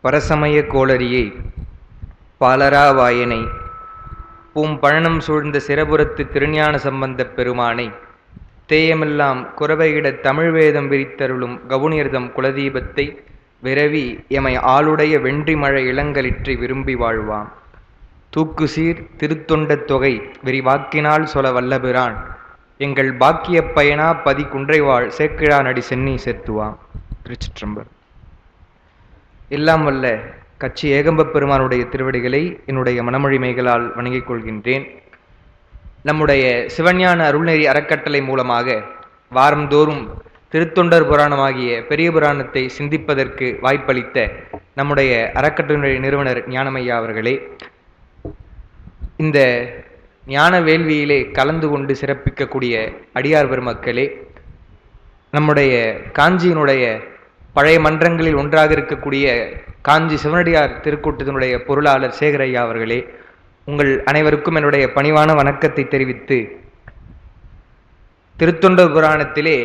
பரசமய கோளரியை பாலரா வாயனை பூம்பழனம் சூழ்ந்த சிரபுரத்து திருஞான சம்பந்தப் பெருமானை தேயமெல்லாம் குரவையிடத் தமிழ் வேதம் விரித்தருளும் கவுனியர்தம் குலதீபத்தை விரவி எமை ஆளுடைய வென்றி மழை இளங்கலிற்றை விரும்பி வாழ்வாம். தூக்குசீர் திருத்தொண்டத் தொகை விரிவாக்கினால் சொல வல்லபிரான் எங்கள் பாக்கியப் பயனா பதி குன்றைவாழ் சேக்கிழா நடி சென்னி சேர்த்துவாம். திருச்சிற்றம்பலம். எல்லாம் வல்ல கச்சி ஏகம்பப் பெருமானுடைய திருவடிகளை என்னுடைய மனமொழிமைகளால் வணங்கிக் கொள்கின்றேன். நம்முடைய சிவஞான அருள்நெறி அறக்கட்டளை மூலமாக வாரந்தோறும் திருத்தொண்டர் புராணமாகிய பெரிய புராணத்தை சிந்திப்பதற்கு வாய்ப்பளித்த நம்முடைய அறக்கட்டளை நிறுவனர் ஞானமையா அவர்களே, இந்த ஞான வேள்வியிலே கலந்து கொண்டு சிறப்பிக்கக்கூடிய அடியார் பெருமக்களே, நம்முடைய காஞ்சியினுடைய பழைய மன்றங்களில் ஒன்றாக இருக்கக்கூடிய காஞ்சி சிவனடியார் திருக்கூட்டத்தினுடைய பொருளாளர் சேகரையா அவர்களே, உங்கள் அனைவருக்கும் என்னுடைய பணிவான வணக்கத்தை தெரிவித்து, திருத்தொண்டர் புராணத்திலே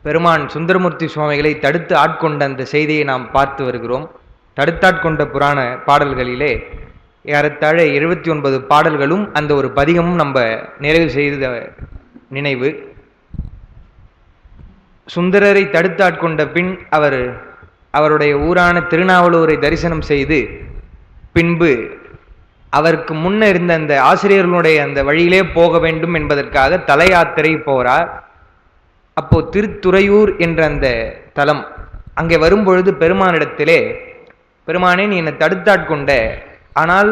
பெருமான் சுந்தரமூர்த்தி சுவாமிகளை தடுத்து ஆட்கொண்ட அந்த செய்தியை நாம் பார்த்து வருகிறோம். தடுத்தாட்கொண்ட புராண பாடல்களிலே ஏறத்தாழ 79 பாடல்களும் அந்த ஒரு பதிகமும் நம்ம நிறைவு செய்த நினைவு. சுந்தரரை தடுத்தாட்கொண்ட பின் அவருடைய ஊரான திருநாவலூரை தரிசனம் செய்து பின்பு அவருக்கு முன்ன இருந்த அந்த ஆசிரியர்களுடைய அந்த வழியிலே போக வேண்டும் என்பதற்காக தல யாத்திரை போறார். அப்போ திருத்துறையூர் என்ற அந்த தலம் அங்கே வரும்பொழுது பெருமானிடத்திலே, பெருமானே நீ என்னை தடுத்தாட்கொண்ட, ஆனால்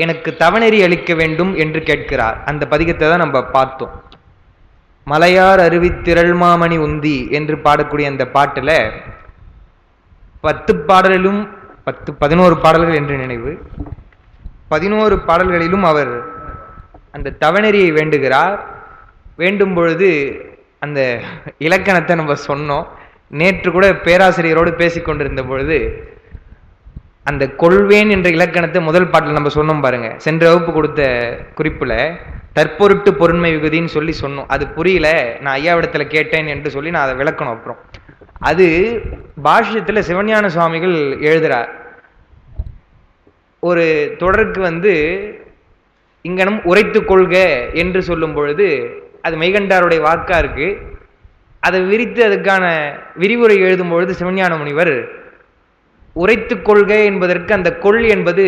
எனக்கு தவநெறி அளிக்க வேண்டும் என்று கேட்கிறார். அந்த பதிகத்தை தான் நம்ம பார்த்தோம். மலையார் அருவி திரள்மாமணி உந்தி என்று பாடக்கூடிய அந்த பாட்டுல 10 பாடலிலும் 11 பாடல்கள் என்று நினைவு, 11 பாடல்களிலும் அவர் அந்த தவநெறியை வேண்டுகிறார். வேண்டும் பொழுது அந்த இலக்கணத்தை நம்ம சொன்னோம். நேற்று கூட பேராசிரியரோடு பேசிக்கொண்டிருந்த பொழுது அந்த கொள்வேன் என்ற இலக்கணத்தை முதல் பாட்டில் நம்ம சொன்னோம் பாருங்க. சென்ற வகுப்பு கொடுத்த குறிப்புல தற்பொருட்டு பொருண்மை விகுதின்னு சொல்லி சொன்னோம். அது புரியல, நான் ஐயாவிடத்துல கேட்டேன் என்று சொல்லி நான் அதை விளக்கணும். அப்புறம் அது பாஷ்யத்துல சிவஞான சுவாமிகள் எழுதுறார். ஒரு தொடருக்கு இங்கனம் உரைத்து கொள்க என்று சொல்லும் பொழுது அது மெய்கண்டாருடைய வாக்கா இருக்கு. அதை விரித்து அதுக்கான விரிவுரை எழுதும் பொழுது சிவஞான முனிவர் உரைத்து கொள்க என்பதற்கு அந்த கொள் என்பது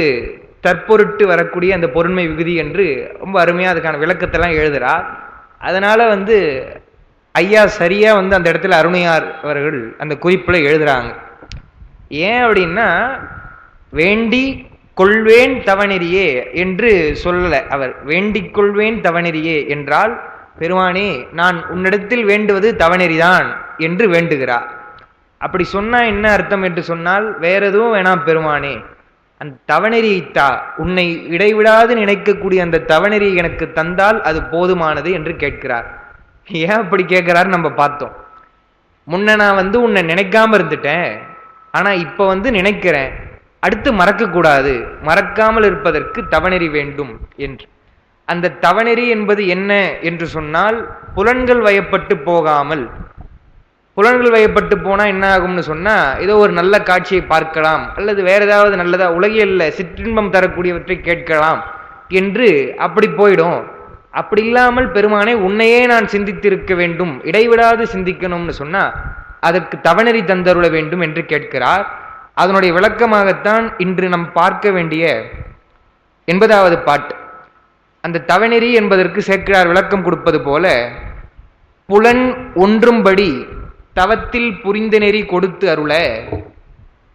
தற்பொருட்டு வரக்கூடிய அந்த பொருண்மை விகுதி என்று ரொம்ப அருமையா அதுக்கான விளக்கத்தெல்லாம் எழுதுறார். அதனால ஐயா சரியா அந்த இடத்துல அருணையார் அவர்கள் அந்த குறிப்புல எழுதுறாங்க. ஏன் அப்படின்னா, வேண்டி கொள்வேன் தவநெறியே என்று சொல்லல. அவர் வேண்டிக் கொள்வேன் தவநெறியே என்றால், பெருமானே நான் உன்னிடத்தில் வேண்டுவது தவநெறிதான் என்று வேண்டுகிறார். அப்படி சொன்னா என்ன அர்த்தம் என்று சொன்னால், வேற எதுவும் வேணாம் பெருமானே, அந்த தவநெறியைத்தா, உன்னை இடைவிடாது நினைக்கக்கூடிய அந்த தவநெறி எனக்கு தந்தால் அது போதுமானது என்று கேட்கிறார். ஏன் அப்படி கேட்கிறார் நம்ம பார்த்தோம். முன்ன நான் உன்னை நினைக்காம இருந்துட்டேன், ஆனா இப்ப நினைக்கிறேன், அடுத்து மறக்க கூடாது, மறக்காமல் இருப்பதற்கு தவநெறி வேண்டும் என்று. அந்த தவநெறி என்பது என்ன என்று சொன்னால், புலன்கள் வயப்பட்டு போகாமல். புலன்கள் வயப்பட்டு போனா என்ன ஆகும்னு சொன்னா, ஏதோ ஒரு நல்ல காட்சியை பார்க்கலாம், அல்லது வேற ஏதாவது நல்லதா உலகியல்ல சிற்றின்பம் தரக்கூடியவற்றை கேட்கலாம் என்று அப்படி போயிடும். அப்படி இல்லாமல் பெருமானே உன்னையே நான் சிந்தித்திருக்க வேண்டும், இடைவிடாது சிந்திக்கணும்னு சொன்னா அதற்கு தவநெறி தந்தருள வேண்டும் என்று கேட்கிறார். அதனுடைய விளக்கமாகத்தான் இன்று நாம் பார்க்க வேண்டிய 80வது பாட்டு. அந்த தவநெறி என்பதற்கு சேக்கிழார் விளக்கம் கொடுப்பது போல, புலன் ஒன்றும்படி தவத்தில் புரிந்த நெறி கொடுத்து அருள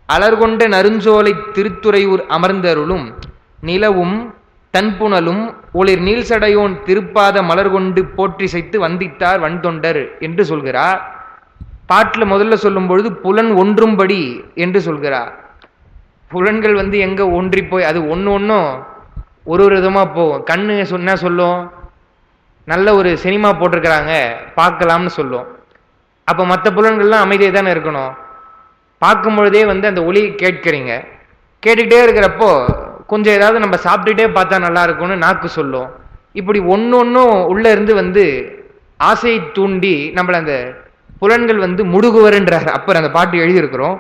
அலர்கொண்ட நறுஞ்சோலை திருத்துறையூர் அமர்ந்தருளும் நிலவும் தன்புணலும் ஒளிர் நீள்சடையோன் திருப்பாத மலர் கொண்டு போற்றி செய்து வந்தித்தார் வன்தொண்டர் என்று சொல்கிறார். பாட்டில் முதல்ல சொல்லும் பொழுது புலன் ஒன்றும்படி என்று சொல்கிறார். புலன்கள் எங்க ஒன்றி போய் அது ஒன்றும் ஒரு விதமா போகும். கண்ணு சொன்னா சொல்லும், நல்ல ஒரு சினிமா போட்டிருக்கிறாங்க பார்க்கலாம்னு சொல்லும். அப்போ மற்ற புலன்கள்லாம் அமைதியாக தானே இருக்கணும். பார்க்கும் பொழுதே அந்த ஒளி கேட்குறீங்க, கேட்டுக்கிட்டே இருக்கிறப்போ கொஞ்சம் ஏதாவது நம்ம சாப்பிட்டுட்டே பார்த்தா நல்லா இருக்கும்னு நாக்கு சொல்லும். இப்படி ஒன்றும் உள்ள இருந்து ஆசையை தூண்டி நம்மளை அந்த புலன்கள் முடுகுவர்ன்றார் அப்பர் அந்த பாட்டு எழுதியிருக்கிறோம்.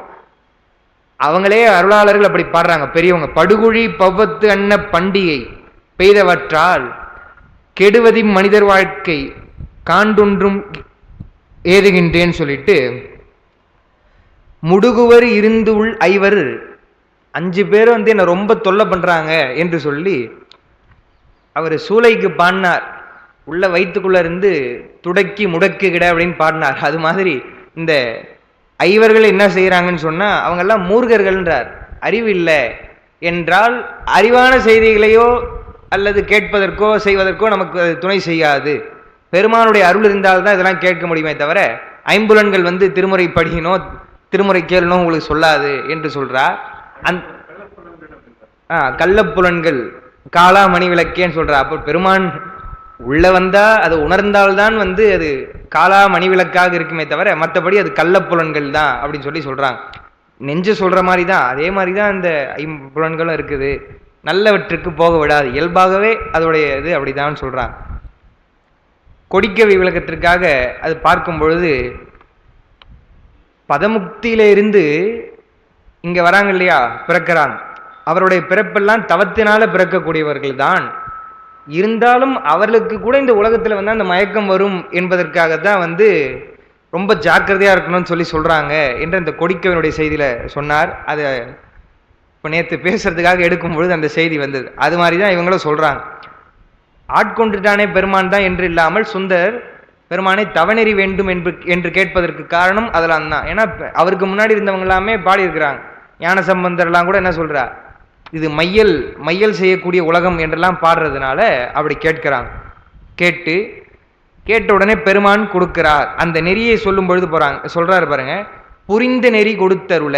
அவங்களே அருளாளர்கள் அப்படி பாடுறாங்க பெரியவங்க. படுகுழி பவ்வத்து அன்ன பண்டிகை பெய்தவற்றால் கெடுவதி மனிதர் வாழ்க்கை காண்டொன்றும் ஏதுகின்றேன்னு சொல்லிட்டு, முடுகுவர் இருந்து உள் ஐவர் 5 பேர் வந்து என்ன ரொம்ப தொல்லை பண்றாங்க என்று சொல்லி அவர் சூளைக்கு பாடினார். உள்ள வயிற்றுக்குள்ள இருந்து துடக்கி முடக்குகிட அப்படின்னு பாடினார். அது மாதிரி இந்த ஐவர்கள் என்ன செய்யறாங்கன்னு சொன்னா அவங்க எல்லாம் மூர்கர்கள்ன்றார். அறிவு இல்லை என்றால் அறிவான செய்திகளையோ அல்லது கேட்பதற்கோ செய்வதற்கோ நமக்கு துணை செய்யாது. பெருமானுடைய அருள் இருந்தால்தான் இதெல்லாம் கேட்க முடியுமே தவிர ஐம்புலன்கள் வந்து திருமுறை படிக்கணும் திருமுறை கேளணும் உங்களுக்கு சொல்லாது என்று சொல்றார். கள்ளப்புலன்கள் காலா மணி விளக்கேன்னு சொல்றார். அப்போ பெருமான் உள்ள வந்தா அது உணர்ந்தால்தான் வந்து அது காலா மணி விளக்காக இருக்குமே தவிர மற்றபடி அது கள்ளப்புலன்கள் தான் அப்படின்னு சொல்லி சொல்றாங்க. நெஞ்சு சொல்ற மாதிரி தான், அதே மாதிரி தான் இந்த ஐம்புலன்களும் இருக்குது. நல்லவற்றுக்கு போக விடாது, இயல்பாகவே அதோடைய இது அப்படிதான் சொல்றாங்க. கொடிக்கவி விளக்கத்திற்காக அது பார்க்கும் பொழுது பதமுக்தியில இருந்து இங்க வராங்க இல்லையா, பிறக்கிறாங்க. அவருடைய பிறப்பெல்லாம் தவத்தினால பிறக்கக்கூடியவர்கள் தான். இருந்தாலும் அவர்களுக்கு கூட இந்த உலகத்துல வந்து அந்த மயக்கம் வரும் என்பதற்காகத்தான் வந்து ரொம்ப ஜாக்கிரதையா இருக்கணும்னு சொல்லி சொல்றாங்க என்று அந்த கொடிக்கவனுடைய செய்தியில சொன்னார். அதை இப்போ நேற்று பேசுறதுக்காக எடுக்கும் பொழுது அந்த செய்தி வந்தது. அது மாதிரிதான் இவங்களும் சொல்றாங்க. ஆட்கொண்டுட்டானே பெருமான் தான் என்று இல்லாமல் சுந்தர் பெருமானை தவநெறி வேண்டும் என்று கேட்பதற்கு காரணம் அதெல்லாம் தான். ஏன்னா அவருக்கு முன்னாடி இருந்தவங்க எல்லாமே பாடி இருக்கிறாங்க. ஞான சம்பந்தர் எல்லாம் கூட என்ன சொல்றா, இது மையல் செய்யக்கூடிய உலகம் என்றெல்லாம் பாடுறதுனால அப்படி கேட்கிறாங்க. கேட்ட உடனே பெருமான் கொடுக்கிறார். அந்த நெறியை சொல்லும் பொழுது சொல்றாரு பாருங்க, புரிந்த நெறி கொடுத்தருள.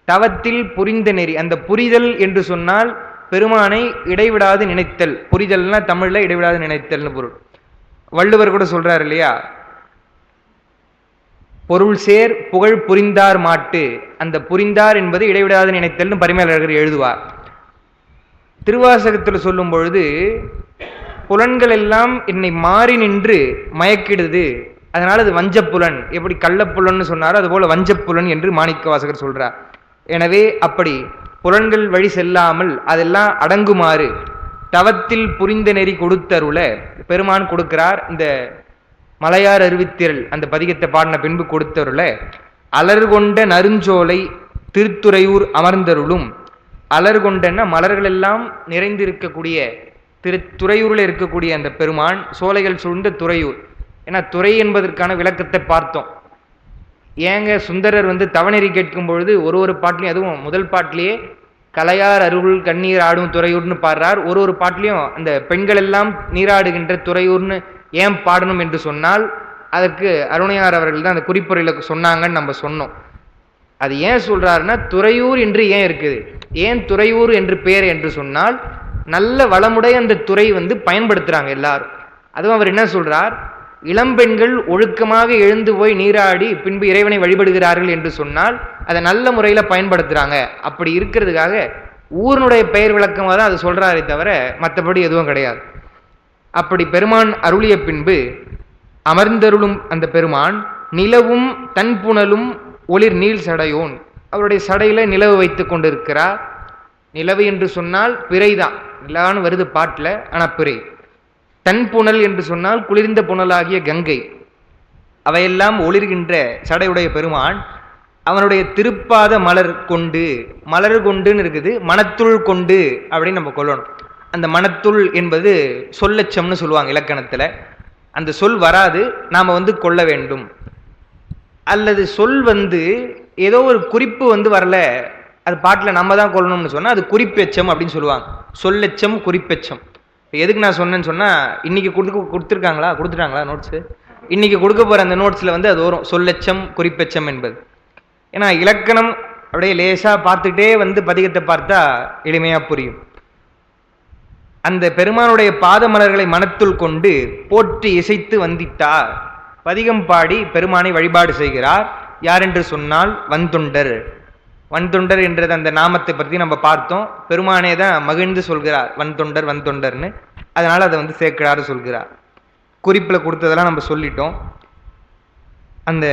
தவத்தில் புரிந்த நெறி, அந்த புரிதல் என்று சொன்னால் பெருமானை இடைவிடாது நினைத்தல். புரிதல்னா தமிழ்ல இடைவிடாது நினைத்தல்னு பொருள். வள்ளுவர் கூட சொல்றாரு இல்லையா, பொருள் சேர் புகழ் புரிந்தார் மாட்டு. அந்த புரிந்தார் என்பது இடைவிடாது நினைத்தல்னு பரிமேலழகர் எழுதுவார். திருவாசகத்தில் சொல்லும் பொழுது புலன்கள் எல்லாம் என்னை மாறி நின்று மயக்கிடுது, அதனால அது வஞ்சப்புலன். எப்படி கள்ளப்புலன்னு சொன்னாரோ அதுபோல வஞ்சப்புலன் என்று மாணிக்க வாசகர் சொல்றார். எனவே அப்படி புலன்கள் வழி செல்லாமல் அதெல்லாம் அடங்குமாறு தவத்தில் புரிந்த நெறி கொடுத்தருள பெருமான் கொடுக்கிறார். இந்த மலையார் அறிவித்திரல் அந்த பதிகத்தை பாடின பின்பு கொடுத்தருள, அலர்கொண்ட நறுஞ்சோலை திருத்துறையூர் அமர்ந்தருளும். அலர்கொண்டன்னா மலர்கள் எல்லாம் நிறைந்திருக்கக்கூடிய துறையூரில் இருக்கக்கூடிய அந்த பெருமான், சோலைகள் சூழ்ந்த துறையூர். ஏன்னா துறை என்பதற்கான விளக்கத்தை பார்த்தோம். ஏங்க சுந்தரர் வந்து தவநெறி கேட்கும் பொழுது ஒரு பாட்டிலையும், அதுவும் முதல் பாட்டிலேயே கலையார் அருள் கண்ணீர் ஆடும் துறையூர்னு பாடுறார். ஒரு பாட்டிலையும் அந்த பெண்கள் எல்லாம் நீராடுகின்ற துறையூர்னு ஏன் பாடணும் என்று சொன்னால் அதற்கு அருணையார் அவர்கள் தான் அந்த குறிப்புரையில் சொன்னாங்கன்னு நம்ம சொன்னோம். அது ஏன் சொல்றாருன்னா, துறையூர் என்று ஏன் இருக்குது, ஏன் துறையூர் என்று பெயர் என்று சொன்னால் நல்ல வளமுடைய அந்த துறை வந்து பயன்படுத்துறாங்க எல்லாரும். அதுவும் அவர் என்ன சொல்றார், இளம்பெண்கள் ஒழுக்கமாக எழுந்து போய் நீராடி பின்பு இறைவனை வழிபடுகிறார்கள் என்று சொன்னால் அதை நல்ல முறையில் பயன்படுத்துறாங்க. அப்படி இருக்கிறதுக்காக ஊருடைய பெயர் விளக்கமாக தான் அது சொல்றாரே தவிர மற்றபடி எதுவும் கிடையாது. அப்படி பெருமான் அருளிய பின்பு அமர்ந்தருளும் அந்த பெருமான் நிலவும் தன் புனலும் ஒளிர் நீள் சடையோன். அவருடைய சடையில நிலவு வைத்து கொண்டிருக்கிறார். நிலவு என்று சொன்னால் பிறைதான், நிலான்னு வருது பாட்டில், ஆனா பிறை. தன் புனல் என்று சொன்னால் குளிர்ந்த புனலாகிய கங்கை. அவையெல்லாம் ஒளிர்கின்ற சடையுடைய பெருமான் அவனுடைய திருப்பாத மலர் கொண்டுன்னு இருக்குது, மனத்துள் கொண்டு அப்படின்னு நம்ம கொள்ளணும். அந்த மனத்துள் என்பது சொல்லச்சம்னு சொல்லுவாங்க இலக்கணத்துல. அந்த சொல் வராது, நாம வந்து கொள்ள வேண்டும். அல்லது சொல் வந்து ஏதோ ஒரு குறிப்பு வந்து வரல, அது பாட்டில் நம்ம தான் கொள்ளணும்னு சொன்னா அது குறிப்பெச்சம் அப்படின்னு சொல்லுவாங்க. சொல்லெச்சம் குறிப்பெச்சம். எதுக்கு நான் சொன்னேன்னு சொன்னா, இன்னைக்கு கொடுத்துட்டாங்களா நோட்ஸ், இன்னைக்கு கொடுக்க போற அந்த நோட்ஸ்ல வந்து அது வரும், சொல்லெச்சம் குறிப்பெச்சம் என்பது. ஏன்னா இலக்கணம் அப்படியே லேசா பார்த்துட்டே வந்து பதிகத்தை பார்த்தா எளிமையா புரியும். அந்த பெருமானுடைய பாதமலர்களை மனத்துள் கொண்டு போற்றி இசைத்து வந்தித்தார். பதிகம் பாடி பெருமானை வழிபாடு செய்கிறார். யார் என்று சொன்னால் வன்தொண்டர். வன்தொண்டர் என்றது அந்த நாமத்தை பற்றி நம்ம பார்த்தோம். பெருமானே தான் மகிழ்ந்து சொல்கிறார் வன்தொண்டர்னு. அதனால அதை வந்து சேர்க்கிறாரு சொல்கிறார். குறிப்பில் கொடுத்ததெல்லாம் நம்ம சொல்லிட்டோம். அந்த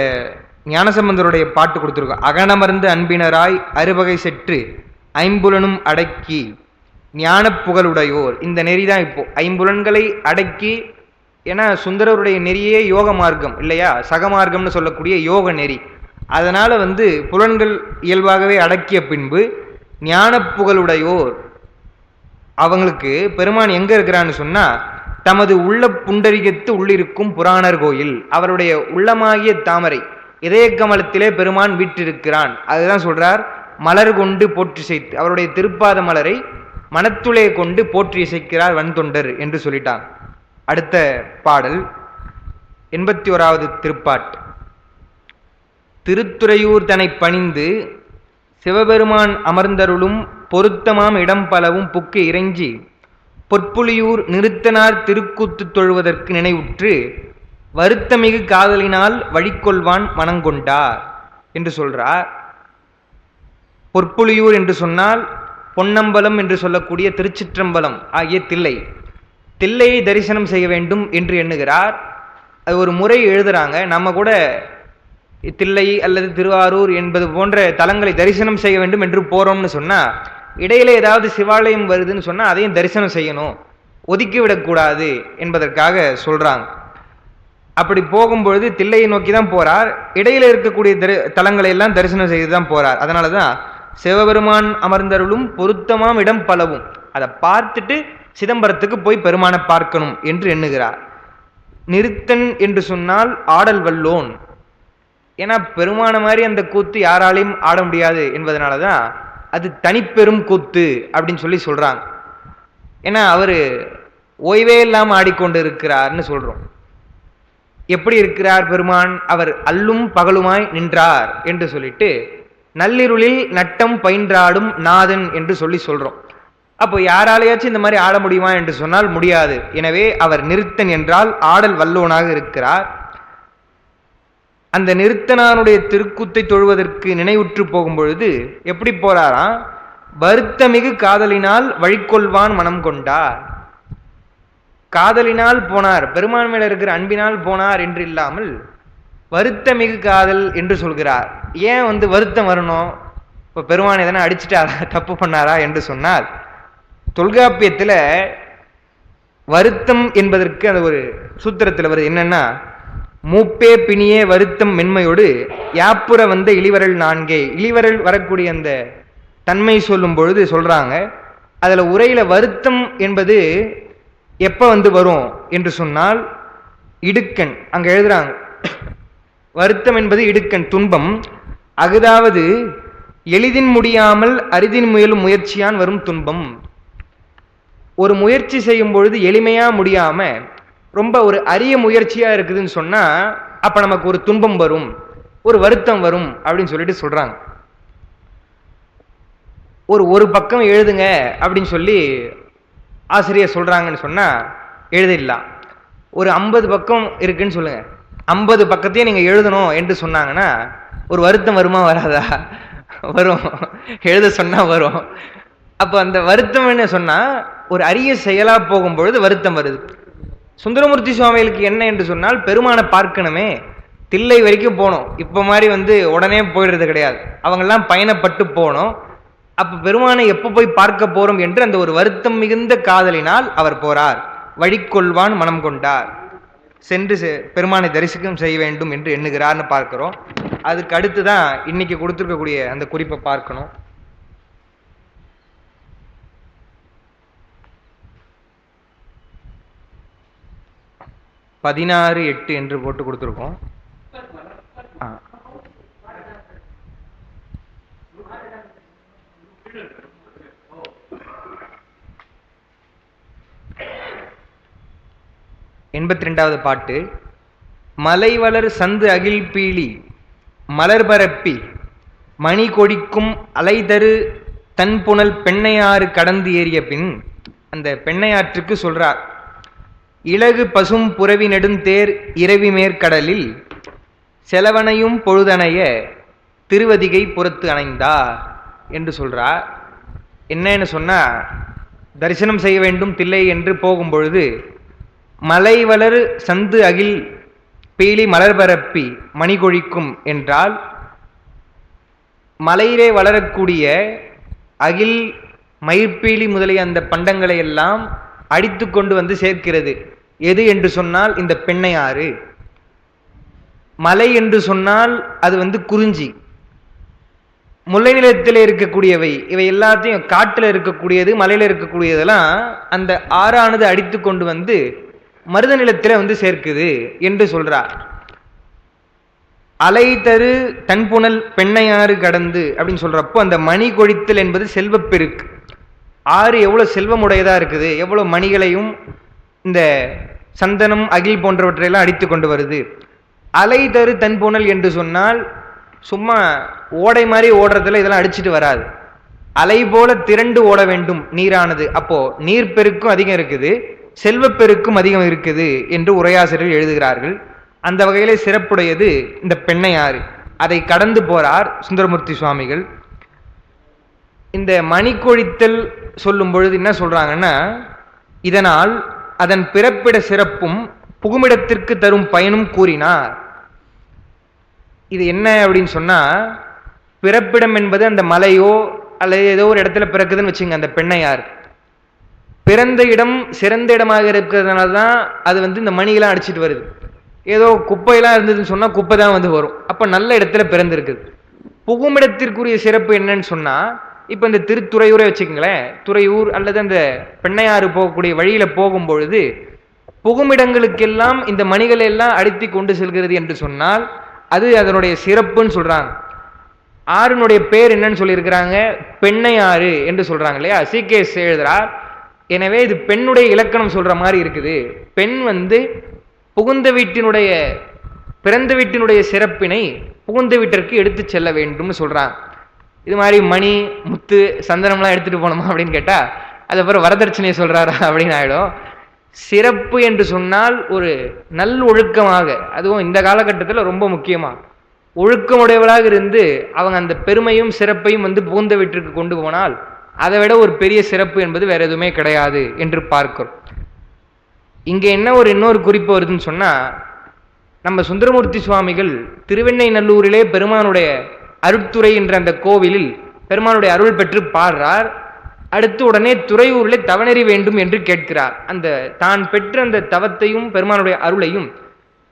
ஞானசம்பந்தருடைய பாட்டு கொடுத்துருக்கோம். அகனமர்ந்து அன்பினராய் அறுவகை செற்று ஐம்புலனும் அடக்கி ஞான புகழுடையோர். இந்த நெறி தான் இப்போ ஐம்புலன்களை அடக்கி. ஏன்னா சுந்தரருடைய நெறியே யோக மார்க்கம் இல்லையா, சகமார்க்கம்னு சொல்லக்கூடிய யோக நெறி. அதனால புலன்கள் இயல்பாகவே அடக்கிய பின்பு ஞான புகழுடையோர் அவங்களுக்கு பெருமான் எங்க இருக்கிறான்னு சொன்னா, தமது உள்ள புண்டரிகத்து உள்ளிருக்கும் புராணர் கோயில், அவருடைய உள்ளமாகிய தாமரை இதய கமலத்திலே பெருமான் வீற்றிருக்கிறான். அதுதான் சொல்றார், மலர் கொண்டு போற்றி செய்து அவருடைய திருப்பாத மலரை மனத்துளே கொண்டு போற்றி இசைக்கிறார் வன்தொண்டர் என்று சொல்லிட்டான். அடுத்த பாடல் 81வது திருப்பாட்டு. திருத்துறையூர் தன்னை பணிந்து சிவபெருமான் அமர்ந்தருளும் பொருத்தமாம் இடம் பலவும் புக்கு இறைஞ்சி பொற்புலியூர் நிறுத்தனார் திருக்கூத்து தொழுவதற்கு நினைவுற்று வருத்தமிகு காதலினால் வழிகொள்வான் மனங்கொண்டார் என்று சொல்றார். பொற்புலியூர் என்று சொன்னால் பொன்னம்பலம் என்று சொல்லக்கூடிய திருச்சிற்றம்பலம் ஆகிய தில்லையை தரிசனம் செய்ய வேண்டும் என்று எண்ணுகிறார். அது ஒரு முறை எழுதுறாங்க. நம்ம கூட தில்லை அல்லது திருவாரூர் என்பது போன்ற தலங்களை தரிசனம் செய்ய வேண்டும் என்று போறோம்னு சொன்னா, இடையில ஏதாவது சிவாலயம் வருதுன்னு சொன்னா அதையும் தரிசனம் செய்யணும், ஒதுக்கி விடக்கூடாது என்பதற்காக சொல்றாங்க. அப்படி போகும்பொழுது தில்லையை நோக்கி தான் போறார். இடையில இருக்கக்கூடிய தலங்களை எல்லாம் தரிசனம் செய்து தான் போறார். அதனாலதான் சிவபெருமான் அமர்ந்தருளும் பொருத்தமாம் இடம் பலவும், அதை பார்த்துட்டு சிதம்பரத்துக்கு போய் பெருமானை பார்க்கணும் என்று எண்ணுகிறார். நிறுத்தன் என்று சொன்னால் ஆடல் வல்லோன். ஏன்னா பெருமான மாதிரி அந்த கூத்து யாராலையும் ஆட முடியாது என்பதனாலதான் அது தனிப்பெரும் கூத்து அப்படின்னு சொல்லி சொல்றாங்க. ஏன்னா அவரு ஓய்வே இல்லாம ஆடிக்கொண்டு இருக்கிறார்னு சொல்றோம். எப்படி இருக்கிறார் பெருமான்? அவர் அல்லும் பகலுமாய் நின்றார் என்று சொல்லிட்டு நள்ளிருளில் நட்டம் பயின்றாடும் நாதன் என்று சொல்றோம். அப்போ யாராலையாச்சும் இந்த மாதிரி ஆட முடியுமா என்று சொன்னால் முடியாது. எனவே அவர் நிறுத்தன் என்றால் ஆடல் வல்லோனாக இருக்கிறார். அந்த நிறுத்தனானுடைய திருக்கூத்தை தொழுவதற்கு நினைவுற்று போகும் பொழுது எப்படி போறாராம்? வருத்தமிகு காதலினால் வழிகொள்வான் மனம் கொண்டார். காதலினால் போனார், பெருமான் மேல இருக்கிற அன்பினால் போனார் என்று இல்லாமல் வருத்தமிகு காதல் என்று சொல்கிறார். ஏன் வருத்தம் வரணும்? இப்போ பெருமான் எதனா அடிச்சுட்டாரா, தப்பு பண்ணாரா என்று சொன்னால், தொல்காப்பியத்தில் வருத்தம் என்பதற்கு அந்த ஒரு சூத்திரத்தில் வருது. என்னன்னா, மூப்பே பிணியே வருத்தம் மென்மையோடு யாப்புற இளிவரல் நான்கே. இளிவரல் வரக்கூடிய அந்த தன்மை சொல்லும் பொழுது சொல்றாங்க, அதுல உரையில வருத்தம் என்பது எப்ப வரும் என்று சொன்னால் இடுக்கண். அங்க எழுதுறாங்க, வருத்தம் என்பது இடுக்கண், துன்பம். அகுதாவது எளிதின் முடியாமல் அரிதின் முயலும் முயற்சியான் வரும் துன்பம். ஒரு முயற்சி செய்யும் பொழுது எளிமையா முடியாம ரொம்ப ஒரு அரிய முயற்சியா இருக்குதுன்னு சொன்னா அப்ப நமக்கு ஒரு துன்பம் வரும், ஒரு வருத்தம் வரும் அப்படின்னு சொல்லிட்டு சொல்றாங்க. ஒரு பக்கம் எழுதுங்க அப்படின்னு சொல்லி ஆசிரியர் சொல்றாங்கன்னு சொன்னா எழுதிடலாம். ஒரு 50 பக்கம் இருக்குன்னு சொல்லுங்க, 50 பக்கத்தையும் நீங்க எழுதணும் என்று சொன்னாங்கன்னா ஒரு வருத்தம் வருமா வராதா? வரும். எழுத சொன்னா வரும். அப்ப அந்த வருத்தம் என்ன சொன்னா ஒரு அரிய செயலா போகும்பொழுது வருத்தம் வருது. சுந்தரமூர்த்தி சுவாமிகளுக்கு என்ன என்று சொன்னால், பெருமானை பார்க்கணுமே, தில்லை வரைக்கும் போனோம். இப்ப மாதிரி உடனே போயிடுறது கிடையாது. அவங்கெல்லாம் பயணப்பட்டு போனோம். அப்ப பெருமானை எப்ப போய் பார்க்க போறோம் என்று அந்த ஒரு வருத்தம் மிகுந்த காதலினால் அவர் போறார். வழிகொள்வான் மனம் கொண்டார், சென்று பெருமானை தரிசனம் செய்ய வேண்டும் என்று எண்ணுகிறார்னு பார்க்கிறோம். அதுக்கு அடுத்துதான் இன்னைக்கு கொடுத்திருக்கக்கூடிய அந்த குறிப்பை பார்க்கணும். பதினாறு 8 என்று போட்டு கொடுத்துருக்கோம். எண்பத்தி 82வது பாட்டு. மலைவளர் சந்து அகில் பீலி மலர் பரப்பி மணி கொடிக்கும் அலைதரு தன்புணல் பெண்ணையாறு கடந்து ஏறிய பின் அந்த பெண்ணையாற்றுக்கு சொல்றார், இலகு பசும் புறவி நெடுந்தேர் இரவி மேற்கடலில் செலவனையும் பொழுதனைய திருவதிகை புறத்து அணைந்தார் என்று சொல்றார். என்னன்னு சொன்னா, தரிசனம் செய்ய வேண்டும் தில்லை என்று போகும் பொழுது மலைவளர் சந்து அகில் பீலி மலர் பரப்பி மணி கொழிக்கும் என்றால் மலையிலே வளரக்கூடிய அகில் மயிர்பீலி முதலிய அந்த பண்டங்களை எல்லாம் அடித்து கொண்டு வந்து சேர்க்கிறது. எது என்று சொன்னால் இந்த பெண்ணையாறு. மலை என்று சொன்னால் அது வந்து குறிஞ்சி. முல்லை நிலத்தில் இருக்கக்கூடியவை இவை எல்லாத்தையும் காட்டில் இருக்கக்கூடியது மலையில இருக்கக்கூடியதெல்லாம் அந்த ஆறானது அடித்து கொண்டு வந்து மருத நிலத்தில் வந்து சேர்க்குது என்று சொல்றார். அலை தரு தன்புணல் பெண்ணையாறு கடந்து அப்படின்னு சொல்றப்போ அந்த மணி கொழித்தல் என்பது செல்வப்பெருக்கு. ஆறு எவ்வளவு செல்வமுடையதா இருக்குது, எவ்வளவு மணிகளையும் இந்த சந்தனம் அகில் போன்றவற்றையெல்லாம் அடித்து கொண்டு வருது. அலை தரு தன்புணல் என்று சொன்னால் சும்மா ஓடை மாதிரி ஓடுறதுல இதெல்லாம் அடிச்சுட்டு வராது. அலை போல திரண்டு ஓட வேண்டும் நீரானது. அப்போ நீர் பெருக்கும் அதிகம் இருக்குது, செல்வப்பெருக்கும் அதிகம் இருக்குது என்று உரையாசிரியர்கள் எழுதுகிறார்கள். அந்த வகையிலே சிறப்புடையது இந்த பெண்ணையாறு. அதை கடந்து போறார் சுந்தரமூர்த்தி சுவாமிகள். இந்த மணி கொழித்தல் சொல்லும் பொழுது என்ன சொல்றாங்கன்னா, இதனால் அதன் பிறப்பிட சிறப்பும் புகுமிடத்திற்கு தரும் பயனும் கூறினார். இது என்ன அப்படின்னு சொன்னா, பிறப்பிடம் என்பது அந்த மலையோ அல்லது ஏதோ ஒரு இடத்துல பிறக்குதுன்னு வச்சுங்க. அந்த பெண்ணையார் பிறந்த இடம் சிறந்த இடமாக இருக்கிறதுனால தான் அது வந்து இந்த மணியெல்லாம் அடிச்சுட்டு வருது. ஏதோ குப்பையெல்லாம் இருந்ததுன்னு சொன்னா குப்பை தான் வந்து வரும். அப்ப நல்ல இடத்துல பிறந்திருக்குது. புகுமிடத்திற்குரிய சிறப்பு என்னன்னு சொன்னா, இப்ப இந்த திருத்துறையூரை வச்சுக்கங்களேன். துறையூர் அல்லது அந்த பெண்ணையாறு போகக்கூடிய வழியில போகும் பொழுது புகுமிடங்களுக்கெல்லாம் இந்த மணிகளை எல்லாம் அடித்து கொண்டு செல்கிறது என்று சொன்னால் அது அதனுடைய சிறப்புன்னு சொல்றாங்க. ஆறுனுடைய பேர் என்னன்னு சொல்லியிருக்கிறாங்க, பெண்ணையாறு என்று சொல்றாங்க இல்லையா. சீகேஎஸ் எழுதுறார். எனவே இது பெண்ணுடைய இலக்கணம் சொல்ற மாதிரி இருக்குது. பெண் வந்து புகுந்த வீட்டினுடைய பிறந்த வீட்டினுடைய சிறப்பினை புகுந்த வீட்டிற்கு எடுத்து செல்ல வேண்டும்னு சொல்றாங்க. இது மாதிரி மணி முத்து சந்தனம்லாம் எடுத்துட்டு போனோமா அப்படின்னு கேட்டா அது அப்புறம் வரதட்சணையை சொல்றாரா அப்படின்னு ஆயிடும். சிறப்பு என்று சொன்னால் ஒரு நல் ஒழுக்கமாக, அதுவும் இந்த காலகட்டத்தில் ரொம்ப முக்கியமா ஒழுக்கமுடையவளாக இருந்து அவங்க அந்த பெருமையும் சிறப்பையும் வந்து புகுந்த வீட்டிற்கு கொண்டு போனால் அதை விட ஒரு பெரிய சிறப்பு என்பது வேற எதுவுமே கிடையாது என்று பார்க்கிறோம். இங்க என்ன ஒரு இன்னொரு குறிப்பு வருதுன்னு சொன்னா, நம்ம சுந்தரமூர்த்தி சுவாமிகள் திருவெண்ணைநல்லூரிலே பெருமானுடைய அருட்துறை என்ற அந்த கோவிலில் பெருமானுடைய அருள் பெற்று பாடுறார். அடுத்து உடனே துறையூரிலே தவநெறி வேண்டும் என்று கேட்கிறார். அந்த தான் பெற்ற அந்த தவத்தையும் பெருமானுடைய அருளையும்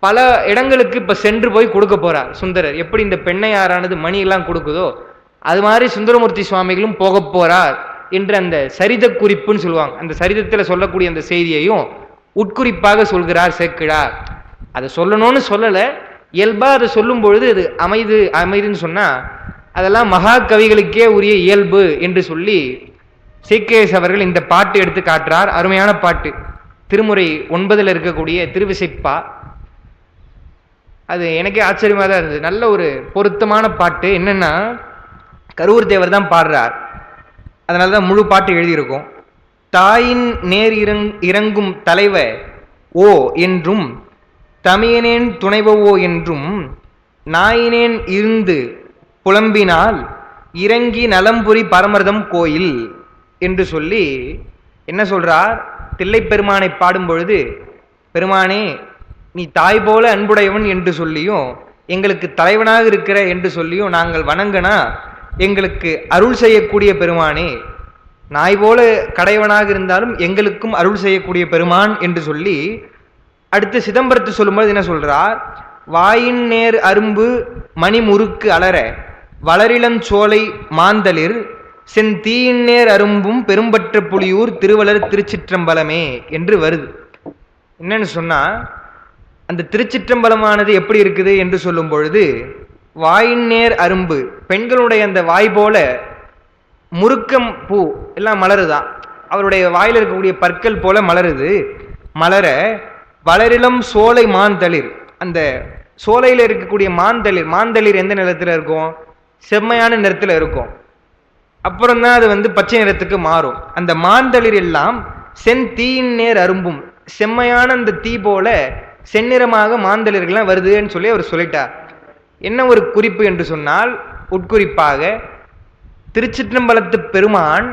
பல இடங்களுக்கு இப்ப சென்று போய் கொடுக்க போறார் சுந்தரர். எப்படி இந்த பெண்ணையாரானது மணி எல்லாம் கொடுக்குதோ அது மாதிரி சுந்தரமூர்த்தி சுவாமிகளும் போக போறார் என்று அந்த சரித குறிப்புன்னு சொல்லுவாங்க. அந்த சரிதத்துல சொல்லக்கூடிய அந்த செய்தியையும் உட்குறிப்பாக சொல்கிறார் சேக்கிழார். அதை சொல்லணும்னு சொல்லல, இயல்பா அதை சொல்லும் பொழுது அது அமைதுன்னு சொன்னா அதெல்லாம் மகா கவிகளுக்கே உரிய இயல்பு என்று சொல்லி சீகேஎஸ் அவர்கள் இந்த பாட்டு எடுத்து காட்டுறார். அருமையான பாட்டு. திருமுறை 9 இருக்கக்கூடிய திருவிசைப்பா. அது எனக்கே ஆச்சரியமா தான் இருந்தது. நல்ல ஒரு பொருத்தமான பாட்டு. என்னன்னா, கரூர் தேவர் தான் பாடுறார். அதனாலதான் முழு பாட்டு எழுதியிருக்கும். தாயின் நேர் இறங்கும் தலைவ ஓ என்றும் தமியனேன் துணைவோ என்றும் நாயினேன் இருந்து புலம்பினால் இறங்கி நலம்புரி பரமர்தம் கோயில் என்று சொல்லி என்ன சொல்றார். தில்லைப்பெருமானை பாடும் பொழுது, பெருமானே நீ தாய் போல அன்புடையவன் என்று சொல்லியும் எங்களுக்கு தலைவனாக இருக்கிற என்று சொல்லியும் நாங்கள் வணங்கினா எங்களுக்கு அருள் செய்யக்கூடிய பெருமானே, நாய் போல கடைவனாக இருந்தாலும் எங்களுக்கும் அருள் செய்யக்கூடிய பெருமான் என்று சொல்லி அடுத்து சிதம்பரத்தை சொல்லும்போது என்ன சொல்றார். வாயின் நேர் அரும்பு மணி முறுக்கு அலற வளரிளம் சோலை மாந்தளிர் செந்தீயின் நேர் அரும்பும் பெரும்பற்ற புலியூர் திருவளர் திருச்சிற்றம்பலமே என்று வருது. என்னன்னு சொன்னா, அந்த திருச்சிற்றம்பலமானது எப்படி இருக்குது என்று சொல்லும் பொழுது, வாயின் நேர் அரும்பு பெண்களுடைய அந்த வாய் போல முறுக்கம் பூ எல்லாம் மலருதான். அவருடைய வாயில் இருக்கக்கூடிய பற்கள் போல மலருது. மலர வளரிளம் சோலை மாந்தளிர், அந்த சோலையில் இருக்கக்கூடிய மாந்தளிர் எந்த நிறத்துல இருக்கும்? செம்மையான நிறத்துல இருக்கும். அப்புறம்தான் அது வந்து பச்சை நிறத்துக்கு மாறும். அந்த மாந்தளிர் எல்லாம் செந்தீயின் நேர் அரும்பும், செம்மையான அந்த தீ போல செந்நிறமாக மாந்தளிர்கள்லாம் வருதுன்னு சொல்லி அவர் சொல்லிட்டார். என்ன ஒரு குறிப்பு என்று சொன்னால், உட்குறிப்பாக திருச்சிற்றம்பலத்து பெருமான்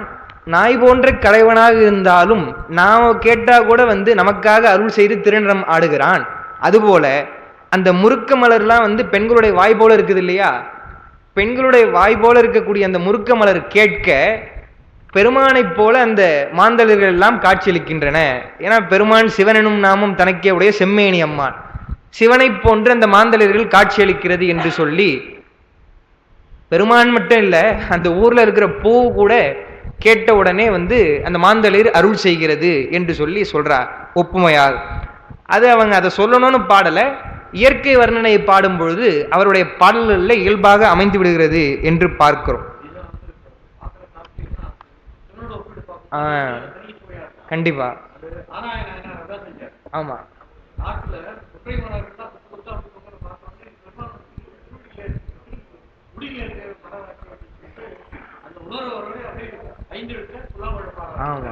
நாய் போன்ற கலைவனாக இருந்தாலும் நாம் கேட்டா கூட வந்து நமக்காக அருள் செய்து திருநிறம் ஆடுகிறான். அதுபோல அந்த முறுக்க மலர்லாம் வந்து பெண்களுடைய வாய் போல இருக்குது இல்லையா, பெண்களுடைய வாய் போல இருக்கக்கூடிய அந்த முறுக்க மலர் கேட்க பெருமானைப் போல அந்த மாந்தளர்கள் எல்லாம் காட்சியளிக்கின்றன. ஏன்னா பெருமான் சிவனெனும் நாமம் தனக்கே உடைய செம்மேனி அம்மான், சிவனை போன்று அந்த மாந்தளர்கள் காட்சியளிக்கிறது என்று சொல்லி, பெருமான் மட்டும் இல்ல அந்த ஊர்ல இருக்கிற பூ கூட கேட்ட உடனே வந்து அந்த மாந்தளிர் அருள் செய்கிறது என்று சொல்லி சொல்றார் ஒப்புமையால். அது அவங்க அதை சொல்லணும்னு பாடல, இயற்கை வர்ணனையை பாடும் பொழுது அவருடைய பாடல்களில் இயல்பாக அமைந்து விடுகிறது என்று பார்க்கிறோம். கண்டிப்பா. ஆமா. ஆமா.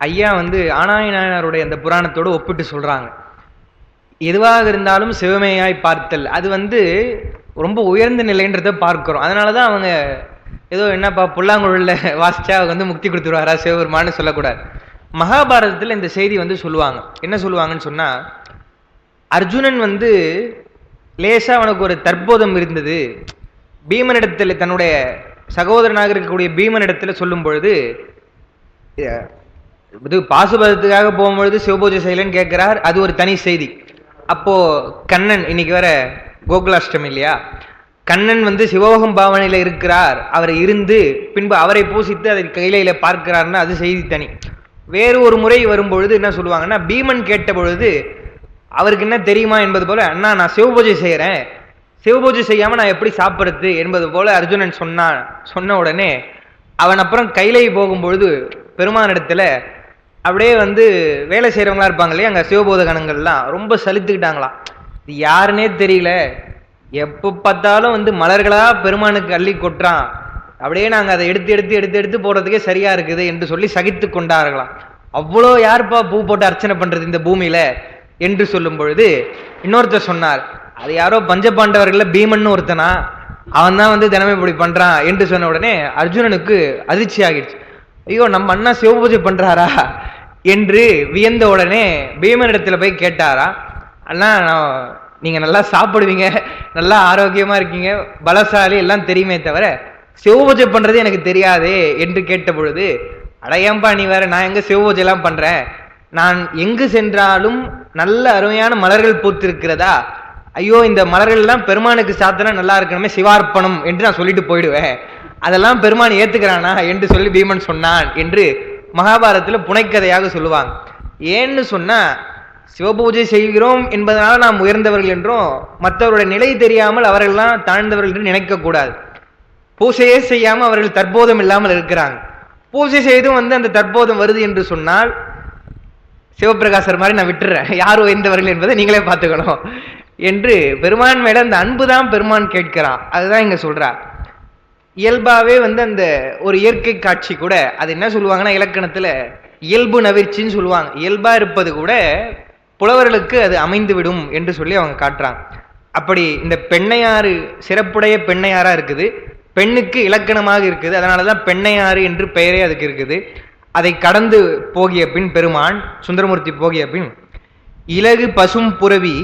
ஐயா வந்து ஆனாய நாயனாருடைய அந்த புராணத்தோடு ஒப்பிட்டு சொல்றாங்க, எதுவாக இருந்தாலும் சிவமேயாய் பார்த்தல், அது வந்து ரொம்ப உயர்ந்த நிலைன்றதை பார்க்கிறோம். அதனாலதான் அவங்க ஏதோ என்னப்பா புல்லாங்குழல்ல வாசிச்சா வந்து முக்தி கொடுத்துருவாரா சிவபெருமான்னு சொல்லக்கூடாது. மகாபாரதத்தில் இந்த செய்தி வந்து சொல்லுவாங்க. என்ன சொல்லுவாங்கன்னு சொன்னா, அர்ஜுனன் வந்து லேசா அவனுக்கு ஒரு தற்போதம் இருந்தது, பீமனிடத்துல தன்னுடைய சகோதரனாக இருக்கக்கூடிய பீமனிடத்துல சொல்லும் பொழுது, இது பாசுபதத்துக்காக போகும்பொழுது சிவபூஜை செய்யலன்னு கேட்கிறார், அது ஒரு தனி செய்தி. அப்போ கண்ணன், இன்னைக்கு வேற கோகுலாஷ்டமி இல்லையா, கண்ணன் வந்து சிவோகம் பாவனையில இருக்கிறார், அவர் இருந்து பின்பு அவரை பூசித்து அதை கையில பார்க்கிறார்னா அது செய்தி தனி. வேறு ஒரு முறை வரும்பொழுது என்ன சொல்லுவாங்கன்னா, பீமன் கேட்ட பொழுது அவருக்கு என்ன தெரியுமா என்பது போல, அண்ணா நான் சிவபூஜை செய்யறேன், சிவபூஜை செய்யாம நான் எப்படி சாப்பிடுறது என்பது போல அர்ஜுனன் சொன்ன உடனே அவன் அப்புறம் கைலை போகும்பொழுது பெருமானிடத்துல அப்படியே வந்து வேலை செய்யறவங்களா இருப்பாங்க இல்லையா, அங்க சிவபோத கணங்கள்லாம் ரொம்ப சலித்துக்கிட்டாங்களாம். இது யாருன்னே தெரியல, எப்ப பார்த்தாலும் வந்து மலர்களா பெருமானுக்கு அள்ளி கொட்டுறான், அப்படியே நாங்க அதை எடுத்து எடுத்து எடுத்து எடுத்து போடுறதுக்கே சரியா இருக்குது என்று சொல்லி சகித்து கொண்டார்களாம். அவ்வளோ யாருப்பா பூ போட்டு அர்ச்சனை பண்றது இந்த பூமியில என்று சொல்லும் பொழுது இன்னொருத்தர் சொன்னார், அது யாரோ பஞ்சபாண்டவர்கள பீமன் ஒருத்தனா, அவன் தான் வந்து தினமே இப்படி பண்றான் என்று சொன்ன உடனே அர்ஜுனனுக்கு அதிர்ச்சி ஆகிடுச்சு. ஐயோ நம்ம அண்ணா சிவபூஜை பண்றாரா என்று வியந்த உடனே பீமனிடத்துல போய் கேட்டாரா, அண்ணா நீங்க நல்லா சாப்பிடுவீங்க, நல்லா ஆரோக்கியமா இருக்கீங்க, பலசாலி எல்லாம் தெரியுமே தவிர சிவபூஜை பண்றது எனக்கு தெரியாதே என்று கேட்ட பொழுது, அடையம்பா நீ வேற, நான் எங்க சிவபூஜை எல்லாம் பண்றேன், நான் எங்கு சென்றாலும் நல்ல அருமையான மலர்கள் பூத்திருக்கிறதா, ஐயோ இந்த மலர்கள் எல்லாம் பெருமானுக்கு சாத்தினா நல்லா இருக்கணுமே, சிவார்ப்பணம் என்று நான் சொல்லிட்டு போயிடுவேன், அதெல்லாம் பெருமான் ஏத்துக்கிறானா என்று சொல்லி பீமன் சொன்னான் என்று மகாபாரதத்துல புனைக்கதையாக சொல்லுவாங்க. ஏன்னு சொன்னா, சிவபூஜை செய்கிறோம் என்பதனால நாம் உயர்ந்தவர்கள் என்றும் மற்றவருடைய நிலை தெரியாமல் அவர்கள்லாம் தாழ்ந்தவர்கள் என்று நினைக்க கூடாது. பூஜையே செய்யாம அவர்கள் தற்போதம் இல்லாமல் இருக்கிறாங்க, பூஜை செய்தும் வந்து அந்த தற்போதம் வருது என்று சொன்னால் சிவபிரகாசர் மாதிரி நான் விட்டுறேன், யார் உயர்ந்தவர்கள் என்பதை நீங்களே பார்த்துக்கணும் என்று பெருமான் மேல அந்த அன்புதான் பெருமான் கேட்கிறான். அதுதான் இங்க சொல்றார். இயல்பாவே வந்து அந்த ஒரு இயற்கை காட்சி கூட அது என்ன சொல்லுவாங்கன்னா, இலக்கணத்துல இயல்பு நவிர்ச்சின்னு சொல்லுவாங்க. இயல்பா இருப்பது கூட புலவர்களுக்கு அது அமைந்து விடும் என்று சொல்லி அவங்க காட்டுறாங்க. அப்படி இந்த பெண்ணையாறு சிறப்புடைய பெண்ணையாரா இருக்குது, பெண்ணுக்கு இலக்கணமாக இருக்குது, அதனாலதான் பெண்ணையாறு என்று பெயரே அதுக்கு இருக்குது. அதை கடந்து போகிய பின் பெருமான் சுந்தரமூர்த்தி போகிய பின், இலகு பசும் புரவி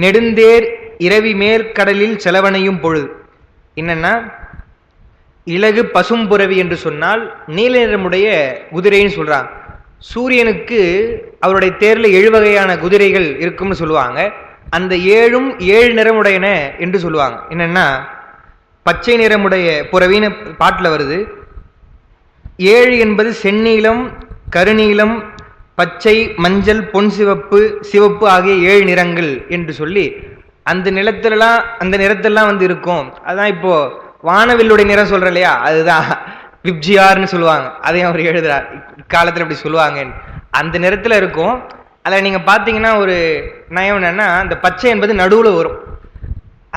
நெடுந்தேர் இரவி மேற்கடலில் செலவனையும் பொழுது. என்னன்னா, இலகு பசும் புரவி என்று சொன்னால் நீல நிறமுடைய குதிரைன்னு சொல்றாங்க. சூரியனுக்கு அவருடைய தேர்ல 7 வகையான குதிரைகள் இருக்கும்னு சொல்லுவாங்க. அந்த 7ம் 7 நிறமுடையன என்று சொல்லுவாங்க. என்னன்னா, பச்சை நிறமுடைய புரவின்னு பாட்டுல வருது. 7 என்பது செந்நீலம், கருநீலம், பச்சை, மஞ்சள், பொன் சிவப்பு, சிவப்பு ஆகிய 7 நிறங்கள் என்று சொல்லி அந்த நிறத்தெல்லாம் வந்து இருக்கும். அதான் இப்போ வானவில்லுடைய நிறம் சொல்ற இல்லையா, அதுதான் விப்ஜியார்னு சொல்லுவாங்க. அதையும் அவர் எழுதுறார், இக்காலத்துல இப்படி சொல்லுவாங்க. அந்த நிறத்துல இருக்கும். அதில் நீங்க பாத்தீங்கன்னா ஒரு நயம் என்னன்னா, அந்த பச்சை என்பது நடுவுல வரும்,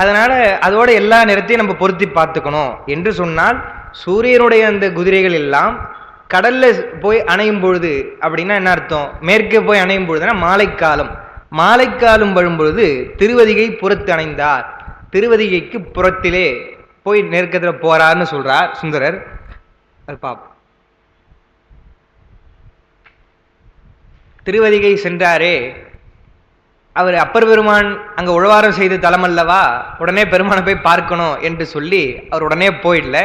அதனால அதோட எல்லா நிறத்தையும் நம்ம பொருத்தி பார்த்துக்கணும் என்று சொன்னால், சூரியனுடைய அந்த குதிரைகள் எல்லாம் கடல்ல போய் அணையும் பொழுது அப்படின்னா என்ன அர்த்தம், மேற்கே போய் அணையும் பொழுதுனா மாலைக்காலம், மாலைக்காலம் வரும்பொழுது திருவதிகை புறத்து அணைந்தார், திருவதிகைக்கு புறத்திலே போய் நெருக்கத்துல போறார்னு சொல்றார் சுந்தரர். அது பாப்போம். திருவதிகை சென்றாரே, அவர் அப்பர் பெருமான் அங்க உழவாரம் செய்த தலம் அல்லவா, உடனே பெருமானை போய் பார்க்கணும் என்று சொல்லி அவர் உடனே போயிடல.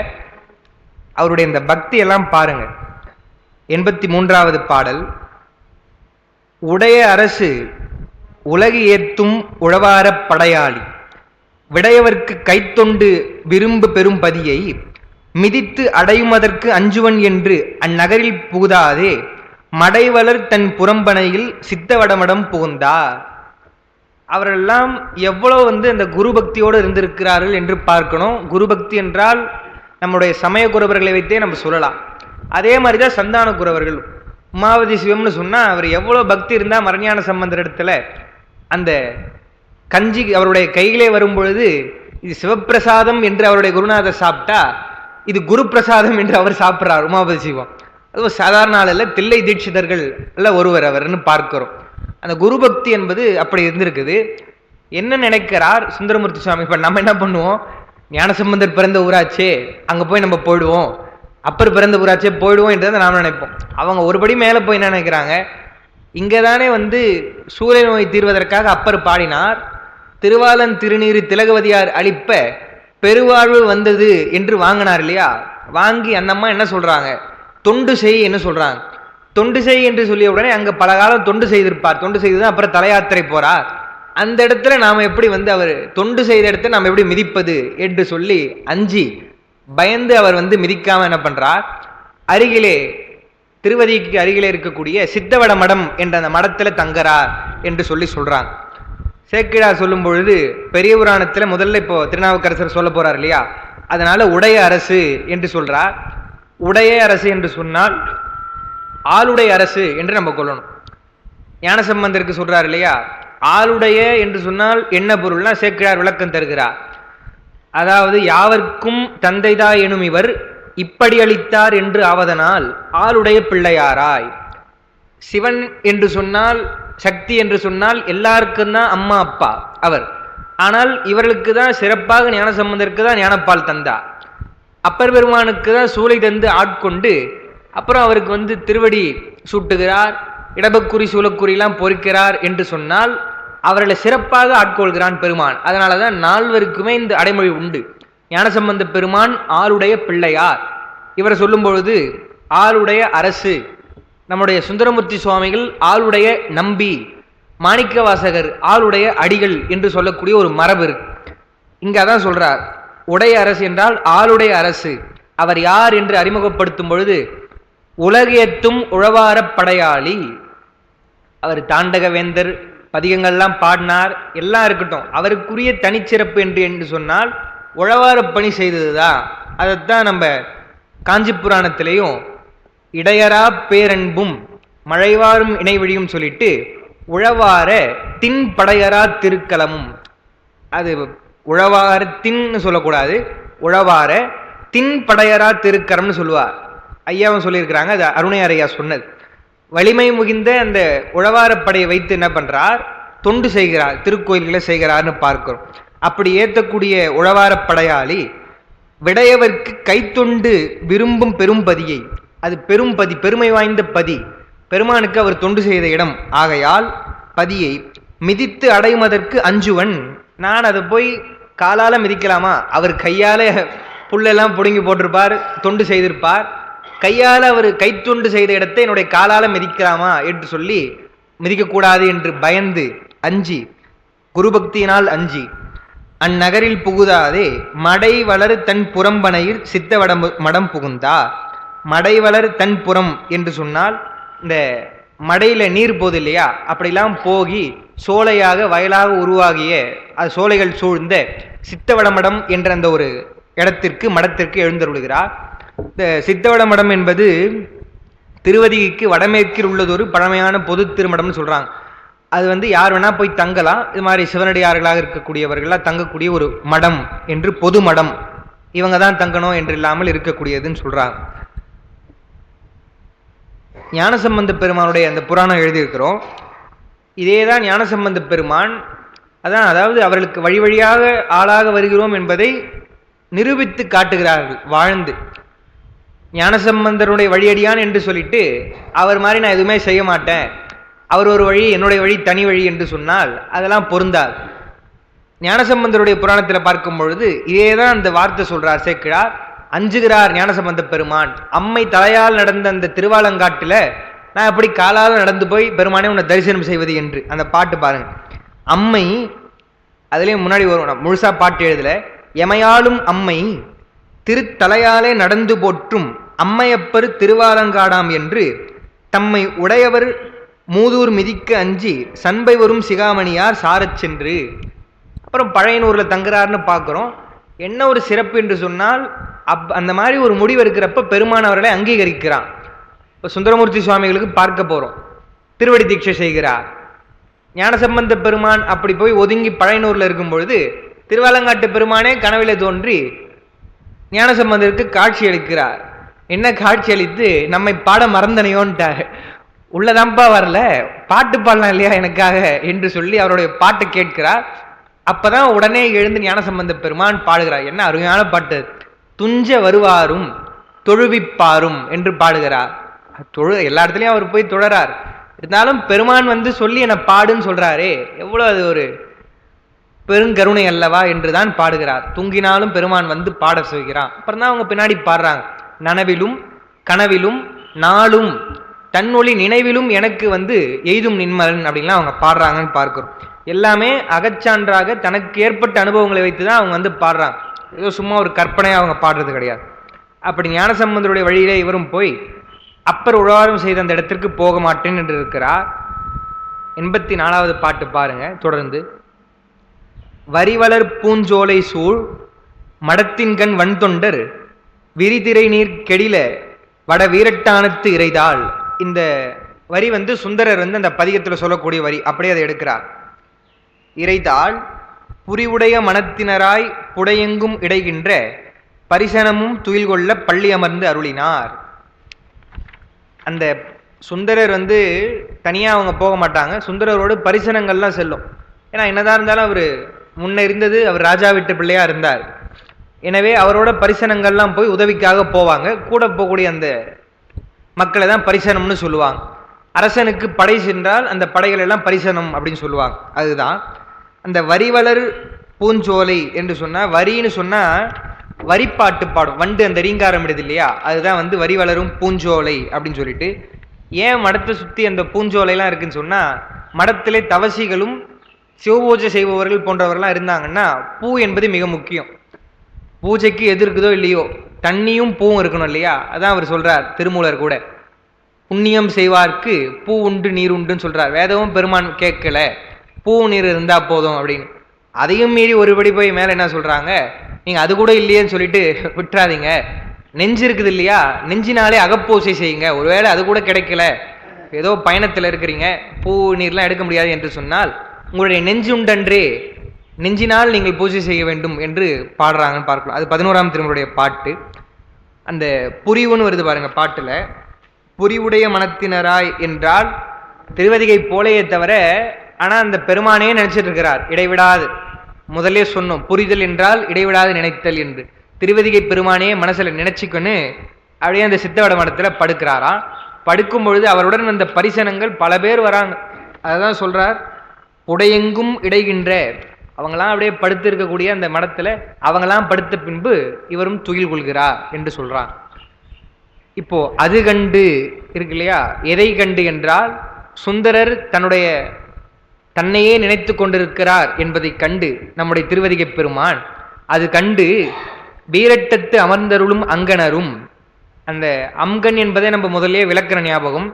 அவருடைய இந்த பக்தி எல்லாம் பாருங்க. 83வது பாடல். உடைய அரசு உலகு ஏத்தும் உழவாரப் படையாளி, விடையவர்க்கு கைத்தொண்டு விரும்பு பெரும் பதியை மிதித்து அடையுமதற்கு அஞ்சுவன் என்று அந்நகரில் புகுதாதே மடைவளர் தன் புறம்பனையில் சித்தவடமடம் புகுந்தா. அவரெல்லாம் எவ்வளவு அந்த குரு பக்தியோடு இருந்திருக்கிறார்கள் என்று பார்க்கணும். குரு பக்தி என்றால் நம்முடைய சமய குருவர்களை வைத்தே நம்ம சொல்லலாம். அதே மாதிரிதான் சந்தான குருவர்கள். உமாவதி சிவம்னு சொன்னா அவர் எவ்வளவு பக்தி இருந்தா மரஞான சம்பந்தர் இடத்துல அந்த கஞ்சி அவருடைய கையிலே வரும் பொழுது இது சிவப்பிரசாதம் என்று அவருடைய குருநாதர் சாப்பிட்டா இது குரு பிரசாதம் என்று அவர் சாப்பிட்றார். உமாபதி சிவம் அது சாதாரண ஆள் அல்ல, தில்லை தீட்சிதர்கள் அல்ல ஒருவர் அவர்னு பார்க்கிறோம். அந்த குரு பக்தி என்பது அப்படி இருந்திருக்குது. என்ன நினைக்கிறார் சுந்தரமூர்த்தி சுவாமி, இப்ப நம்ம என்ன பண்ணுவோம், ஞானசம்பந்தர் பிறந்த ஊராச்சே அங்க போய் நம்ம போயிடுவோம், அப்பர் பிறந்த ஊராச்சே போயிடுவோம் என்றதை நாம் நினைப்போம். அவங்க ஒருபடி மேல போய் என்ன நினைக்கிறாங்க, இங்கதானே சூரிய நோய் தீர்வதற்காக அப்பர் பாடினார், திருவாலன் திருநீறு திலகவதியார் அளிப்ப பெருவாழ்வு வந்தது என்று வாங்கினார் இல்லையா. வாங்கி அந்த அம்மா என்ன சொல்றாங்க, தொண்டு செய் என்ன சொல்றாங்க. தொண்டு செய் என்று சொல்லிய உடனே அங்க பல காலம் தொண்டு செய்திருப்பார், தொண்டு செய்துதான் அப்புறம் தல யாத்திரை போறார். அந்த இடத்துல நாம எப்படி அவர் தொண்டு செய்த இடத்துல நாம் எப்படி மிதிப்பது என்று சொல்லி அஞ்சி பயந்து அவர் மிதிக்காம என்ன பண்றார், அருகிலே திருவதிக்கு அருகிலே இருக்கக்கூடிய சித்தவட மடம் என்ற அந்த மடத்துல தங்கறார் என்று சொல்றாங்க. சேக்கிழார் சொல்லும் பொழுது பெரிய புராணத்துல முதல்ல இப்போ திருநாவுக்கரசர் சொல்ல போறார் இல்லையா, அதனால உடைய அரசு என்று சொல்றார். உடைய அரசு என்று சொன்னால் ஆளுடைய அரசு என்று நம்ம கொள்ளணும். ஞானசம்பந்தருக்கு சொல்றார் இல்லையா, ஆளுடைய என்று சொன்னால் என்ன பொருள்னா சேக்கிழார் விளக்கம் தருகிறார். அதாவது யாவர்க்கும் தந்தைதாய் எனும் இவர் இப்படி அளித்தார் என்று ஆவதனால் ஆளுடைய பிள்ளையாராய். சிவன் என்று சொன்னால் சக்தி என்று சொன்னால் எல்லாருக்கும் தான் அம்மா அப்பா அவர். ஆனால் இவர்களுக்கு தான் சிறப்பாக ஞானசம்பந்தருக்கு தான் ஞானப்பால் தந்தா, அப்பர் பெருமானுக்கு தான் சூளை தந்து ஆட்கொண்டு அப்புறம் அவருக்கு திருவடி சூட்டுகிறார், இடபக்குறி சூலக்குறியெல்லாம் பொறிக்கிறார் என்று சொன்னால் அவர்களை சிறப்பாக ஆட்கொள்கிறான் பெருமான். அதனாலதான் நால்வருக்குமே இந்த அடைமொழி உண்டு. ஞானசம்பந்த பெருமான் ஆளுடைய பிள்ளையார். இவரை சொல்லும் பொழுது ஆளுடைய அரசு, நம்முடைய சுந்தரமூர்த்தி சுவாமிகள் ஆளுடைய நம்பி, மாணிக்க வாசகர் ஆளுடைய அடிகள் என்று சொல்லக்கூடிய ஒரு மரபு இருக்கு. இங்க அதான் சொல்றார், உடைய அரசு என்றால் ஆளுடைய அரசு. அவர் யார் என்று அறிமுகப்படுத்தும் பொழுது உலகேத்தும் உழவார படையாளி. அவர் தாண்டகவேந்தர் பதிகங்கள்லாம் பாடினார், எல்லாம் இருக்கட்டும். அவருக்குரிய தனிச்சிறப்பு என்று சொன்னால் உழவார பணி செய்ததுதான். அதைத்தான் நம்ம காஞ்சி புராணத்திலையும் இடையரா பேரன்பும் மழைவாரும் இணைவழியும் சொல்லிட்டு உழவார தின் படையரா திருக்கலமும், அது உழவார தின்னு சொல்லக்கூடாது, உழவார தின் படையரா திருக்கரம்னு சொல்லுவார். ஐயாவும் சொல்லியிருக்கிறாங்க, அது அருணையார் ஐயா சொன்னது. வலிமை முகிந்த அந்த உழவாரப்படையை வைத்து என்ன பண்றார், தொண்டு செய்கிறார், திருக்கோயில்களை செய்கிறார்னு பார்க்கிறோம். அப்படி ஏற்றக்கூடிய உழவாரப்படையாளி விடையவர்க்கு கைத்தொண்டு விரும்பும் பெரும்பதியை, அது பெரும்பதி பெருமை வாய்ந்த பதி, பெருமானுக்கு அவர் தொண்டு செய்த இடம் ஆகையால் பதியை மிதித்து அடையுமதற்கு அஞ்சுவன். நான் அதை போய் காலால மிதிக்கலாமா, அவர் கையால புல்லெல்லாம் பிடுங்கி போட்டிருப்பார், தொண்டு செய்திருப்பார், கையால் அவர் கைத்தொண்டு செய்த இடத்தை என்னுடைய காலால மிதிக்கலாமா என்று சொல்லி மிதிக்கக்கூடாது என்று பயந்து அஞ்சி, குருபக்தியினால் அஞ்சி அந்நகரில் புகுதாதே மடை வளர் தன் புறம்பனையில் சித்த மடம் புகுந்தா. மடை வளர் தன் புறம் என்று சொன்னால் இந்த மடையில நீர் போகுது இல்லையா, அப்படிலாம் போகி சோலையாக வயலாக உருவாகிய அது சோலைகள் சூழ்ந்த சித்தவடமடம் என்ற அந்த ஒரு இடத்திற்கு மடத்திற்கு எழுந்தருளுகிறார். இந்த சித்தவட மடம் என்பது திருவதிகைக்கு வடமேற்கில் உள்ளதொரு பழமையான பொது திருமடம்னு சொல்றாங்க. அது யார் வேணா போய் தங்கலாம். இது மாதிரி சிவனடியார்களாக இருக்கக்கூடியவர்களாக தங்கக்கூடிய ஒரு மடம் என்று பொது மடம், இவங்க தான் தங்கணும் என்று இல்லாமல் இருக்கக்கூடியதுன்னு சொல்றாங்க. ஞானசம்பந்த பெருமானுடைய அந்த புராணம் எழுதியிருக்கிறோம். இதேதான் ஞானசம்பந்த பெருமான் அதாவது அவர்களுக்கு வழி வழியாக ஆளாக வருகிறோம் என்பதை நிரூபித்து காட்டுகிறார்கள் வாழ்ந்து. ஞானசம்பந்தருடைய வழியடியான் என்று சொல்லிட்டு அவர் மாதிரி நான் எதுவுமே செய்ய மாட்டேன், அவர் ஒரு வழி என்னுடைய வழி தனி வழி என்று சொன்னால் அதெல்லாம் பொருந்தாது. ஞானசம்பந்தருடைய புராணத்தில் பார்க்கும் பொழுது இதேதான் அந்த வார்த்தை சொல்றார் சேக்கிழார். அஞ்சுகிறார் ஞானசம்பந்த பெருமான். அம்மை தலையால் நடந்த அந்த திருவாலங்காட்டில் நான் எப்படி காலால் நடந்து போய் பெருமானே உன்னை தரிசனம் செய்வது என்று அந்த பாட்டு பாருங்க. அம்மை அதுலேயும் முன்னாடி வரும், முழுசா பாட்டு எழுதல. எமையாலும் அம்மை திருத்தலையாலே நடந்து போற்றும் அம்மையப்பர் திருவாலங்காடாம் என்று தம்மை உடையவர் மூதூர் மிதிக்க அஞ்சி சண்பை வரும் சிகாமணியார் சாரச் சென்று. அப்புறம் பழையனூரில் தங்குறாருன்னு பார்க்குறோம். என்ன ஒரு சிறப்பு என்று சொன்னால் அந்த மாதிரி ஒரு முடிவு இருக்கிறப்ப பெருமான் அவர்களை அங்கீகரிக்கிறான். இப்போ சுந்தரமூர்த்தி சுவாமிகளுக்கு பார்க்க போகிறோம், திருவடி தீட்சை செய்கிறார். ஞானசம்பந்த பெருமான் அப்படி போய் ஒதுங்கி பழையனூரில் இருக்கும் பொழுது திருவாலங்காட்டு பெருமானே கனவிலே தோன்றி ஞானசம்பந்தருக்கு காட்சி அளிக்கிறார். என்ன காட்சி அளித்து, நம்மை பாட மறந்தனையோன்ட்டார். உள்ளதாம்பா வரல, பாட்டு பாடலாம் இல்லையா எனக்காக என்று சொல்லி அவருடைய பாட்டு கேட்கிறார். அப்பதான் உடனே எழுந்து ஞானசம்பந்த பெருமான் பாடுகிறார். என்ன அருமையான பாட்டு! துஞ்ச வருவாரும் தொழுவிப்பாரும் என்று பாடுகிறார். எல்லா இடத்துலையும் அவர் போய் தொழறார். இருந்தாலும் பெருமான் வந்து சொல்லி என்னை பாடுன்னு சொல்றாரே, எவ்வளவு அது ஒரு பெருங்கருணை அல்லவா என்றுதான் பாடுகிறார். தூங்கினாலும் பெருமான் வந்து பாட சொல்கிறான். அப்புறம் தான் அவங்க பின்னாடி பாடுறாங்க, நனவிலும் கனவிலும் நாளும் தன்னொளி நினைவிலும் எனக்கு வந்து எய்தும் நின்மலன் அப்படின்லாம் அவங்க பாடுறாங்கன்னு பார்க்கிறோம். எல்லாமே அகச்சான்றாக தனக்கு ஏற்பட்ட அனுபவங்களை வைத்து தான் அவங்க வந்து பாடுறாங்க. ஏதோ சும்மா ஒரு கற்பனையாக அவங்க பாடுறது கிடையாது. அப்படி ஞானசம்பந்தருடைய வழியிலே இவரும் போய் அப்பர் உழவாரம் செய்த அந்த இடத்திற்கு போக மாட்டேன் என்று இருக்கிறார். 84வது பாட்டு பாருங்க தொடர்ந்து. வரிவளர் பூஞ்சோலை சூழ் மடத்தின் கண் வன்தொண்டர் விரிதிரை நீர் கெடில வட வீரட்டானத்து இறைதாள். இந்த வரி வந்து சுந்தரர் வந்து அந்த பதிகத்தில் சொல்லக்கூடிய வரி, அப்படியே அதை எடுக்கிறார். இறைதாள் புரிவுடைய மனத்தினராய் புடையெங்கும் இடைகின்ற பரிசனமும் துயில் கொள்ள பள்ளி அமர்ந்து அருளினார். அந்த சுந்தரர் வந்து தனியாக அவங்க போக மாட்டாங்க, சுந்தரரோடு பரிசனங்கள்லாம் செல்லும். ஏன்னா என்னதான் இருந்தாலும் அவர் முன்ன இருந்தது, அவர் ராஜா வீட்டு பிள்ளையா இருந்தார். எனவே அவரோட பரிசனங்கள்லாம் போய் உதவிக்காக போவாங்க. கூட போகக்கூடிய அந்த மக்களை தான் பரிசனம்னு சொல்லுவாங்க. அரசனுக்கு படை சென்றால் அந்த படைகள் எல்லாம் பரிசனம் அப்படின்னு சொல்லுவாங்க. அதுதான் அந்த வரிவளர் பூஞ்சோலை என்று சொன்னா, வரின்னு சொன்னா வரிப்பாட்டு பாடும், வண்டு அந்த ரீங்காரம் இடுது இல்லையா, அதுதான் வந்து வரி வளரும் பூஞ்சோலை அப்படின்னு சொல்லிட்டு. ஏன் மடத்தை சுற்றி அந்த பூஞ்சோலைலாம் இருக்குன்னு சொன்னா, மடத்திலே தவசிகளும் சிவபூஜை செய்பவர்கள் போன்றவர்கள்லாம் இருந்தாங்கன்னா பூ என்பது மிக முக்கியம். பூஜைக்கு எது இருக்குதோ இல்லையோ தண்ணியும் பூவும் இருக்கணும் இல்லையா. அதான் அவர் சொல்றார் திருமூலர் கூட, புண்ணியம் செய்வார்க்கு பூ உண்டு நீர் உண்டுன்னு சொல்றார். வேதமும் பெருமான் கேட்கல, பூ நீர் இருந்தா போதும் அப்படின்னு. அதையும் மீறி ஒருபடி போய் மேல என்ன சொல்றாங்க, நீங்க அது கூட இல்லையேன்னு சொல்லிட்டு விட்டுறாதீங்க. நெஞ்சு இருக்குது இல்லையா, நெஞ்சினாலே அகப்பூசை செய்யுங்க. ஒருவேளை அது கூட கிடைக்கல, ஏதோ பயணத்தில் இருக்கிறீங்க, பூ நீர்லாம் எடுக்க முடியாது என்று சொன்னால் உங்களுடைய நெஞ்சு உண்டன்றே, நெஞ்சினால் நீங்கள் பூஜை செய்ய வேண்டும் என்று பாடுறாங்கன்னு பார்க்கலாம். அது 11ஆம் திருமுறையுடைய பாட்டு. அந்த புரிவுன்னு வருது பாருங்க பாட்டுல. புரிவுடைய மனத்தினராய் என்றால் திருவதிகை போலையே தவிர, ஆனா அந்த பெருமானே நினைச்சிட்டு இருக்கிறார் இடைவிடாது. முதலே சொன்னோம், புரிதல் என்றால் இடைவிடாது நினைத்தல் என்று. திருவதிகை பெருமானே மனசுல நினைச்சுக்கொன்னு அப்படியே அந்த சித்தவட மடத்துல படுக்கிறாரா. படுக்கும் பொழுது அவருடன் வந்த பரிசனங்கள் பல பேர் வராங்க. அதுதான் சொல்றார், புடையெங்கும் இடைகின்ற. அவங்களாம் அப்படியே படுத்து இருக்கக்கூடிய அந்த மடத்துல அவங்களாம் படுத்த பின்பு இவரும் துயில் கொள்கிறார் என்று சொல்றான். இப்போ அது கண்டு இருக்கு இல்லையா, எதை கண்டு என்றால் சுந்தரர் தன்னையே நினைத்து கொண்டிருக்கிறார் என்பதை கண்டு நம்முடைய திருவதிகை பெருமான் அது கண்டு வீரட்டத்து அமர்ந்தருளும் அங்கனரும். அந்த அம்கன் என்பதை நம்ம முதலே விளக்கிற ஞாபகம்.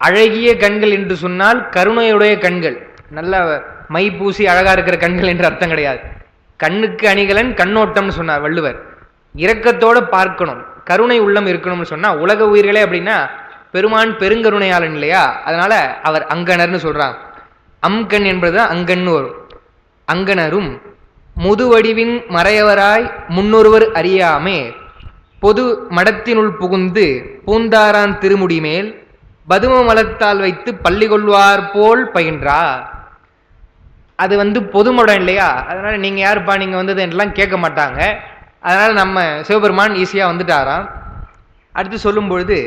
அழகிய கண்கள் என்று சொன்னால் கருணையுடைய கண்கள், நல்ல மை பூசி அழகா இருக்கிற கண்கள் என்று அர்த்தம் கிடையாது. கண்ணுக்கு அணிகலன் கண்ணோட்டம்னு சொன்னார் வள்ளுவர். இரக்கத்தோட பார்க்கணும், கருணை உள்ளம் இருக்கணும்னு சொன்னா உலக உயிர்களே அப்படின்னா பெருமான் பெருங்கருணையாளன் இல்லையா, அதனால அவர் அங்கனர்னு சொல்றான். அம்கண் என்பதுதான் அங்கன்னு வரும். அங்கனரும் முதுவடிவின் மறையவராய் முன்னொருவர் அறியாமே பொது மடத்தினுள் புகுந்து பூந்தாரான் திருமுடி மேல் பதும மலத்தால் வைத்து பள்ளி கொள்வார் போல் பயின்றார். அது வந்து பொதுமடம் இல்லையா, அதனால நீங்க யாருப்பா நீங்க வந்தது என்றெல்லாம் கேட்க மாட்டாங்க. அதனால நம்ம சிவபெருமான் ஈஸியா வந்துட்டாராம். அடுத்து சொல்லும் பொழுது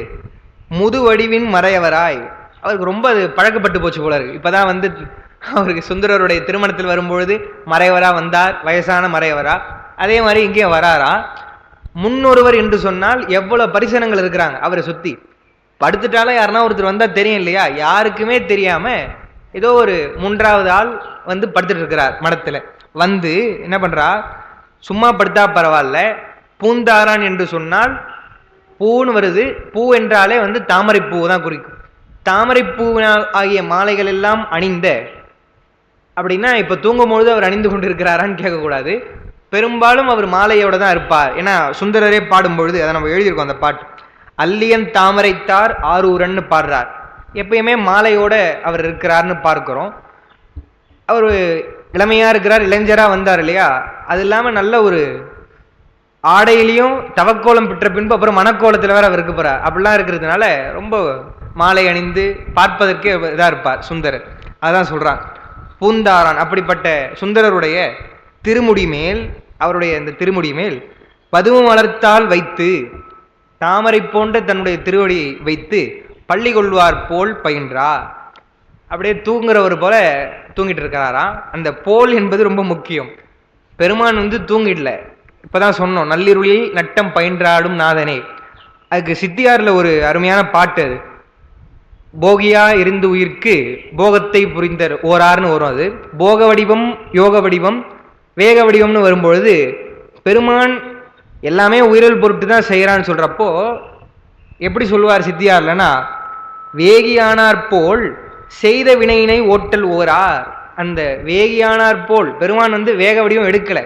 முதுவடிவின் மறையவராய், அவருக்கு ரொம்ப அது பழக்கப்பட்டு போச்சு போல இருக்கு. இப்பதான் வந்து அவருக்கு சுந்தரருடைய திருமணத்தில் வரும்பொழுது மறைவரா வந்தார், வயசான மறைவரா. அதே மாதிரி இங்கே வராரா. முன்னொருவர் என்று சொன்னால் எவ்வளவு பரிசனங்கள் இருக்கிறாங்க அவரை சுத்தி. படுத்துட்டாலும் யாருன்னா ஒருத்தர் வந்தா தெரியும் இல்லையா? யாருக்குமே தெரியாம ஏதோ ஒரு மூன்றாவது ஆள் வந்து படுத்துட்டு இருக்கிறார் மடத்துல. வந்து என்ன பண்றா, சும்மா படுத்தா பரவாயில்ல, பூந்தாரான் என்று சொன்னால் பூன்னு வருது. பூ என்றாலே வந்து தாமரை பூ தான் குறிக்கும். தாமரை பூவினால் ஆகிய மாலைகள் எல்லாம் அணிந்த அப்படின்னா இப்ப தூங்கும் பொழுது அவர் அணிந்து கொண்டிருக்கிறாரான்னு கேட்கக்கூடாது. பெரும்பாலும் அவர் மாலையோட தான் இருப்பார். ஏன்னா சுந்தரரே பாடும் பொழுது அதை நம்ம எழுதியிருக்கோம் அந்த பாட்டு. அல்லியன் தாமரைத்தார் ஆரூரன்னு பாடுறார். எப்பயுமே மாலையோட அவர் இருக்கிறார்னு பார்க்கிறோம். அவர் இளமையா இருக்கிறார், இளைஞரா வந்தார் இல்லையா? அது இல்லாம நல்ல ஒரு ஆடையிலையும் தவக்கோலம் பெற்ற பின்பு அப்புறம் மனக்கோலத்தில் வேற அவர் இருக்க போறார். அப்படிலாம் இருக்கிறதுனால ரொம்ப மாலை அணிந்து பார்ப்பதற்கே இதா இருப்பார் சுந்தரர். அதான் சொல்றான் பூந்தாரான். அப்படிப்பட்ட சுந்தரருடைய திருமுடி மேல், அவருடைய இந்த திருமுடி மேல் பதும மலர்த்தால் வைத்து, தாமரை போன்ற தன்னுடைய திருவடியை வைத்து பள்ளி கொள்வார் போல் பயின்றார். அப்படியே தூங்குறவர் போல தூங்கிட்டு இருக்கிறாராம். அந்த போல் என்பது ரொம்ப முக்கியம். பெருமான் வந்து தூங்கிடல. இப்பதான் சொன்னோம், நள்ளிருளில் நட்டம் பயின்றாடும் நாதனே. அதுக்கு சித்தியார்ல ஒரு அருமையான பாட்டு. அது போகியா இருந்து உயிர்க்கு போகத்தை புரிந்தர் ஓரார்னு வரும். அது போக வடிவம், யோக வடிவம், வேக வடிவம்னு வரும்பொழுது பெருமான் எல்லாமே உயிரல் பொருட்டு தான் செய்யறான்னு சொல்றப்போ எப்படி சொல்லுவார் சித்தியார்லன்னா, வேகியானார் போல் செய்த வினையினை ஓட்டல் ஓரார். அந்த வேகியானார் போல் பெருமான் வந்து வேக வடிவம் எடுக்கல,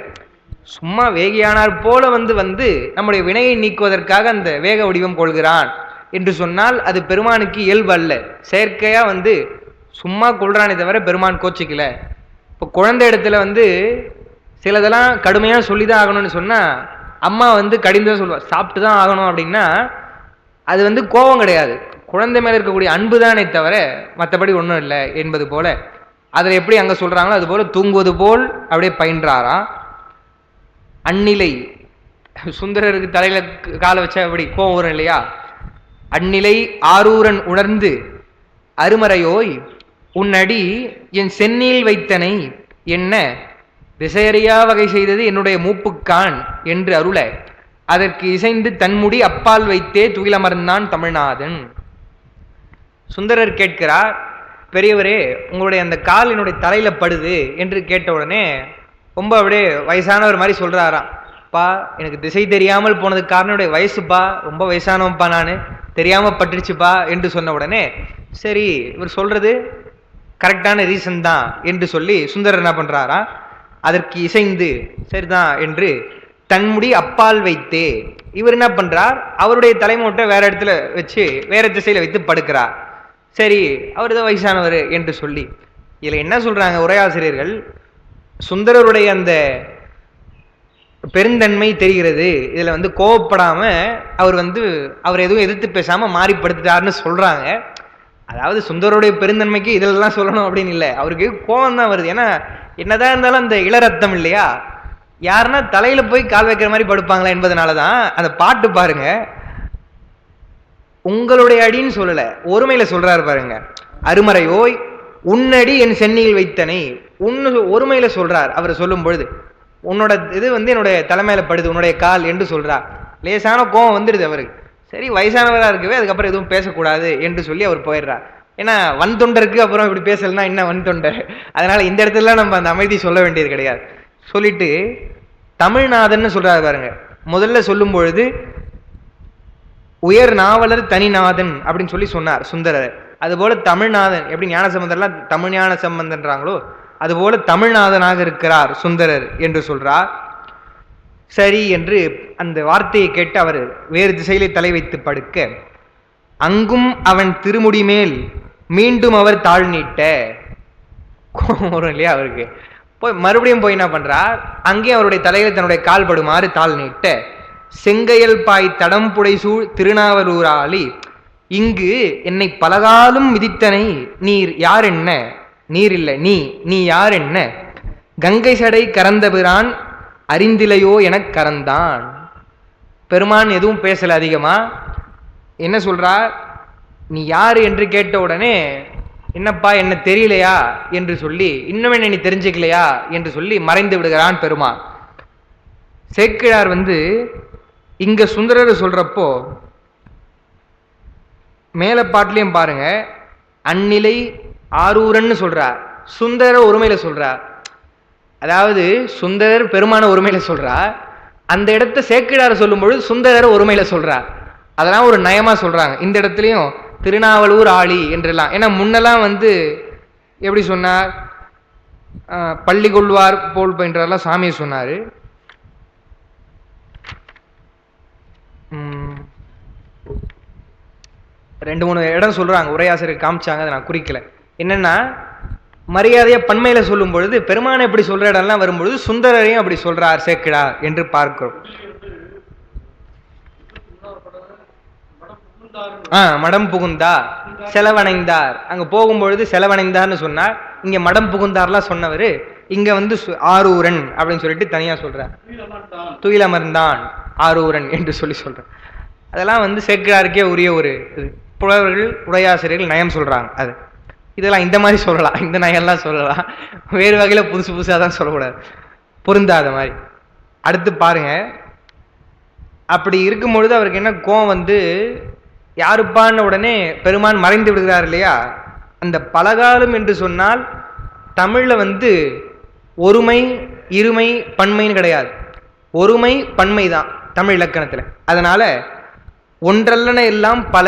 சும்மா வேகியானார் போல வந்து நம்முடைய வினையை நீக்குவதற்காக அந்த வேக வடிவம் கொள்கிறான் என்று சொன்னால் அது பெருமானுக்கு இயல்பு அல்ல. செயற்கையா வந்து சும்மா கொள்றானே தவிர பெருமான் கோச்சிக்கல. இப்போ குழந்தை இடத்துல வந்து சிலதெல்லாம் கடுமையா சொல்லிதான் ஆகணும்னு சொன்னா அம்மா வந்து கடிந்து சொல்லுவார், சாப்பிட்டு தான் ஆகணும் அப்படின்னா அது வந்து கோபம் கிடையாது, குழந்தை மேல இருக்கக்கூடிய அன்பு தானே தவிர மற்றபடி ஒன்றும் இல்லை என்பது போல. அதில் எப்படி அங்க சொல்றாங்களோ அது போல தூங்குவது போல் அப்படியே பயின்றாராம். அந்நிலை சுந்தரருக்கு தலையில காலை வச்சா அப்படி கோபம் வரும் இல்லையா? அந்நிலை ஆரூரன் உணர்ந்து அருமறையோய் உன்னடி என் சென்னியில் வைத்தனை என்ன திசையறியா வகை செய்தது என்னுடைய மூப்புக்கான் என்று அருள அதற்கு இசைந்து தன்முடி அப்பால் வைத்தே துயிலமர்ந்தான் தமிழ்நாதன். சுந்தரர் கேட்கிறார், பெரியவரே உங்களுடைய அந்த கால் என்னுடைய தலையில படுது என்று கேட்ட உடனே ரொம்ப அப்படியே வயசானவர் மாதிரி சொல்றாராம். பா எனக்கு திசை தெரியாமல் போனதுக்கு காரணம் வயசுப்பா, ரொம்ப வயசானவன்ப்பா, நான் தெரியாம பட்டுருச்சுப்பா என்று சொன்ன உடனே சரி இவர் சொல்றது கரெக்டான ரீசன் தான் என்று சொல்லி சுந்தரர் என்ன பண்றாரா, அதற்கு இசைந்து சரிதான் என்று தன்முடி அப்பால் வைத்தே, இவர் என்ன பண்றார், அவருடைய தலைமூட்டை வேற இடத்துல வச்சு வேற திசையில வைத்து படுக்கிறார். சரி அவர் தான் வயசானவர் என்று சொல்லி. இதுல என்ன சொல்றாங்க உரையாசிரியர்கள், சுந்தரருடைய அந்த பெருந்தன்மை தெரிகிறது. இதுல வந்து கோவப்படாம அவர் எதுவும் எதிர்த்து பேசாம மாறிப்படுத்திட்டாருன்னு சொல்றாங்க. அதாவது சுந்தரருடைய பெருந்தன்மைக்கு இதெல்லாம் சொல்லணும் அப்படின்னு இல்லை, அவருக்கு கோபம் தான் வருது. ஏன்னா என்னதான் இருந்தாலும் அந்த இளரத்தம் இல்லையா, யாருன்னா தலையில போய் கால் வைக்கிற மாதிரி படுப்பாங்களா என்பதனாலதான் அந்த பாட்டு பாருங்க, உங்களுடைய அடின்னு சொல்லல, ஒருமையில சொல்றாரு பாருங்க. அருமறையோய் உன்னடி என் சென்னியில் வைத்தனை, ஒருமையில சொல்றார். அவர் சொல்லும் பொழுது உன்னோட இது வந்து என்னுடைய தலைமையில படுது, உன்னுடைய கால் என்று சொல்றார். லேசான கோபம் வந்துடுது அவருக்கு. சரி வயசானவராக இருக்கவே அதுக்கப்புறம் எதுவும் பேசக்கூடாது என்று சொல்லி அவர் போயிடுறார். ஏன்னா வன் தொண்டருக்கு அப்புறம் இப்படி பேசலன்னா என்ன வன் தொண்டர், அதனால இந்த இடத்துல நம்ம அந்த அமைதி சொல்ல வேண்டியது கிடையாது. சொல்லிட்டு தமிழ்நாதன் சொல்றாரு பாருங்க. முதல்ல சொல்லும் பொழுது உயர் நாவலர் தனிநாதன் அப்படின்னு சொல்லி சொன்னார் சுந்தரர். அதுபோல தமிழ்நாதன் எப்படி ஞான சம்பந்தர்லாம் தமிழ் ஞான சம்பந்தன்றாங்களோ அதுபோல தமிழ்நாதனாக இருக்கிறார் சுந்தரர் என்று சொல்றார். சரி என்று அந்த வார்த்தையை கேட்டு அவர் வேறு திசையிலே தலை வைத்து படுக்க அங்கும் அவன் திருமுடி மேல் மீண்டும் அவர் தாழ் நீட்ட வரும் இல்லையா அவருக்கு. போய் மறுபடியும் போய் என்ன பண்றார், அங்கே அவருடைய தலையில தன்னுடைய கால் படுமாறு தாழ் நீட்ட செங்கையல் பாய் தடம் புடைசூழ் திருநாவலூராளி இங்கு என்னை பலகாலும் மிதித்தனை நீர் யார் என்ன, நீர் இல்லை நீ யார் என்ன, கங்கை சடை கறந்தபிரான் அறிந்திலையோ எனக் கறந்தான். பெருமான் எதுவும் பேசல அதிகமா. என்ன சொல்றார், நீ யாரு என்று கேட்ட உடனே, என்னப்பா என்ன தெரியலையா என்று சொல்லி, இன்னும் என்ன நீ தெரிஞ்சுக்கலையா என்று சொல்லி மறைந்து விடுகிறான் பெருமான். சேக்கிழார் இங்க சுந்தரர் சொல்றப்போ மேல பாட்டிலையும் பாருங்க, அந்நிலை ஆரூரன்னு சொல்றார், சுந்தரர் ஒருமையில சொல்றார். அதாவது சுந்தரர் பெருமான ஒருமையில சொல்றார், அந்த இடத்த சேக்கிழார் சொல்லும் பொழுது சுந்தரர் ஒருமையில சொல்றார். அதெல்லாம் ஒரு நயமா சொல்றாங்க. இந்த இடத்துலயும் திருநாவலூர் ஆளி என்றெல்லாம். ஏன்னா முன்னெல்லாம் எப்படி சொன்னார், பள்ளி கொள்வார் போல் பயின்றெல்லாம் சாமியை சொன்னாரு. ரெண்டு மூணு இடம் சொல்றாங்க, உரையாசிரியர் காமிச்சாங்க, அதை நான் குறிக்கல. என்னன்னா மரியாதையா பன்மையில சொல்லும் பொழுது பெருமானை எப்படி சொல்ற இடம்லாம் வரும்பொழுது சுந்தரரையும் அப்படி சொல்றார் சேக்கிழார் என்று பார்க்கிறோம். மடம் புகுந்தார், செலவணைந்தார். அங்க போகும்பொழுது செலவணைந்தார்னு சொன்னார். இங்க மடம் புகுந்தார்லாம் சொன்னவர் இங்க ஆரூரன் அப்படின்னு சொல்லிட்டு தனியா சொல்றார். துயிலமர்ந்தான் ஆரூரன் என்று சொல்லி சொல்றார். அதெல்லாம் சேக்கிழாருக்கே உரிய ஒரு புலவர்கள் உரையாசிரியர்கள் நயம் சொல்றாங்க. அது இதெல்லாம் இந்த மாதிரி சொல்லலாம், இந்த நயம்லாம் சொல்லலாம். வேறு வகையில புதுசு புதுசாக தான் சொல்லக்கூடாது, பொருந்தாத மாதிரி. அடுத்து பாருங்க, அப்படி இருக்கும் பொழுது அவருக்கு என்ன கோவம் யாருப்பான உடனே பெருமான் மறைந்து விடுகிறார் இல்லையா. அந்த பலகாலம் என்று சொன்னால் தமிழ்ல ஒருமை இருமை பன்மைன்னு கிடையாது, ஒருமை பன்மை தான் தமிழ் இலக்கணத்துல. அதனால ஒன்றல்லன எல்லாம் பல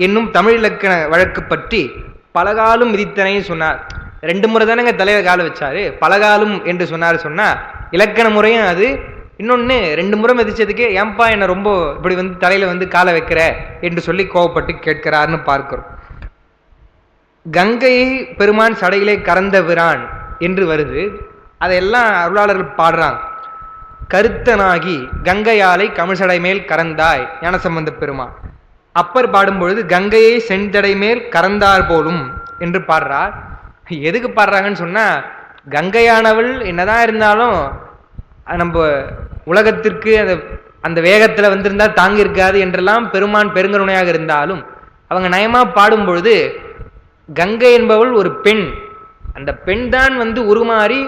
என்னும் தமிழ் இலக்கண வழக்கு பற்றி பலகாலும் மிதித்தனைன்னு சொன்னார். 2 முறை தானேங்க தலையில கால வச்சாரு, பலகாலும் என்று சொன்னா இலக்கண முறையும் அது. இன்னொன்னு 2 முறை மிதிச்சதுக்கே ஏன்பா என்ன ரொம்ப இப்படி தலையில காலை வைக்கிற என்று சொல்லி கோவப்பட்டு கேட்கிறார்னு பார்க்கிறோம். கங்கையை பெருமான் சடையிலே கறந்த விரான் என்று வருது. அதையெல்லாம் அருளாளர்கள் பாடுறாங்க. கருத்தனாகி கங்கையாலை கமிழ்சடை மேல் கறந்தாய் ஞானசம்பந்த பெருமான். அப்பர் பாடும்பொழுது கங்கையை செஞ்சடை மேல் கறந்தார் போலும் என்று பாடுறார். எதுக்கு பாடுறாங்கன்னு சொன்னா, கங்கையானவள் என்னதான் இருந்தாலும் நம்ம உலகத்திற்கு அந்த வேகத்துல வந்திருந்தா தாங்கி இருக்காது என்றெல்லாம் பெருமான் பெருங்கருணையாக இருந்தாலும் அவங்க நயமா பாடும் பொழுது, கங்கை என்பவள் ஒரு பெண், அந்த பெண் தான் உருமாறி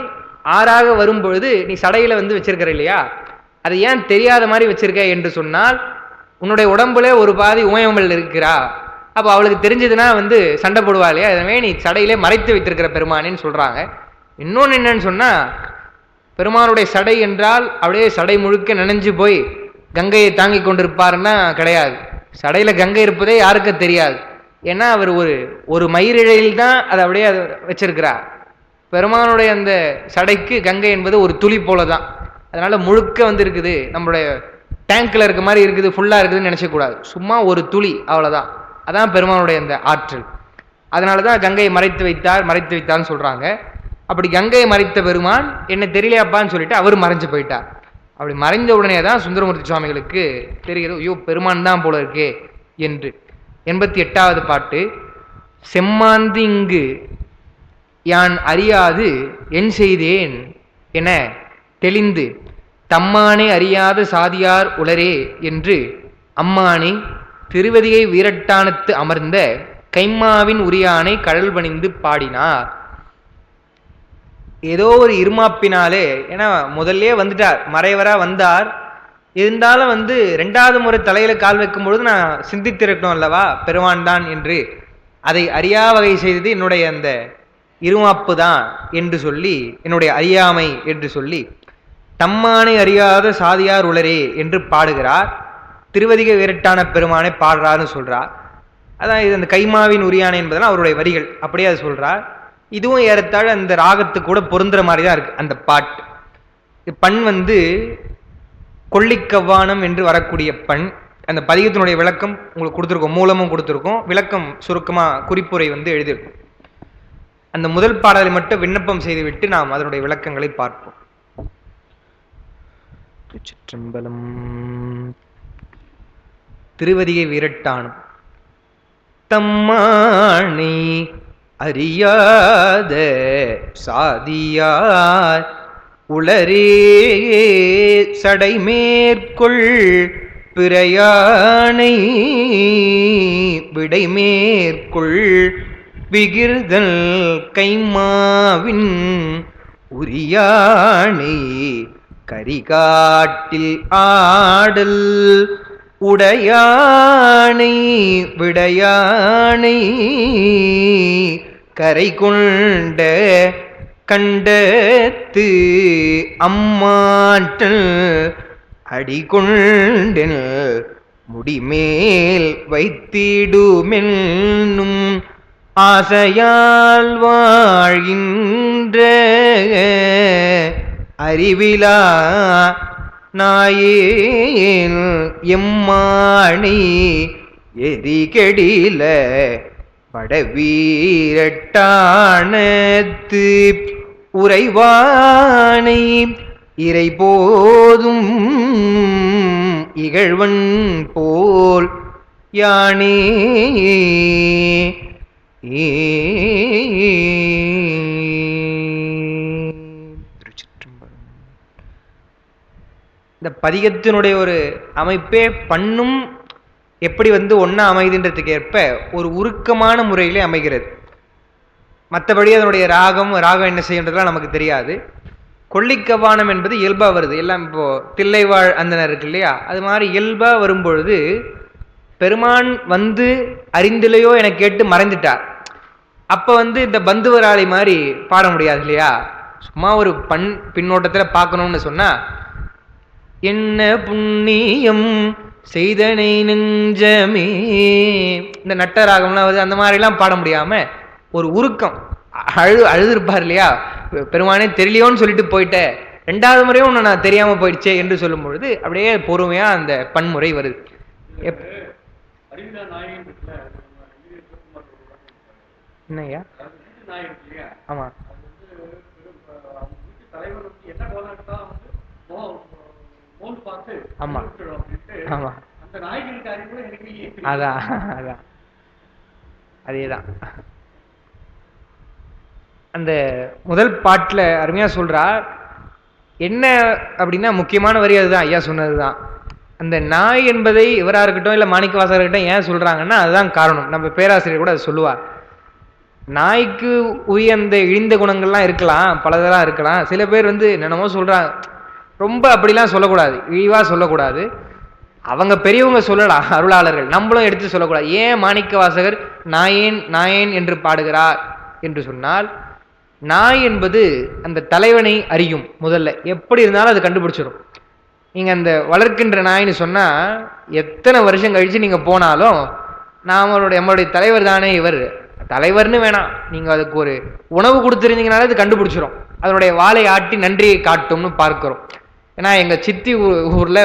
ஆறாக வரும் பொழுது நீ சடையில வச்சிருக்கிற இல்லையா, அது ஏன் தெரியாத மாதிரி வச்சிருக்க என்று சொன்னால், உன்னுடைய உடம்புல ஒரு பாதி உமையமல் இருக்கிறா, அப்போ அவளுக்கு தெரிஞ்சதுன்னா சண்டை போடுவா இல்லையா, எனவே நீ சடையிலே மறைத்து வைத்திருக்கிற பெருமானேன்னு சொல்றாங்க. இன்னொன்னு என்னன்னு சொன்னா, பெருமானுடைய சடை என்றால் அப்படியே சடை முழுக்க நினைஞ்சு போய் கங்கையை தாங்கி கொண்டிருப்பாருன்னா கிடையாது. சடையில கங்கை இருப்பதே யாருக்கும் தெரியாது. ஏன்னா அவர் ஒரு மயிரிழையில் தான் அதை அப்படியே வச்சிருக்கிறார். பெருமானுடைய அந்த சடைக்கு கங்கை என்பது ஒரு துளி போல தான். அதனால முழுக்க இருக்குது, நம்மளுடைய டேங்க்ல இருக்க மாதிரி இருக்குது, ஃபுல்லா இருக்குதுன்னு நினைச்சக்கூடாது. சும்மா ஒரு துளி, அவ்வளவுதான். அதான் பெருமானுடைய அந்த ஆற்றல். அதனாலதான் கங்கையை மறைத்து வைத்தார்னு சொல்றாங்க. அப்படி கங்கையை மறைத்த பெருமான் என்ன தெரியலையாப்பான்னு சொல்லிட்டு அவர் மறைஞ்சு போயிட்டார். அப்படி மறைந்த உடனே தான் சுந்தரமூர்த்தி சுவாமிகளுக்கு தெரிகிறது, ஐயோ பெருமான் தான் போல இருக்கே என்று. 88வது பாட்டு. செம்மாந்து இங்கு யான் அறியாது என் செய்தேன் என தெளிந்து தம்மானே அறியாத சாதியார் உளரே என்று அம்மானை திருவதியை வீரட்டானத்து அமர்ந்த கைம்மாவின் உரியானை கடல் பணிந்து பாடினார். ஏதோ ஒரு இருமாப்பினாலே, ஏன்னா முதல்ல வந்துட்டார், மறைவரா வந்தார், இருந்தாலும் 2வது முறை தலையில கால் வைக்கும் பொழுது நான் சிந்தித்திருக்கணும் அல்லவா பெருமான் தான் என்று, அதை அறியா வகை செய்தது என்னுடைய அந்த இருமாப்பு தான் என்று சொல்லி, என்னுடைய அறியாமை என்று சொல்லி தம்மானை அறியாத சாதியார் உளரே என்று பாடுகிறார். திருவதிகை வீரட்டான பெருமானை பாடுறாருன்னு சொல்றார். அதான் இது அந்த கைமாவின் உரியானை என்பதெல்லாம் அவருடைய வரிகள், அப்படியே அது சொல்றார். இதுவும் ஏறத்தாழ அந்த ராகத்து கூட பொருந்துற மாதிரி தான் இருக்கு அந்த பாட்டு. பண் கொள்ளிக்கவ்வானம் என்று வரக்கூடிய பண். அந்த பதிகத்தினுடைய விளக்கம் உங்களுக்கு கொடுத்துருக்கோம், மூலமும் கொடுத்துருக்கோம், விளக்கம் சுருக்கமா குறிப்புரை எழுதியிருக்கும். அந்த முதல் பாடலை மட்டும் விண்ணப்பம் செய்துவிட்டு நாம் அதனுடைய விளக்கங்களை பார்ப்போம். சிற்றம்பலம். திருவதிகை வீரட்டானம். தம்மானை அறியாத சாதியார் உளரே சடை மேற்கொள் பிறையானை விடைமேற்கொள் விகிர்தல் கைமாவின் உரியானை கரிகாட்டில் ஆடல் உடையானை விடையானை கரை கொண்ட கண்டத்து அம்மாற்றல் அடிகொண்டென் முடிமேல் வைத்திடுமென்னும் ஆசையால் வாழ்கின்ற அறிவிலா நாயேன் எம்மாணி எரிகெடில படவீரட்டானத்து உறைவானை இறை போதும் இகழ்வன் போல் யானே இந்த பதிகத்தினுடைய ஒரு அமைப்பே பண்ணும் எப்படி ஒன்னா அமைதுன்றதுக்கு ஏற்ப ஒரு உருக்கமான முறையிலே அமைகிறது. மற்றபடி அதனுடைய ராகம் என்ன செய்யன்றதுலாம் நமக்கு தெரியாது. கொள்ளிக்கவானம் என்பது இயல்பா வருது. எல்லாம் இப்போ தில்லைவாழ் அந்தனர் இருக்கு இல்லையா, அது மாதிரி இயல்பா வரும்பொழுது பெருமான் அறிந்திலையோ என கேட்டு மறைந்துட்டார். அப்ப இந்த பந்துவராளி மாதிரி பாட முடியாது இல்லையா. சும்மா ஒரு பின்னோட்டத்துல பார்க்கணும்னு சொன்னா, என்ன புண்ணியம் செய்தனை நெஞ்சமே, இந்த நட்டராகம்லாம் அந்த மாதிரிலாம் பாட முடியாம ஒரு உருக்கம் அழுதுருப்பார் இல்லையா. பெருமானே தெரியலையோன்னு சொல்லிட்டு போயிட்டேன், ரெண்டாவது முறையும் ஒன்று நான் தெரியாம போயிடுச்சே என்று சொல்லும் பொழுது அப்படியே பொறுமையா அந்த பன்முறை வருது. என்னையா? ஆமா ஆமா ஆமா அதான் அதான் அதேதான். அந்த முதல் பாட்டுல அருமையா சொல்றா. என்ன அப்படின்னா முக்கியமான வரி அதுதான், ஐயா சொன்னதுதான். அந்த நாய் என்பதை இவரா இருக்கட்டும் இல்ல மாணிக்கவாசகர் இருக்கட்டும் ஏன் சொல்றாங்கன்னா அதுதான் காரணம். நம்ம பேராசிரியர் கூட அது சொல்லுவார். நாய்க்கு உரிய அந்த இழிந்த குணங்கள்லாம் இருக்கலாம், பலதெல்லாம் இருக்கலாம். சில பேர் என்னென்னமோ சொல்றாங்க, ரொம்ப அப்படிலாம் சொல்லக்கூடாது, இழிவா சொல்லக்கூடாது. அவங்க பெரியவங்க சொல்லலாம், அருளாளர்கள், நம்மளும் எடுத்து சொல்லக்கூடாது. ஏன் மாணிக்கவாசகர் நாயேன் நாயேன் என்று பாடுகிறார் என்று சொன்னால், நாய் என்பது அந்த தலைவனை அறியும். முதல்ல எப்படி இருந்தாலும் அது கண்டுபிடிச்சிடும். நீங்க அந்த வளர்க்கின்ற நாய்னு சொன்னா எத்தனை வருஷம் கழிச்சு நீங்க போனாலும் நம்மளுடைய தலைவர் தானே இவர், தலைவர்னு வேணாம், நீங்க அதுக்கு ஒரு உணவு கொடுத்துருந்தீங்கனாலே அது கண்டுபிடிச்சிடும். அதனுடைய வாளை ஆட்டி நன்றியை காட்டும்னு பார்க்கிறோம். ஏன்னா எங்க சித்தி ஊர்ல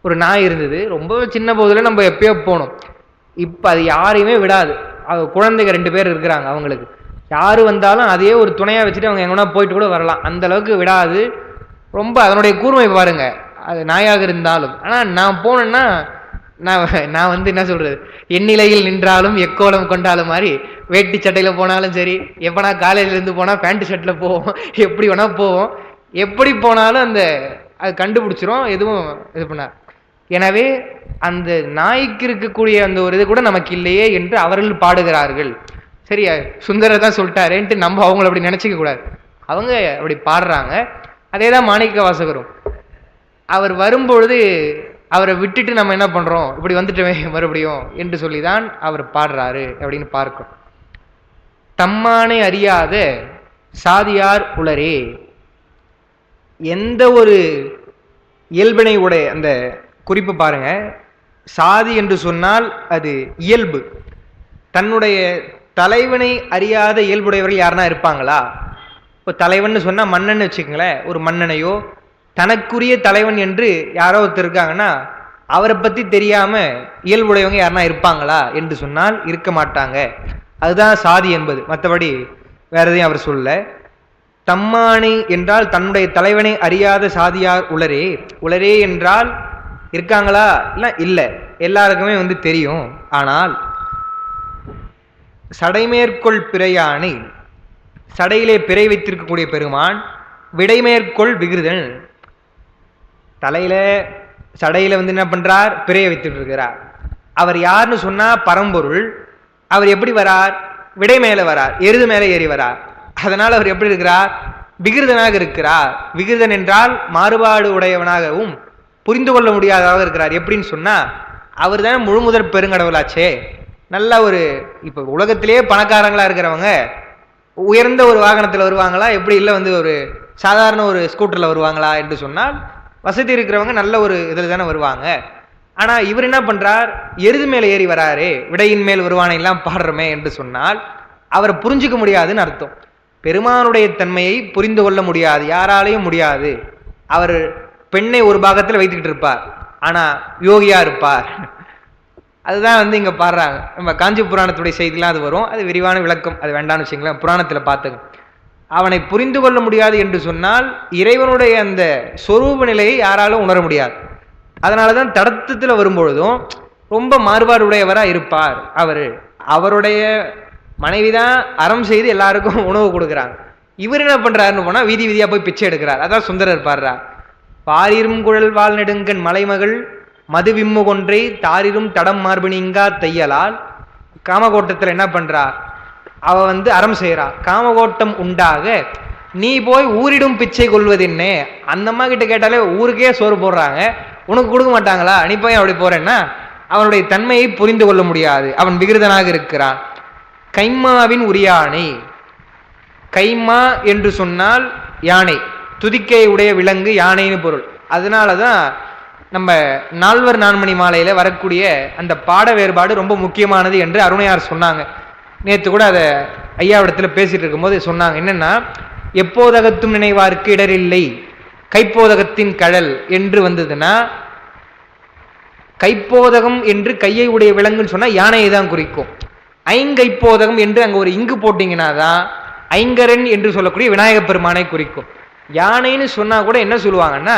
ஒரு நாய் இருந்தது. ரொம்ப சின்ன போதுல நம்ம எப்பயோ போனோம். இப்ப அது யாரையுமே விடாது. குழந்தைங்க 2 பேர் இருக்கிறாங்க. அவங்களுக்கு யாரு வந்தாலும் அதையே ஒரு துணையா வச்சுட்டு அவங்க எங்கன்னா போயிட்டு கூட வரலாம், அந்த அளவுக்கு விடாது. ரொம்ப அதனுடைய கூர்மை பாருங்க, அது நாயாக இருந்தாலும். ஆனா நான் போனேன்னா நான் என்ன சொல்றது, எண்ணிலையில் நின்றாலும் எக்கோலம் கொண்டாலும் மாதிரி வேட்டி சட்டையில போனாலும் சரி, எப்பனா காலேஜ்ல இருந்து போனா பேண்ட் ஷர்ட்ல போவோம், எப்படி வேணா போவோம். எப்படி போனாலும் அது கண்டுபிடிச்சிரும், எதுவும் இது பண்ண. எனவே அந்த நாய்க்கு இருக்கக்கூடிய அந்த ஒரு இது கூட நமக்கு இல்லையே என்று அவர்கள் பாடுகிறார்கள். சரியா, சுந்தரர் தான் சொல்லிட்டாரேன்ட்டு நம்ம அவங்கள அப்படி நினைச்சிக்க கூடாது, அவங்க அப்படி பாடுறாங்க. அதேதான் மாணிக்க வாசகரும். அவர் வரும்பொழுது அவரை விட்டுட்டு நம்ம என்ன பண்றோம், இப்படி வந்துட்டோமே மறுபடியும் என்று சொல்லிதான் அவர் பாடுறாரு அப்படின்னு பார்க்கும். தம்மானை அறியாத சாதியார் உளரே, எந்த ஒரு இயல்பினை உடைய அந்த குறிப்பு பாருங்க. சாதி என்று சொன்னால் அது இயல்பு. தன்னுடைய தலைவனை அறியாத இயல்புடையவர்கள் யாருன்னா இருப்பாங்களா? இப்போ தலைவன் சொன்னா மன்னன் வச்சுக்கங்களேன், ஒரு மன்னனையோ தனக்குரிய தலைவன் என்று யாரோ ஒருத்தர் இருக்காங்கன்னா அவரை பத்தி தெரியாம இயல்புடையவங்க யாருன்னா இருப்பாங்களா என்று சொன்னால் இருக்க மாட்டாங்க. அதுதான் சாதி என்பது, மற்றபடி வேற எதையும் அவர் சொல்ல. தம்மானை என்றால் தன்னுடைய தலைவனை அறியாத சாதியார் உளரே. உளரே என்றால் இருக்காங்களா? இல்லை, எல்லாருக்குமே தெரியும். ஆனால் சடைமேற்கொள் பிறையானை, சடையிலே பிறை வைத்திருக்கக்கூடிய பெருமான், விடைமேற்கொள் விகிருதன், தலையில சடையில வந்து என்ன பண்றார், பிறைய வைத்துட்டு இருக்கிறார். அவர் யாருன்னு சொன்னா பரம்பொருள். அவர் எப்படி வரார், விடை மேல வரார், எருது மேல ஏறி வரார். அதனால அவர் எப்படி இருக்கிறார், விகிருதனாக இருக்கிறார். விகிருதன் என்றால் மாறுபாடு உடையவனாகவும் புரிந்து கொள்ள முடியாததாக இருக்கிறார். எப்படின்னு சொன்னா அவர் தான் முழுமுதற் பெருங்கடவுளாச்சே. நல்ல ஒரு இப்ப உலகத்திலேயே பணக்காரங்களா இருக்கிறவங்க உயர்ந்த ஒரு வாகனத்தில் வருவாங்களா, எப்படி இல்லை வந்து ஒரு சாதாரண ஒரு ஸ்கூட்டர்ல வருவாங்களா என்று சொன்னால் வசதி இருக்கிறவங்க நல்ல ஒரு இதில் தானே வருவாங்க. ஆனா இவர் என்ன பண்றார், எருது மேல ஏறி வராரு, விடையின் மேல் வருவானை எல்லாம் பாடுறமே என்று சொன்னால் அவரை புரிஞ்சுக்க முடியாதுன்னு அர்த்தம். பெருமானுடைய தன்மையை புரிந்து கொள்ள முடியாது, யாராலையும் முடியாது. அவர் பெண்ணை ஒரு பாகத்தில் வைத்துக்கிட்டு இருப்பார், ஆனா யோகியா இருப்பார். அதுதான் வந்து இங்க பாடுறாங்க. நம்ம காஞ்சி புராணத்துடைய செய்திலாம் அது வரும், அது விரிவான விளக்கம், அது வேண்டாம்னு வச்சுங்களேன், புராணத்துல பார்த்துங்க. அவனை புரிந்து கொள்ள முடியாது என்று சொன்னால் இறைவனுடைய அந்த சொரூப நிலையை யாராலும் உணர முடியாது. அதனாலதான் தடத்தத்துல வரும்பொழுதும் ரொம்ப மாறுபாடு உடையவரா இருப்பார். அவருடைய மனைவிதான் அறம் செய்து எல்லாருக்கும் உணவு கொடுக்குறாங்க. இவர் என்ன பண்றாருன்னு போனா வீதி வீதியா போய் பிச்சை எடுக்கிறார். அதான் சுந்தரர் பாடுறார், பாரிரும் குழல் வாழ் நெடுங்கண் மலைமகள் மது விம்மு கொன்றை தாரிரும் தடம் மார்பினிங்கா தையலால். காமகோட்டத்தில் என்ன பண்றா, அவ வந்து அறம் செய்யறா, காமகோட்டம் உண்டாக நீ போய் ஊரிடும் பிச்சை கொள்வது என்ன. அந்த அம்மா கிட்ட கேட்டாலே ஊருக்கே சோறு போடுறாங்க, உனக்கு கொடுக்க மாட்டாங்களா, நீ போய் அப்படி போறேன்னா அவனுடைய தன்மையை புரிந்து கொள்ள முடியாது. அவன் விகிருதனாக இருக்கிறான். கைம்மாவின் உரியானை, கைம்மா என்று சொன்னால் யானை, துதிக்கை உடைய விலங்கு யானைன்னு பொருள். அதனாலதான் நம்ம நால்வர் நான்மணி மாலையில வரக்கூடிய அந்த பாட வேறுபாடு ரொம்ப முக்கியமானது என்று அருணையார் சொன்னாங்க. நேற்று கூட அதை ஐயாவிடத்துல பேசிட்டு இருக்கும்போது சொன்னாங்க. என்னன்னா, எப்போதகத்தும் நினைவார்க்கு இடரில்லை கைப்போதகத்தின் கழல் என்று வந்ததுன்னா, கைப்போதகம் என்று கையை உடைய விலங்குன்னு சொன்னா யானையை தான் குறிக்கும். ஐங்கைப்போதகம் என்று அங்க ஒரு இங்கு போட்டீங்கன்னா தான் ஐங்கரன் என்று சொல்லக்கூடிய விநாயக பெருமானை குறிக்கும். யானைன்னு சொன்னா கூட என்ன சொல்லுவாங்கன்னா,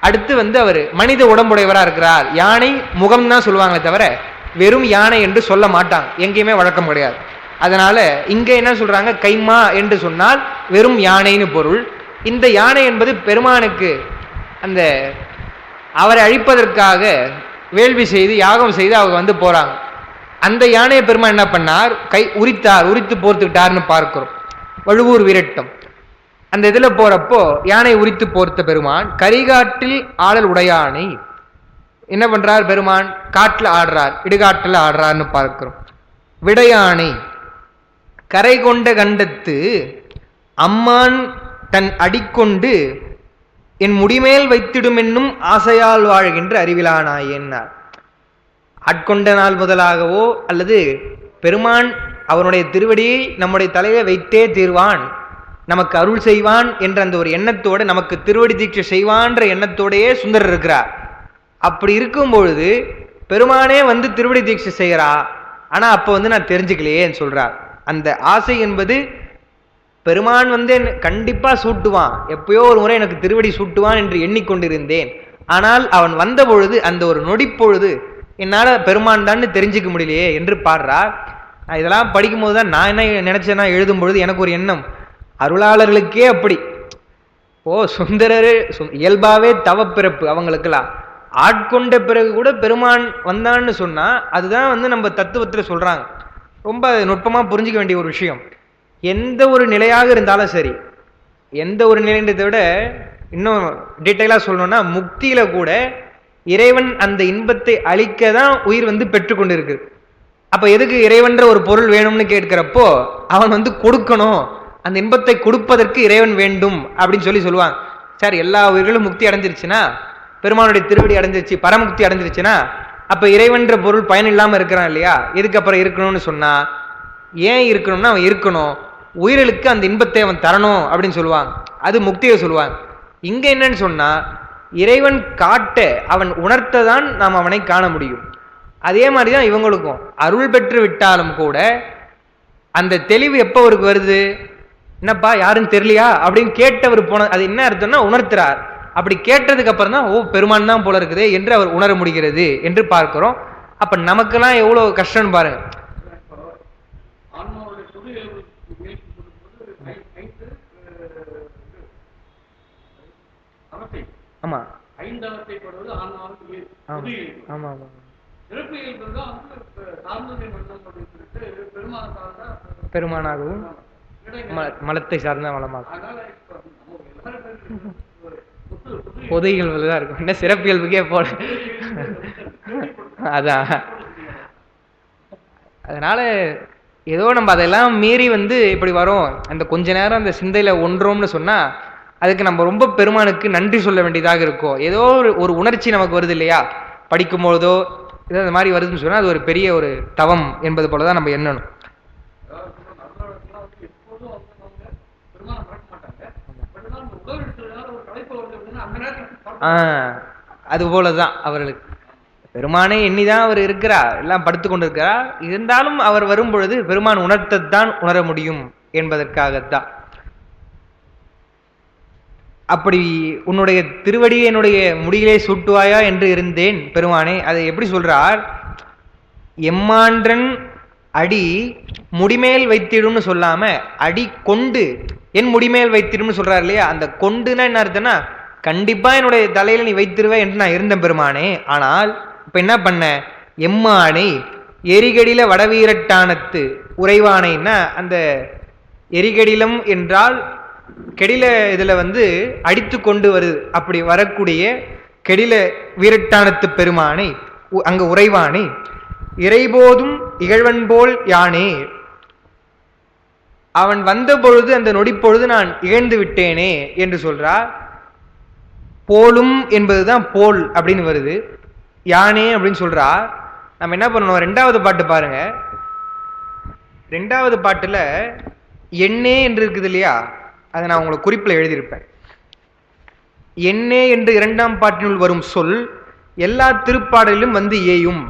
அடுத்து வந்து அவர் மனித உடம்புடையவரா இருக்கிறார், யானை முகம் தான் சொல்லுவாங்களே தவிர வெறும் யானை என்று சொல்ல மாட்டாங்க, எங்கேயுமே வழக்கம் கிடையாது. அதனால இங்க என்ன சொல்றாங்க, கைமா என்று சொன்னால் வெறும் யானைன்னு பொருள். இந்த யானை என்பது பெருமானுக்கு அந்த அவரை அழிப்பதற்காக வேள்வி செய்து யாகம் செய்து அவங்க வந்து போறாங்க. அந்த யானையை பெருமான் என்ன பண்ணார், கை உரித்தார், உரித்து போர்த்துக்கிட்டார்னு பார்க்கிறோம். வழுவூர் வீரட்டம் அந்த இதுல போறப்போ யானை உரித்து போர்த்த பெருமான் கரிகாட்டில் ஆடல் உடையானை என்ன பண்றார், பெருமான் காட்டுல ஆடுறார், இடுகாட்டுல ஆடுறார்னு பார்க்கிறோம். விடையானை கரை கொண்ட கண்டத்து அம்மான் தன் அடிக்கொண்டு என் முடிமேல் வைத்திடும் என்னும் ஆசையால் வாழ்கின்ற அறிவிலானாயேன்னார். ஆட்கொண்ட நாள் முதலாகவோ அல்லது பெருமான் அவனுடைய திருவடியை நம்முடைய தலையில வைத்தே தீர்வான், நமக்கு அருள் செய்வான் என்ற அந்த ஒரு எண்ணத்தோடு, நமக்கு திருவடி தீட்சை செய்வான்ற எண்ணத்தோடையே சுந்தரர் இருக்கிறார். அப்படி இருக்கும் பொழுது பெருமானே வந்து திருவடி தீட்சை செய்கிறா, ஆனா அப்போ வந்து நான் தெரிஞ்சுக்கலையேன்னு சொல்றார். அந்த ஆசை என்பது பெருமான் வந்து கண்டிப்பா சூட்டுவான், எப்பயோ ஒரு முறை எனக்கு திருவடி சூட்டுவான் என்று எண்ணிக்கொண்டிருந்தேன். ஆனால் அவன் வந்த பொழுது அந்த ஒரு நொடிப்பொழுது என்னால பெருமான் தான் தெரிஞ்சுக்க முடியலையே என்று பாடுறார். இதெல்லாம் படிக்கும் போதுதான் நான் என்ன நினைச்சேன்னா, எழுதும் பொழுது எனக்கு ஒரு எண்ணம், அருளாளர்களுக்கே அப்படி. சுந்தரரு இயல்பாவே தவப்பிறப்பு அவங்களுக்கெல்லாம், ஆட்கொண்ட பிறகு கூட பெருமான் வந்தான்னு சொன்னா அதுதான் வந்து நம்ம தத்துவத்துல சொல்றாங்க. ரொம்ப நுட்பமா புரிஞ்சுக்க வேண்டிய ஒரு விஷயம். எந்த ஒரு நிலையாக இருந்தாலும் சரி, எந்த ஒரு நிலைன்றதை விட இன்னும் டீட்டெயிலா சொல்லணும்னா, முக்தியில கூட இறைவன் அந்த இன்பத்தை அளிக்க தான் உயிர் வந்து பெற்றுக்கொண்டிருக்கு. அப்ப எதுக்கு இறைவன்ற ஒரு பொருள் வேணும்னு கேட்கிறப்போ அவன் வந்து கொடுக்கணும், அந்த இன்பத்தை கொடுப்பதற்கு இறைவன் வேண்டும் அப்படின்னு சொல்லுவாங்க. சார் எல்லா உயிர்களும் முக்தி அடைஞ்சிருச்சுன்னா, பெருமானுடைய திருவடி அடைஞ்சிருச்சு, பரமுக்தி அடைஞ்சிருச்சுன்னா அப்ப இறைவன்ற பொருள் பயன் இல்லாம இருக்கிறான் இல்லையா, எதுக்கு அப்புறம் இருக்கணும்னு சொன்னா, ஏன் இருக்கணும்னா அவன் இருக்கணும், உயிர்களுக்கு அந்த இன்பத்தை அவன் தரணும் அப்படின்னு சொல்லுவாங்க. அது முக்தியை சொல்லுவாங்க. இங்க என்னன்னு சொன்னா, இறைவன் காட்ட அவன் உணர்த்ததான் நாம் அவனை காண முடியும். அதே மாதிரிதான் இவங்களுக்கும் அருள் பெற்று விட்டாலும் கூட அந்த தெளிவு எப்போ அவருக்கு வருது, என்னப்பா யாருன்னு தெரியலையா அப்படின்னு கேட்டவர் போன, அது என்ன அர்த்தம்னா உணர்த்துறார். அப்படி கேட்டதுக்கு அப்புறம் தான் பெருமான் தான் போல இருக்குது என்று அவர் உணர முடிகிறது என்று பார்க்கிறோம். அப்ப நமக்கெல்லாம் எவ்வளவு கஷ்டம்னு பாருங்க. ஆமா, ஐந்தவத்தைப்படுவது ஆன்மாவுக்கு ஆமா ஆமா சிறப்பியல் தான் சார்ந்ததை மன்னம் அப்படின்னு சொல்லிட்டு பெருமானாகவும் மலத்தை சார்ந்த மலமாகும். பொது இயல்புல தான் இருக்கும், என்ன சிறப்பு இயல்புக்கே போல. அதான் அதனால ஏதோ நம்ம அதெல்லாம் மீறி இப்படி வரோம், அந்த கொஞ்ச நேரம் அந்த சிந்தையில ஒன்றோம்னு சொன்னா அதுக்கு நம்ம ரொம்ப பெருமானுக்கு நன்றி சொல்ல வேண்டியதாக இருக்கும். ஏதோ ஒரு உணர்ச்சி நமக்கு வருது இல்லையா, படிக்கும் பொழுதோ ஏதோ அந்த மாதிரி வருதுன்னு சொன்னா அது ஒரு பெரிய ஒரு தவம் என்பது போலதான் நம்ம எண்ணணும். அது போலதான் அவர்களுக்கு பெருமானை எண்ணிதான் அவர் இருக்கிறார், எல்லாம் படுத்து கொண்டிருக்கிறார். இருந்தாலும் அவர் வரும் பொழுது பெருமான் உணர்த்தத்தான் உணர முடியும் என்பதற்காகத்தான். அப்படி உன்னுடைய திருவடியை என்னுடைய முடியிலே சூட்டுவாயா என்று இருந்தேன் பெருமானே. அதை எப்படி சொல்றார், எம்மான்றன் அடி முடிமேல் வைத்திடும்னு சொல்லாம அடி கொண்டு என் முடிமேல் வைத்திடும்னு சொல்றாரு இல்லையா. அந்த கொண்டுன்னா என்ன அர்த்தம்னா, கண்டிப்பா என்னுடைய தலையில நீ வைத்திருவே என்று நான் இருந்தேன் பெருமானே. ஆனால் இப்ப என்ன பண்ண, எம்மானை எரிகடில வடவீரட்டானத்து உறைவானைன்னா, அந்த எரிகடிலம் என்றால் கெடில இதுல அடித்து கொண்டு வருது, அப்படி வரக்கூடிய கெடில வீரட்டானத்து பெருமானை அங்க உறைவானை இறைபோதும் இகழ்வன் போல் யானே, அவன் வந்த பொழுது அந்த நொடி பொழுது நான் இகழ்ந்து விட்டேனே என்று சொல்றார். போலும் என்பதுதான் போல் அப்படின்னு வருது, யானே அப்படின்னு சொல்றா. நம்ம என்ன பண்ணணும், ரெண்டாவது பாட்டு பாருங்க. ரெண்டாவது பாட்டுல எண்ணே என்று இருக்குது இல்லையா, அதை நான் உங்களுக்கு குறிப்பில் எழுதியிருப்பேன். எண்ணே என்று இரண்டாம் பாட்டினுள் வரும் சொல் எல்லா திருப்பாடலிலும் ஏயும்.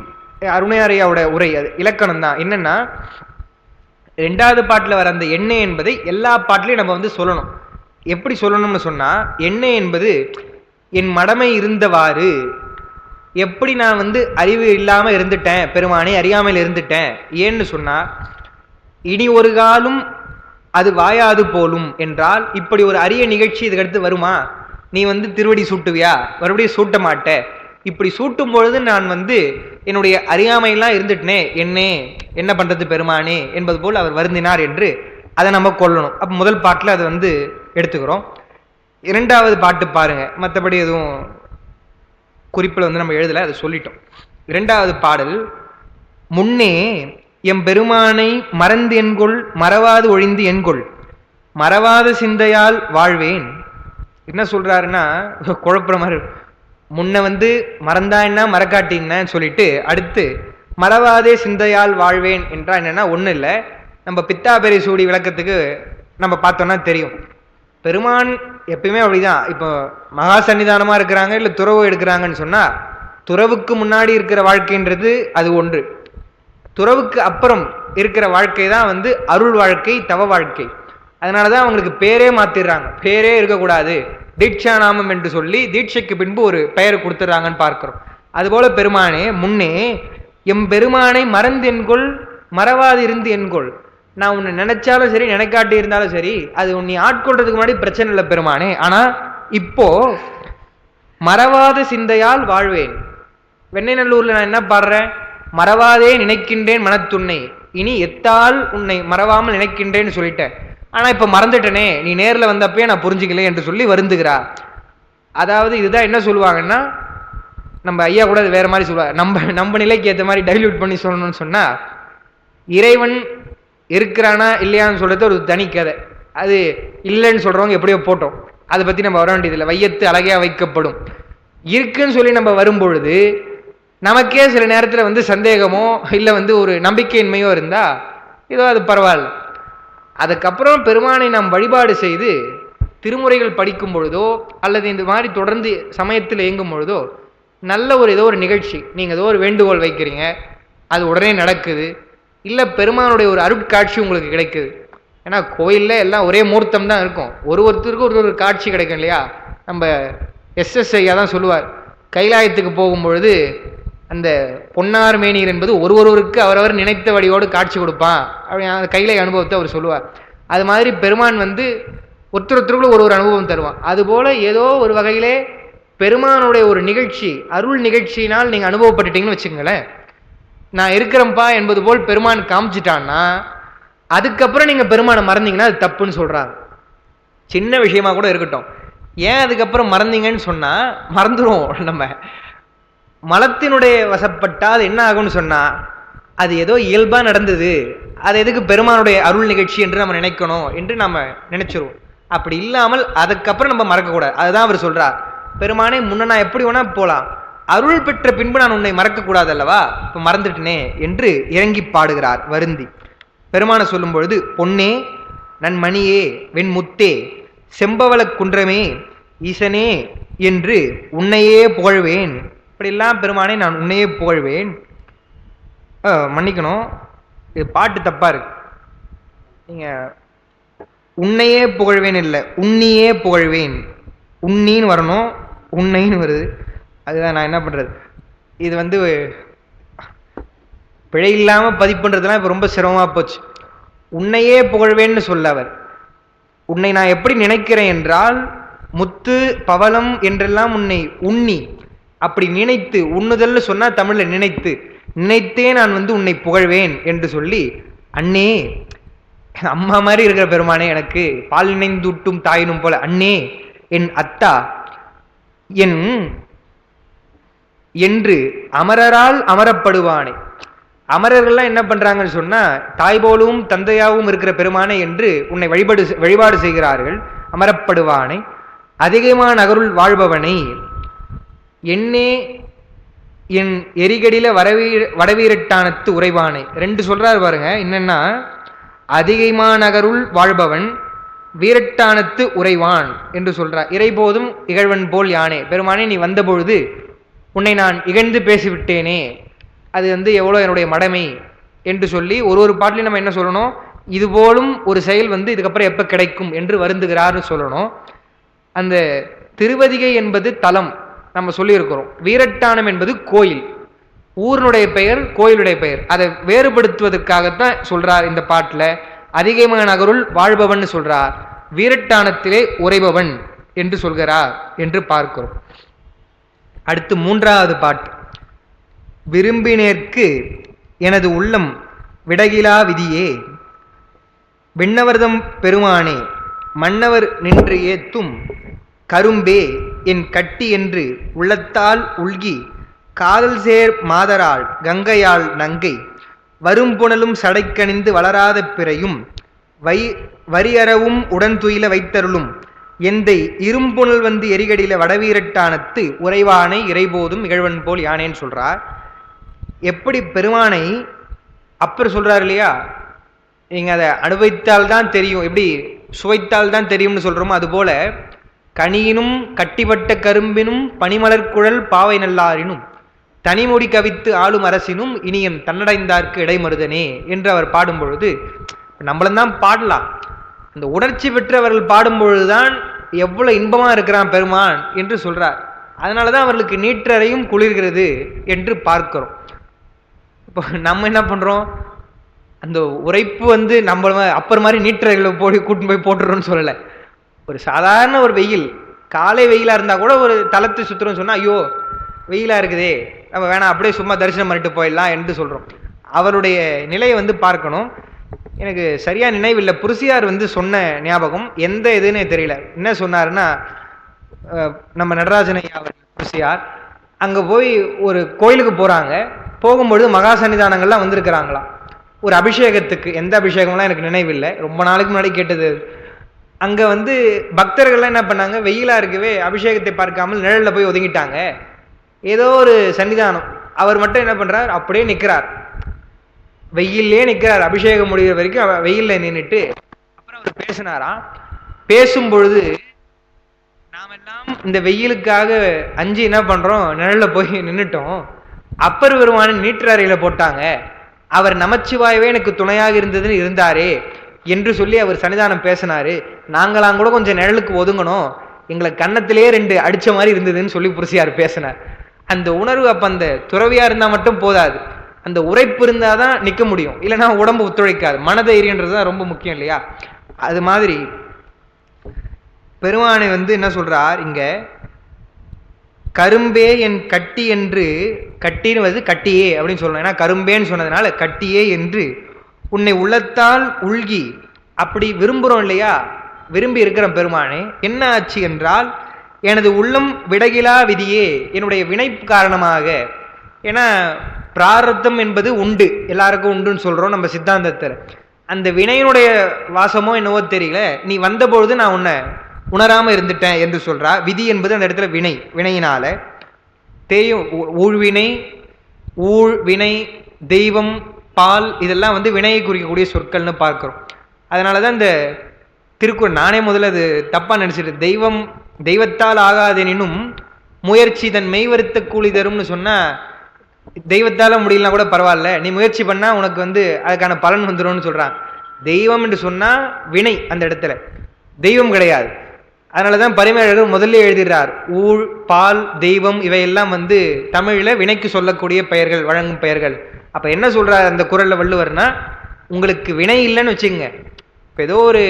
அருணையாரையாவோட உரை, அது இலக்கணம் தான். என்னன்னா, ரெண்டாவது பாட்டில் வர அந்த எண்ணெய் என்பதை எல்லா பாட்டிலையும் நம்ம சொல்லணும். எப்படி சொல்லணும்னு சொன்னா, எண்ணெய் என்பது என் மடமை இருந்தவாறு, எப்படி நான் அறிவு இல்லாம இருந்துட்டேன் பெருமானை, அறியாமல் இருந்துட்டேன். ஏன்னு சொன்னா, இனி ஒரு காலம் அது வாயாது போலும் என்றால், இப்படி ஒரு அரிய நிகழ்ச்சி இதுக்கடுத்து வருமா, நீ திருவடி சூட்டுவியா, மறுபடியும் சூட்ட மாட்ட, இப்படி சூட்டும் பொழுது நான் என்னுடைய அறியாமையெல்லாம் இருந்துட்டனே, என்ன பண்றது பெருமானே என்பது போல் அவர் வருந்தினார் என்று அதை நம்ம கொள்ளணும். அப்ப முதல் பாட்டில் அதை எடுத்துக்கிறோம். இரண்டாவது பாட்டு பாருங்க, மற்றபடி எதுவும் குறிப்பில் நம்ம எழுதல, அதை சொல்லிட்டோம். இரண்டாவது பாடல், முன்னே எம் பெருமானை மறந்து என்கொள் மறவாது ஒழிந்து என்கொள் மறவாத சிந்தையால் வாழ்வேன். என்ன சொல்றாருன்னா, குழப்புற மாதிரி, முன்ன மறந்தா என்ன மறக்காட்டின்னு சொல்லிட்டு அடுத்து மறவாதே சிந்தையால் வாழ்வேன் என்றா என்னன்னா, ஒண்ணு இல்லை, நம்ம பித்தாபெரி சூடி விளக்கத்துக்கு நம்ம பார்த்தோம்னா தெரியும். பெருமான் எப்பயுமே அப்படிதான். இப்போ மகா சன்னிதானமா இருக்கிறாங்க, இல்லை துறவு எடுக்கிறாங்கன்னு சொன்னா, துறவுக்கு முன்னாடி இருக்கிற வாழ்க்கைன்றது அது ஒன்று, துறவுக்கு அப்புறம் இருக்கிற வாழ்க்கை தான் அருள் வாழ்க்கை, தவ வாழ்க்கை. அதனாலதான் அவங்களுக்கு பேரே மாத்திடுறாங்க, பேரே இருக்கக்கூடாது, தீட்சா நாமம் என்று சொல்லி தீட்சைக்கு பின்பு ஒரு பெயர் கொடுத்துட்றாங்கன்னு பார்க்கிறோம். அதுபோல பெருமானே, முன்னே எம் பெருமானை மறந்து என்கொள் மறவாது இருந்து என்கொள், நான் உன்னை நினைச்சாலும் சரி நினைக்காட்டி இருந்தாலும் சரி, அது உன்னை ஆட்கொள்றதுக்கு முன்னாடி பிரச்சனை இல்லை பெருமானே. ஆனா இப்போ மறவாத சிந்தையால் வாழ்வேன். வெண்ணைநல்லூர்ல நான் என்ன பாடுறேன், மறவாதே நினைக்கின்றேன் மனத்துன்னை, இனி எத்தால் உன்னை மறவாமல் நினைக்கின்றேன்னு சொல்லிட்டேன். ஆனா இப்ப மறந்துட்டனே, நீ நேர்ல வந்தப்பே நான் புரிஞ்சுக்கல என்று சொல்லி வருந்துகிறா. அதாவது இதுதான் என்ன சொல்லுவாங்கன்னா, நம்ம ஐயா கூட வேற மாதிரி சொல்லுவாங்க, நம்ம நிலைக்கு ஏற்ற மாதிரி டைல்யூட் பண்ணி சொல்லணும்னு சொன்னா, இறைவன் இருக்கிறானா இல்லையான்னு சொல்றது ஒரு தனி கதை. அது இல்லைன்னு சொல்றவங்க எப்படியோ போட்டோம், அதை பத்தி நம்ம வர வேண்டியதில்லை. வையத்து அழகையா வைக்கப்படும். இருக்குன்னு சொல்லி நம்ம வரும்பொழுது நமக்கே சில நேரத்தில் சந்தேகமோ இல்லை ஒரு நம்பிக்கையின்மையோ இருந்தா ஏதோ அது பரவாயில்ல. அதுக்கப்புறம் பெருமானை நாம் வழிபாடு செய்து திருமுறைகள் படிக்கும் பொழுதோ அல்லது இந்த மாதிரி தொடர்ந்து சமயத்தில் இயங்கும் பொழுதோ நல்ல ஏதோ ஒரு நிகழ்ச்சி, நீங்கள் ஏதோ ஒரு வேண்டுகோள் வைக்கிறீங்க, அது உடனே நடக்குது, இல்லை பெருமானுடைய ஒரு அருட்காட்சி உங்களுக்கு கிடைக்குது. ஏன்னா கோயிலில் எல்லாம் ஒரே மூர்த்தம் தான் இருக்கும், ஒருத்தருக்கு ஒரு காட்சி கிடைக்கும் இல்லையா. நம்ம எஸ்எஸ் ஐயா தான் சொல்லுவார், கைலாயத்துக்கு போகும்பொழுது அந்த பொன்னார் மேனியர் என்பது ஒருவருக்கு அவரவர் நினைத்த வழியோடு காட்சி கொடுப்பான் அப்படி அந்த கைலை அனுபவத்தை அவர் சொல்லுவார். அது மாதிரி பெருமான் ஒருத்தருக்குள்ள ஒரு அனுபவம் தருவான். அதுபோல ஏதோ ஒரு வகையிலே பெருமானுடைய ஒரு நிகழ்ச்சி, அருள் நிகழ்ச்சியினால் நீங்க அனுபவப்பட்டுட்டீங்கன்னு வச்சுக்கங்களேன், நான் இருக்கிறேன்ப்பா என்பது போல் பெருமான் காமிச்சிட்டான்னா அதுக்கப்புறம் நீங்க பெருமானை மறந்தீங்கன்னா அது தப்புன்னு சொல்றாங்க. சின்ன விஷயமா கூட இருக்கட்டும், ஏன் அதுக்கப்புறம் மறந்தீங்கன்னு சொன்னா மறந்துடும். நம்ம மலத்தினுடைய வசப்பட்டால் என்ன ஆகும்னு சொன்னா அது ஏதோ இயல்பா நடந்தது, அது எதுக்கு பெருமானுடைய அருள் நிகழ்ச்சி என்று நம்ம நினைக்கணும் என்று நம்ம நினைச்சிருவோம். அப்படி இல்லாமல் அதுக்கப்புறம் நம்ம மறக்கக்கூடாது. அதுதான் அவர் சொல்றார், பெருமானே முன்ன நான் எப்படி வேணா போலாம், அருள் பெற்ற பின்பு நான் உன்னை மறக்க கூடாது அல்லவா, இப்ப மறந்துட்டனே என்று இறங்கி பாடுகிறார் வருந்தி. பெருமான சொல்லும் பொழுது, பொன்னே நன்மணியே வெண்முத்தே செம்பவள குன்றமே ஈசனே என்று உன்னையே புகழ்வேன். இப்படிலாம் பெருமானே நான் உன்னையே புகழ்வேன். மன்னிக்கணும், இது பாட்டு தப்பா இருக்கு. நீங்க உன்னையே புகழ்வேன் இல்லை, உன்னியே புகழ்வேன். உன்னின்னு வரணும், உன்னைன்னு வருது. அதுதான் நான் என்ன பண்றது. இது பிழை இல்லாம பதிப்புன்றதுலாம் இப்ப ரொம்ப சிரமமா போச்சு. உன்னையே புகழ்வேன்னு சொல்ல அவர், உன்னை நான் எப்படி நினைக்கிறேன் என்றால் முத்து பவளம் என்றெல்லாம் உன்னை உண்ணி அப்படி நினைத்து, உண்ணுதல்னு சொன்னா தமிழ்ல நினைத்து, நினைத்தே நான் உன்னை புகழ்வேன் என்று சொல்லி, அண்ணே அம்மா மாதிரி இருக்கிற பெருமானே, எனக்கு பால் நினைந்தூட்டும் தாயினும் போல, அண்ணே என் அத்தா என் என்று அமரரால் அமரப்படுவானே. அமரர்கள்லாம் என்ன பண்றாங்கன்னு சொன்னா, தாய் போலும் தந்தையாவும் இருக்கிற பெருமானை என்று உன்னை வழிபாடு செய்கிறார்கள். அமரப்படுவானை அதிகமான நகருள் வாழ்பவனை என்னே என் எரிகடில வடவீரட்டானத்து உறைவானை. ரெண்டு சொல்றாரு பாருங்க. என்னன்னா, அதிகமா நகருள் வாழ்பவன், வீரட்டானத்து உறைவான் என்று சொல்றார். இறைபோதும் இகழ்வன் போல் யானே, பெருமானே நீ வந்த பொழுது உன்னை நான் இகழ்ந்து பேசிவிட்டேனே, அது எவ்வளோ என்னுடைய மடமை என்று சொல்லி ஒரு பாட்டிலையும் நம்ம என்ன சொல்லணும், இது போலும் ஒரு செயல் இதுக்கப்புறம் எப்போ கிடைக்கும் என்று வருந்துகிறார்னு சொல்லணும். அந்த திருவதிகை என்பது தலம், நம்ம சொல்லியிருக்கிறோம். வீரட்டானம் என்பது கோயில், ஊருடைய பெயர், கோயிலுடைய பெயர். அதை வேறுபடுத்துவதற்காகத்தான் சொல்றார் இந்த பாட்டில். அதிகமான நகருள் வாழ்பவன் சொல்றார், வீரட்டானத்திலே உறைபவன் என்று சொல்கிறார் என்று பார்க்கிறோம். அடுத்து மூன்றாவது பாட்டு. விரும்பினேற்கு எனது உள்ளம் விடகிலா விதியே, விண்ணவர்தம் பெருமானே மன்னவர் நின்று ஏத்தும் கரும்பே என் கட்டி என்று உள்ளத்தால் உள்கி, காதல் சேர் மாதரால் கங்கையால் நங்கை வரும்புணலும் சடைக்கணிந்து வளராத பிறையும் வரியறவும் உடன் துயில வைத்தருளும் எந்தை இரும்புணல் எரிகடில வடவீரட்டானத்து உறைவானை இறைபோதும் இகழ்வன் போல் யானேன்னு சொல்றார். எப்படி பெருமானை அப்பர் சொல்றார் இல்லையா, நீங்க அதை அனுபவித்தால்தான் தெரியும், எப்படி சுவைத்தால்தான் தெரியும்னு சொல்றோமோ அதுபோல, கனியினும் கட்டிப்பட்ட கரும்பினும் பனிமலர் குழல் பாவை நல்லாரினும் தனிமுடி கவித்து ஆளும் அரசினும் இனியன் தன்னடைந்தார்க்கு இடைமருதனே என்று அவர் பாடும் பொழுது, நம்மளந்தான் பாடலாம், அந்த உணர்ச்சி பெற்றவர்கள் பாடும் பொழுதுதான் எவ்வளவு இன்பமா இருக்கிறான் பெருமான் என்று சொல்றார். அதனாலதான் அவர்களுக்கு நீற்றறையும் குளிர்கிறது என்று பார்க்கிறோம். இப்போ நம்ம என்ன பண்றோம், அந்த உரைப்பு நம்ம அப்பர் மாதிரி நீற்றறைகளை கூட்டின்னு போய் போட்டுறோம்னு சொல்லலை. ஒரு சாதாரண ஒரு வெயில், காலை வெயிலா இருந்தா கூட ஒரு தலத்தை சுத்துறோம்னு சொன்னா, ஐயோ வெயிலா இருக்குதே, நம்ம வேணாம் அப்படியே சும்மா தரிசனம் பண்ணிட்டு போயிடலாம் என்று சொல்றோம். அவருடைய நிலையை பார்க்கணும். எனக்கு சரியா நினைவில்லை, புருசியார் சொன்ன ஞாபகம், எந்த இதுன்னு தெரியல. என்ன சொன்னாருன்னா, நம்ம நடராஜனை புருசியார் அங்க போய் ஒரு கோயிலுக்கு போறாங்க. போகும்பொழுது மகா சன்னிதானங்கள்லாம் வந்திருக்கிறாங்களாம் ஒரு அபிஷேகத்துக்கு. எந்த அபிஷேகம்லாம் எனக்கு நினைவில்லை, ரொம்ப நாளைக்கு முன்னாடி கேட்டது. அங்க பக்தர்கள்லாம் என்ன பண்ணாங்க, வெயிலா இருக்கவே அபிஷேகத்தை பார்க்காமல் நிழல்ல போய் ஒதுங்கிட்டாங்க. ஏதோ ஒரு சன்னிதானம், அவர் மட்டும் என்ன பண்றார், அப்படியே நிற்கிறார், வெயிலே நிற்கிறார். அபிஷேகம் முடிகிற வரைக்கும் வெயில்ல நின்றுட்டு அப்புறம் அவர் பேசினாராம். பேசும் பொழுது நாமெல்லாம் இந்த வெயிலுக்காக அஞ்சு என்ன பண்றோம், நிழல்ல போய் நின்றுட்டோம். அப்பர் பெருமான நீற்றறையில போட்டாங்க, அவர் நமச்சிவாயவே எனக்கு துணையாக இருந்ததுன்னு இருந்தாரே என்று சொல்லி அவர் சன்னிதானம் பேசினாரு. நாங்களாம் கூட கொஞ்சம் நிழலுக்கு ஒதுங்கணும், எங்களை கன்னத்திலே 2 அடிச்ச மாதிரி இருந்ததுன்னு சொல்லி புருசியார் பேசினார். அந்த உணர்வு அப்ப அந்த துறவியா இருந்தா மட்டும் போதாது, அந்த உரைப்பு இருந்தாதான் நிற்க முடியும், இல்லைன்னா உடம்பு ஒத்துழைக்காது. மனதைரியன்றதுதான் ரொம்ப முக்கியம் இல்லையா. அது மாதிரி பெருமானை என்ன சொல்றார் இங்க, கரும்பே என் கட்டி என்று, கட்டின்னு கட்டியே அப்படின்னு சொல்லணும். ஏன்னா கரும்பேன்னு சொன்னதுனால கட்டியே என்று உன்னை உள்ளத்தால் உள்கி, அப்படி விரும்புகிறோம் இல்லையா, விரும்பி இருக்கிற பெருமானே, என்ன ஆச்சு என்றால் எனது உள்ளம் விடகிலா விதியே, என்னுடைய வினை காரணமாக. ஏன்னா பிராரத்தம் என்பது உண்டு, எல்லாருக்கும் உண்டுன்னு சொல்றோம் நம்ம சித்தாந்தத்தில். அந்த வினையினுடைய வாசமோ என்னவோ தெரியல, நீ வந்தபொழுது நான் உன்னை உணராம இருந்துட்டேன் என்று சொல்றா. விதி என்பது அந்த இடத்துல வினை, வினையினால தெரியும். ஊழ்வினை, ஊழ் வினை, தெய்வம், பால், இதெல்லாம் வினையை குறிக்கக்கூடிய சொற்கள்னு பார்க்கிறோம். அதனாலதான் இந்த திருக்குறள், நானே முதல்ல அது தப்பா நினைச்சிட்டு, தெய்வம் தெய்வத்தால் ஆகாதெனினும் முயற்சி தன் மெய்வருத்த கூலி தரும்னு சொன்னா, தெய்வத்தால முடியலனா கூட பரவாயில்ல, நீ முயற்சி பண்ணா உனக்கு அதுக்கான பலன் வந்துடும்னு சொல்றான். தெய்வம் என்று சொன்னா வினை அந்த இடத்துல, தெய்வம் கிடையாது. அதனாலதான் பரிமேலழகர் முதல்ல எழுதுகிறார், ஊழ், பால், தெய்வம் இவையெல்லாம் தமிழ்ல வினைக்கு சொல்லக்கூடிய பெயர்கள், வழங்கும் பெயர்கள். அப்ப என்ன சொல்றார் அந்த குறள்ல வள்ளுவர்னா, உங்களுக்கு வினை இல்லைன்னு வச்சுங்க. இப்ப ஏதோ ஒரு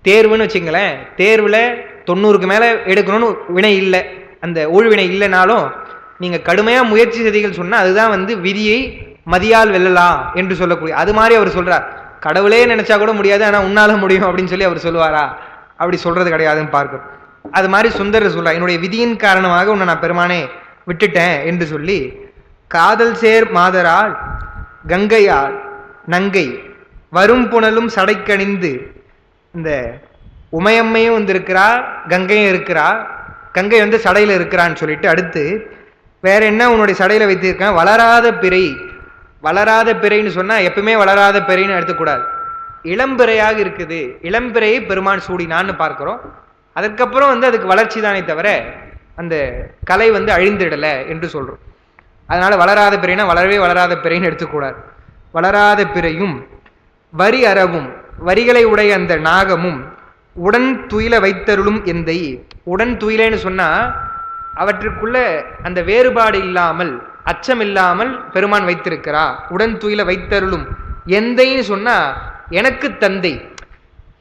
தேர்வுன்னு வச்சுங்களேன், தேர்வுல 90க்கு மேல எடுக்கணும்னு வினை இல்லை, அந்த ஊழ்வினை இல்லைனாலும் நீங்க கடுமையா முயற்சி செய்தீர்கள் சொன்னா அதுதான் விதியை மதியால் வெல்லலாம் என்று சொல்லக்கூடிய. அது மாதிரி அவர் சொல்றார், கடவுளே நினைச்சா கூட முடியாது, ஆனா உன்னால முடியும் அப்படின்னு சொல்லி அவர் சொல்லுவாரா? அப்படி சொல்றது கிடையாதுன்னு பார்க்கிறோம். அது மாதிரி சுந்தரர் சொல்றார், என்னுடைய விதியின் காரணமாக உன்னை நான் பெருமானே விட்டுட்டேன் என்று சொல்லி, காதல் சேர் மாதரால் கங்கையால் நங்கை வரும் புனலும் சடைக்கணிந்து, இந்த உமையம்மையும் இருக்கிறா, கங்கையும் இருக்கிறா. கங்கை சடையில இருக்கிறான்னு சொல்லிட்டு அடுத்து வேற என்ன உன்னுடைய சடையில வைத்திருக்கேன், வளராத பிறை. வளராத பிறைன்னு சொன்னா எப்பவுமே வளராத பிறைன்னு எடுத்துக்கூடாது, இளம்பிறையாக இருக்குது. இளம்பிறையை பெருமான் சூடினான்னு பார்க்கிறோம். அதுக்கப்புறம் அதுக்கு வளர்ச்சி தானே தவிர அந்த கலை அழிந்துடல என்று சொல்றோம். அதனால வளராத பிறைனா வளரவே வளராத பிறைன்னு எடுத்துக்கூடாது. வளராத பிறையும் வரி அறவும், வரிகளை உடைய அந்த நாகமும் உடன் துயில வைத்தருளும் எந்தை. உடன் துயிலேன்னு சொன்னா அவற்றுக்குள்ள அந்த வேறுபாடு இல்லாமல், அச்சம் இல்லாமல் பெருமான் வைத்திருக்கிறா. உடன் துயில வைத்தருளும் எந்தைன்னு சொன்னா எனக்கு தந்தை,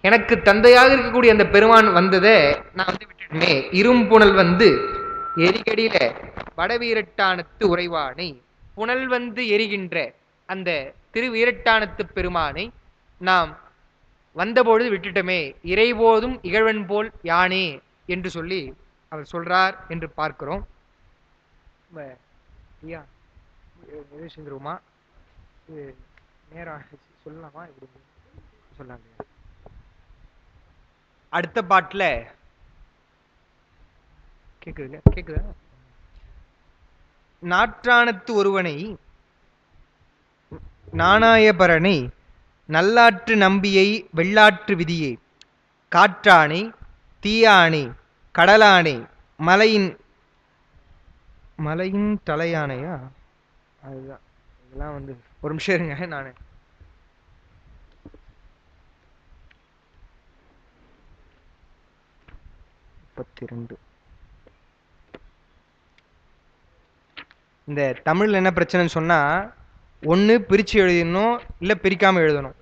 எனக்கு தந்தையாக இருக்கக்கூடிய அந்த பெருமான் வந்ததை நான் விட்டுட்டேனே. இரும்புணல் எரிகடியில வடவீரட்டானத்து உறைவானை, புனல் எரிகின்ற அந்த திருவீரட்டானத்து பெருமானை நாம் வந்தபொழுது விட்டுட்டமே, இறைபோதும் இகழ்வன் போல் யானே என்று சொல்லி அவர் சொல்றார் என்று பார்க்கிறோம். ஐயா செஞ்சிருவோமா? இது நேரம் சொல்லலாமா? இப்படி சொல்லாங்க. அடுத்த பாட்டுல கேக்குதா? நாற்றானத்து ஒருவனை நாணாயபரனை நல்லாற்று நம்பியை வெள்ளாற்று விதியை, காற்றானை தீயானை கடலானை மலையின் தலையானையா, அதுதான். இதெல்லாம் ஒரு நிமிஷம் இருங்க, நான் 32. இந்த தமிழ்ல என்ன பிரச்சனைன்னு சொன்னா, ஒன்று பிரித்து எழுதணும், இல்லை பிரிக்காமல் எழுதணும்.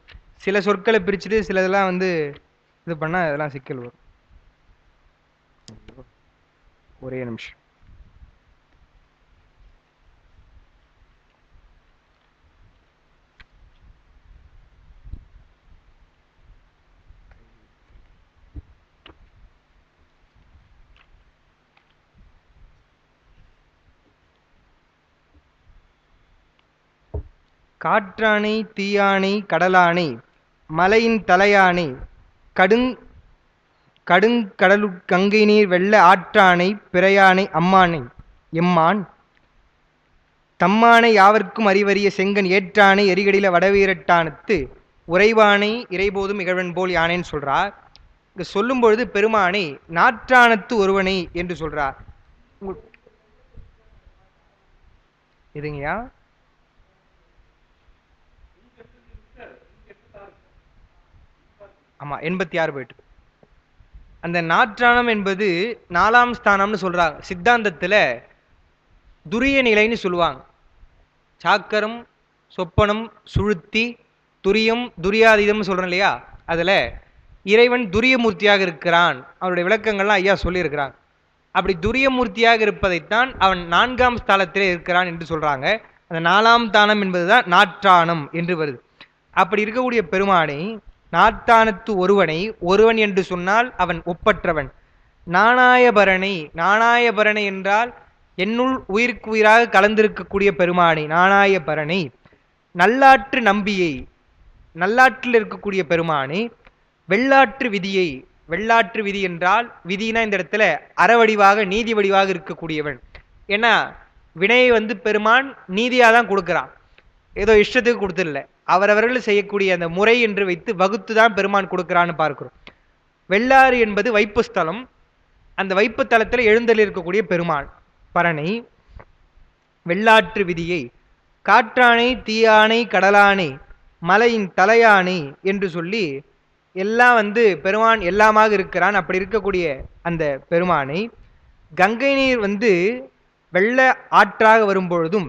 சில சொற்களை பிரிச்சுட்டு சில இதெல்லாம் இது பண்ணால் இதெல்லாம் சிக்கல் வரும். ஒரே நிமிஷம். காற்றானை தீயானை கடலானை மலையின் தலையானை கடுங்கடலு கங்கை நீர் வெள்ள ஆற்றானை பிறையானை அம்மானை எம்மான் தம்மானை யாவர்க்கும் அறிவறிய செங்கன் ஏற்றானை எரிகடில வடவீரட்டானத்து உறைவானை இறைபோதும் இகழ்வன் போல் யானைன்னு சொல்றார். இங்க சொல்லும் பொழுது பெருமானை நாற்றானத்து ஒருவனை என்று சொல்றார். இதுங்கயா ஆமா 86 போயிட்டு. அந்த நாற்றானம் என்பது 4ஆம் ஸ்தானம்னு சொல்றாங்க. சித்தாந்தத்துல துரிய நிலைன்னு சொல்லுவாங்க. சாக்கரம், சொப்பனம், சுழுத்தி, துரியம், துரியாதீதம் சொல்றோம் இல்லையா, அதுல இறைவன் துரியமூர்த்தியாக இருக்கிறான். அவருடைய விளக்கங்கள்லாம் ஐயா சொல்லியிருக்கிறாங்க. அப்படி துரியமூர்த்தியாக இருப்பதைத்தான் அவன் 4ஆம் ஸ்தலத்திலே இருக்கிறான் என்று சொல்றாங்க. அந்த 4ஆம் தானம் என்பதுதான் நாற்றானம் என்று வருது. அப்படி இருக்கக்கூடிய பெருமானை, நாற்றானத்து ஒருவனை, ஒருவன் என்று சொன்னால் அவன் ஒப்பற்றவன். நாணாயபரணை, நாணாயபரணை என்றால் என்னுள் உயிருக்கு உயிராக கலந்திருக்கக்கூடிய பெருமானை, நாணாயபரணை. நல்லாற்று நம்பியை, நல்லாற்றில் இருக்கக்கூடிய பெருமானை. வெள்ளாற்று விதியை, வெள்ளாற்று விதி என்றால் விதினா இந்த இடத்துல அறவடிவாக நீதி வடிவாக இருக்கக்கூடியவன். ஏன்னா வினையை பெருமான் நீதியாக தான் கொடுக்குறான், ஏதோ இஷ்டத்துக்கு கொடுத்துடல. அவரவர்கள் செய்யக்கூடிய அந்த முறை என்று வைத்து வகுத்து தான் பெருமான் கொடுக்குறான்னு பார்க்கிறோம். வெள்ளாறு என்பது வைப்பு ஸ்தலம். அந்த வைப்பு தலத்தில் எழுந்தல் இருக்கக்கூடிய பெருமான் பரணை. வெள்ளாற்று விதியை, காற்றானை, தீயானை, கடலானை, மலையின் தலையானை என்று சொல்லி எல்லாம் பெருமான் எல்லாமாக இருக்கிறான். அப்படி இருக்கக்கூடிய அந்த பெருமானை கங்கை நீர் வெள்ள ஆற்றாக வரும்பொழுதும்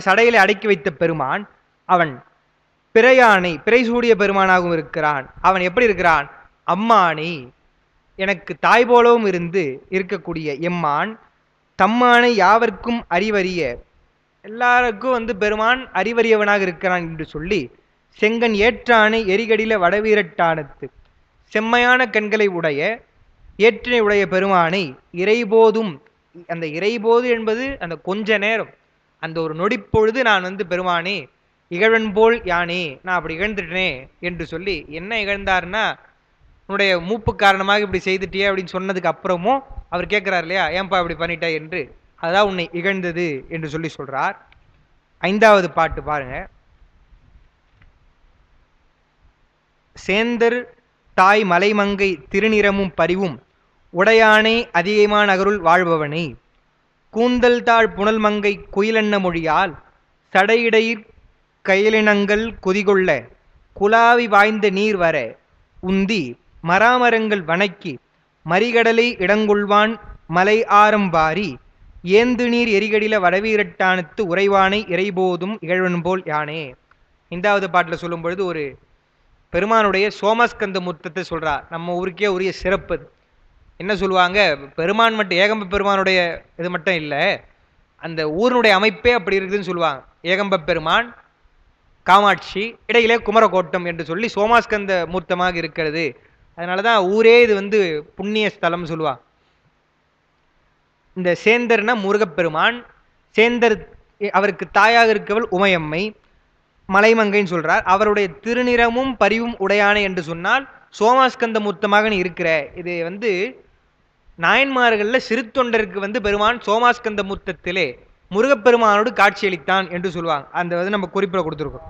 சடையில அடக்கி வைத்த பெருமான் அவன் பிறையானை, பிறை சூடிய பெருமானாகவும் இருக்கிறான். அவன் எப்படி இருக்கிறான்? அம்மானை, எனக்கு தாய் போலவும் இருந்து இருக்கக்கூடிய எம்மான். தம்மானை யாவர்க்கும் அறிவறிய, எல்லாருக்கும் பெருமான் அறிவறியவனாக இருக்கிறான் என்று சொல்லி செங்கன் ஏற்றானை எரிகடில வடவீரட்டானத்து, செம்மையான கண்களை உடைய ஏற்றினை உடைய பெருமானை இறைபோதும், அந்த இறைபோது என்பது அந்த கொஞ்ச நேரம், அந்த ஒரு நொடிப்பொழுது நான் பெருமானே இகழ்வன் போல் யானே, நான் அப்படி இகழ்ந்துட்டேனே என்று சொல்லி, என்ன இகழ்ந்தார்னா உன்னுடைய மூப்பு காரணமாக இப்படி செய்துட்டியே அப்படின்னு சொன்னதுக்கு அப்புறமும் அவர் கேட்கிறார் இல்லையா, ஏன்பா இப்படி பண்ணிட்ட என்று, அதான் உன்னை இகழ்ந்தது என்று சொல்லி சொல்றார். 5வது பாட்டு பாருங்க. சேந்தர் தாய் மலைமங்கை திருநிறமும் பரிவும் உடையானை அதிகமான நகருள் வாழ்பவனை, கூந்தல் தாழ் புனல் மங்கை குயிலென்ன மொழியால் சடையிடையிற் கயலினங்கள் குதிகொள்ள குலாவி வாய்ந்த நீர் வர உந்தி மராமரங்கள் வணக்கி மறிகடலை இடங்கொள்வான் மலை ஆரம் வாரி ஏந்து நீர் எரிகடில வடவீரட்டானத்து உறைவானை இறைபோதும் இகழ்வன் போல் யானே. 5வது பாட்டில் சொல்லும் பொழுது ஒரு பெருமானுடைய சோமஸ்கந்த மூர்த்தத்தை சொல்றார். நம்ம ஊருக்கே உரிய சிறப்பு. என்ன சொல்லுவாங்க, பெருமான் மட்டும் ஏகம்ப பெருமானுடைய இது மட்டும் இல்லை, அந்த ஊரினுடைய அமைப்பே அப்படி இருக்குதுன்னு சொல்லுவாங்க. ஏகம்ப பெருமான், காமாட்சி, இடையிலே குமரகோட்டம் என்று சொல்லி சோமாஸ்கந்த மூர்த்தமாக இருக்கிறது. அதனாலதான் ஊரே இது புண்ணிய ஸ்தலம் சொல்லுவாங்க. இந்த சேந்தர்னா முருகப்பெருமான், சேந்தர் அவருக்கு தாயாக இருக்கவள் உமையம்மை, மலைமங்கைன்னு சொல்றார். அவருடைய திருநிறமும் பரிவும் உடையானே என்று சொன்னால் சோமாஸ்கந்த மூர்த்தமாக நீ இருக்கிற. இது நாயன்மார்கள்ல சிறு தொண்டருக்கு பெருமான் சோமாஸ்கந்த மூர்த்தத்திலே முருகப்பெருமானோடு காட்சியளித்தான் என்று சொல்லுவாங்க. அந்த நம்ம குறிப்பிட கொடுத்துருக்கோம்.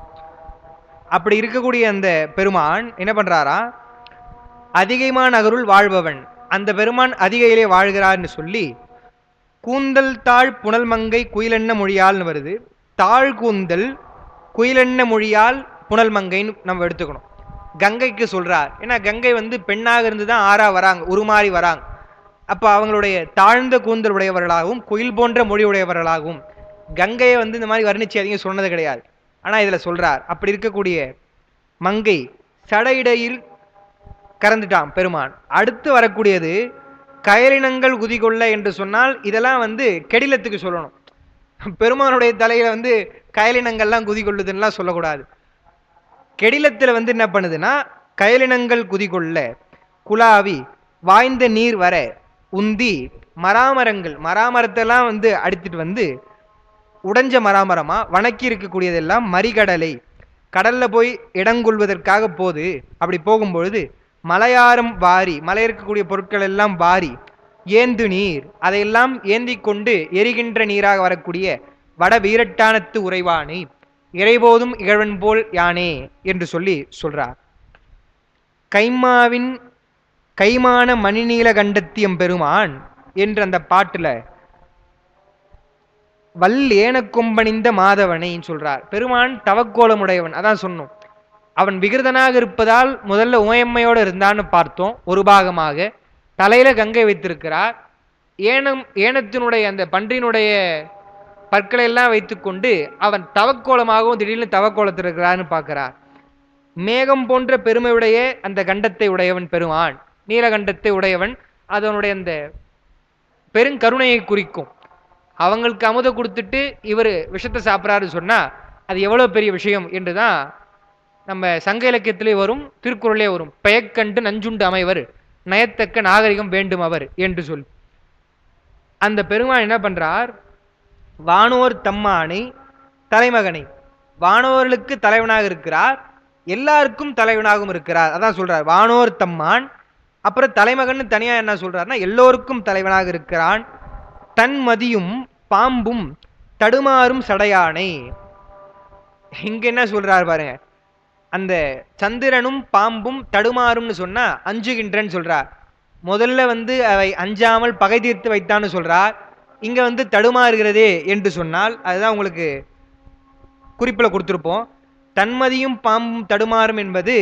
அப்படி இருக்கக்கூடிய அந்த பெருமான் என்ன பண்றாரா, அதிகைமா நகருள் வாழ்பவன், அந்த பெருமான் அதிகையிலே வாழ்கிறார்னு சொல்லி கூந்தல் தாழ் புனல் மங்கை குயிலென்ன மொழியால்னு வருது. தாழ் கூந்தல் குயிலென்ன மொழியால் புனல் மங்கைன்னு நம்ம எடுத்துக்கணும். கங்கைக்கு சொல்றார். ஏன்னா கங்கை பெண்ணாக இருந்துதான் ஆறா வராங்க, உருமாறி வராங்க. அப்ப அவங்களுடைய தாழ்ந்த கூந்தல் உடையவர்களாகவும் குயில் போன்ற மொழி உடையவர்களாகவும் கங்கையை இந்த மாதிரி வர்ணிச்சு அதிகம் சொன்னது கிடையாது. ஆனா இதுல சொல்றார். அப்படி இருக்கக்கூடிய மங்கை சடையிடையில் கறந்துட்டான் பெருமான். அடுத்து வரக்கூடியது கயலினங்கள் குதிகொள்ள என்று சொன்னால் இதெல்லாம் கெடிலத்துக்கு சொல்லணும். பெருமானுடைய தலையில கயலினங்கள்லாம் குதிகொள்ளுதுன்னா சொல்லக்கூடாது. கெடிலத்துல என்ன பண்ணுதுன்னா, கயலினங்கள் குதிகொள்ள குலாவி வாய்ந்த நீர் வர உந்தி மராமரங்கள், மராமரத்தெல்லாம் அடித்துட்டு உடைஞ்ச மராமரமா வணக்கி இருக்கக்கூடியதெல்லாம் மறிகடலை, கடல்ல போய் இடங்கொள்வதற்காக போது. அப்படி போகும்பொழுது மலையாரம் வாரி, மலை இருக்கக்கூடிய பொருட்கள் எல்லாம் வாரி ஏந்து நீர், அதையெல்லாம் ஏந்தி கொண்டு எரிகின்ற நீராக வரக்கூடிய வட வீரட்டானத்து உறைவானை இறைபோதும் இகழ்வன் போல் யானே என்று சொல்லி சொல்றார். கைமாவின் கைமான மணிநீல கண்டத்தியம் பெருமான் என்று அந்த பாட்டுல வல் ஏன கொம்பணிந்த மாதவனை சொல்றார். பெருமான் தவக்கோலமுடையவன், அதான் சொன்னோம். அவன் விகிருதனாக இருப்பதால் முதல்ல உமையம்மையோடு இருந்தான்னு பார்த்தோம். ஒரு பாகமாக தலையில கங்கை வைத்திருக்கிறார். ஏனத்தினுடைய அந்த பன்றியினுடைய பற்களை எல்லாம் வைத்துக்கொண்டு அவன் தவக்கோலமாகவும் திடீர்னு தவக்கோலத்தில் இருக்கிறான்னு பார்க்கிறார். மேகம் போன்ற பெருமையுடைய அந்த கண்டத்தை உடையவன் பெருமான், நீலகண்டத்தை உடையவன். அதனுடைய அந்த பெருங்கருணையை குறிக்கும். அவங்களுக்கு அமுத கொடுத்துட்டு இவர் விஷத்தை சாப்பிட்றாரு சொன்னா அது எவ்வளவு பெரிய விஷயம் என்றுதான் நம்ம சங்க இலக்கியத்திலே வரும், திருக்குறளே வரும். பெயக்கண்டு நஞ்சுண்டு அமைவர் நயத்தக்க நாகரிகம் வேண்டும் அவர் என்று சொல். அந்த பெருமான் என்ன பண்றார், வானோர் தம்மானை தலைமகனை, வானோர்களுக்கு தலைவனாக இருக்கிறார், எல்லாருக்கும் தலைவனாகவும் இருக்கிறார். அதான் சொல்றார் வானோர் தம்மான். அப்புறம் தலைமகன் தனியா என்ன சொல்றாருன்னா எல்லோருக்கும் தலைவனாக இருக்கிறான். தன்மதியும் பாம்பும் தடுமாறும் சடையானை. இங்க என்ன சொல்றாரு பாருங்க, அந்த சந்திரனும் பாம்பும் தடுமாறும்னு சொன்னா அஞ்சுகின்றன்னு சொல்றார். முதல்ல அவை அஞ்சாமல் பகை தீர்த்து வைத்தான்னு சொல்றார். இங்க தடுமாறுகிறதே என்று சொன்னால் அதுதான் உங்களுக்கு குறிப்பில் கொடுத்திருப்போம். தன்மதியும் பாம்பும் தடுமாறும் என்பது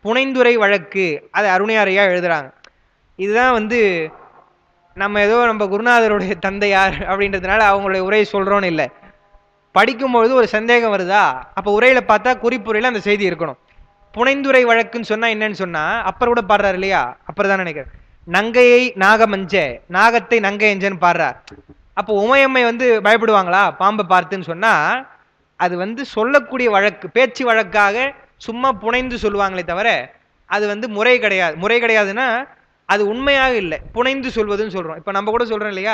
புனைந்துரை வழக்கு. அது அருணையாரையா எழுதுறாங்க. இதுதான் நம்ம ஏதோ நம்ம குருநாதருடைய தந்தையார் அப்படின்றதுனால அவங்களுடைய உரை சொல்றோன்னு இல்லை. படிக்கும்பொழுது ஒரு சந்தேகம் வருதா, அப்போ உரையில பார்த்தா குறிப்புரையில அந்த செய்தி இருக்கணும். புனைந்துரை வழக்குன்னு சொன்னா என்னன்னு சொன்னா அப்பர் கூட பாடுறாரு இல்லையா, அப்பர் தான் நினைக்கிறேன். நங்கையை நாகமஞ்ச, நாகத்தை நங்கை எஞ்சன்னு பாடுறார். அப்போ உமையம்மை பயப்படுவாங்களா பாம்பை பார்த்துன்னு சொன்னா அது சொல்லக்கூடிய வழக்கு, பேச்சு வழக்காக சும்மா புனைந்து சொல்லுவாங்களே தவிர அது முறை கிடையாது. முறை கிடையாதுன்னா அது உண்மையாக இல்லை, புனைந்து சொல்வதுன்னு சொல்றோம். இப்ப நம்ம கூட சொல்றோம் இல்லையா,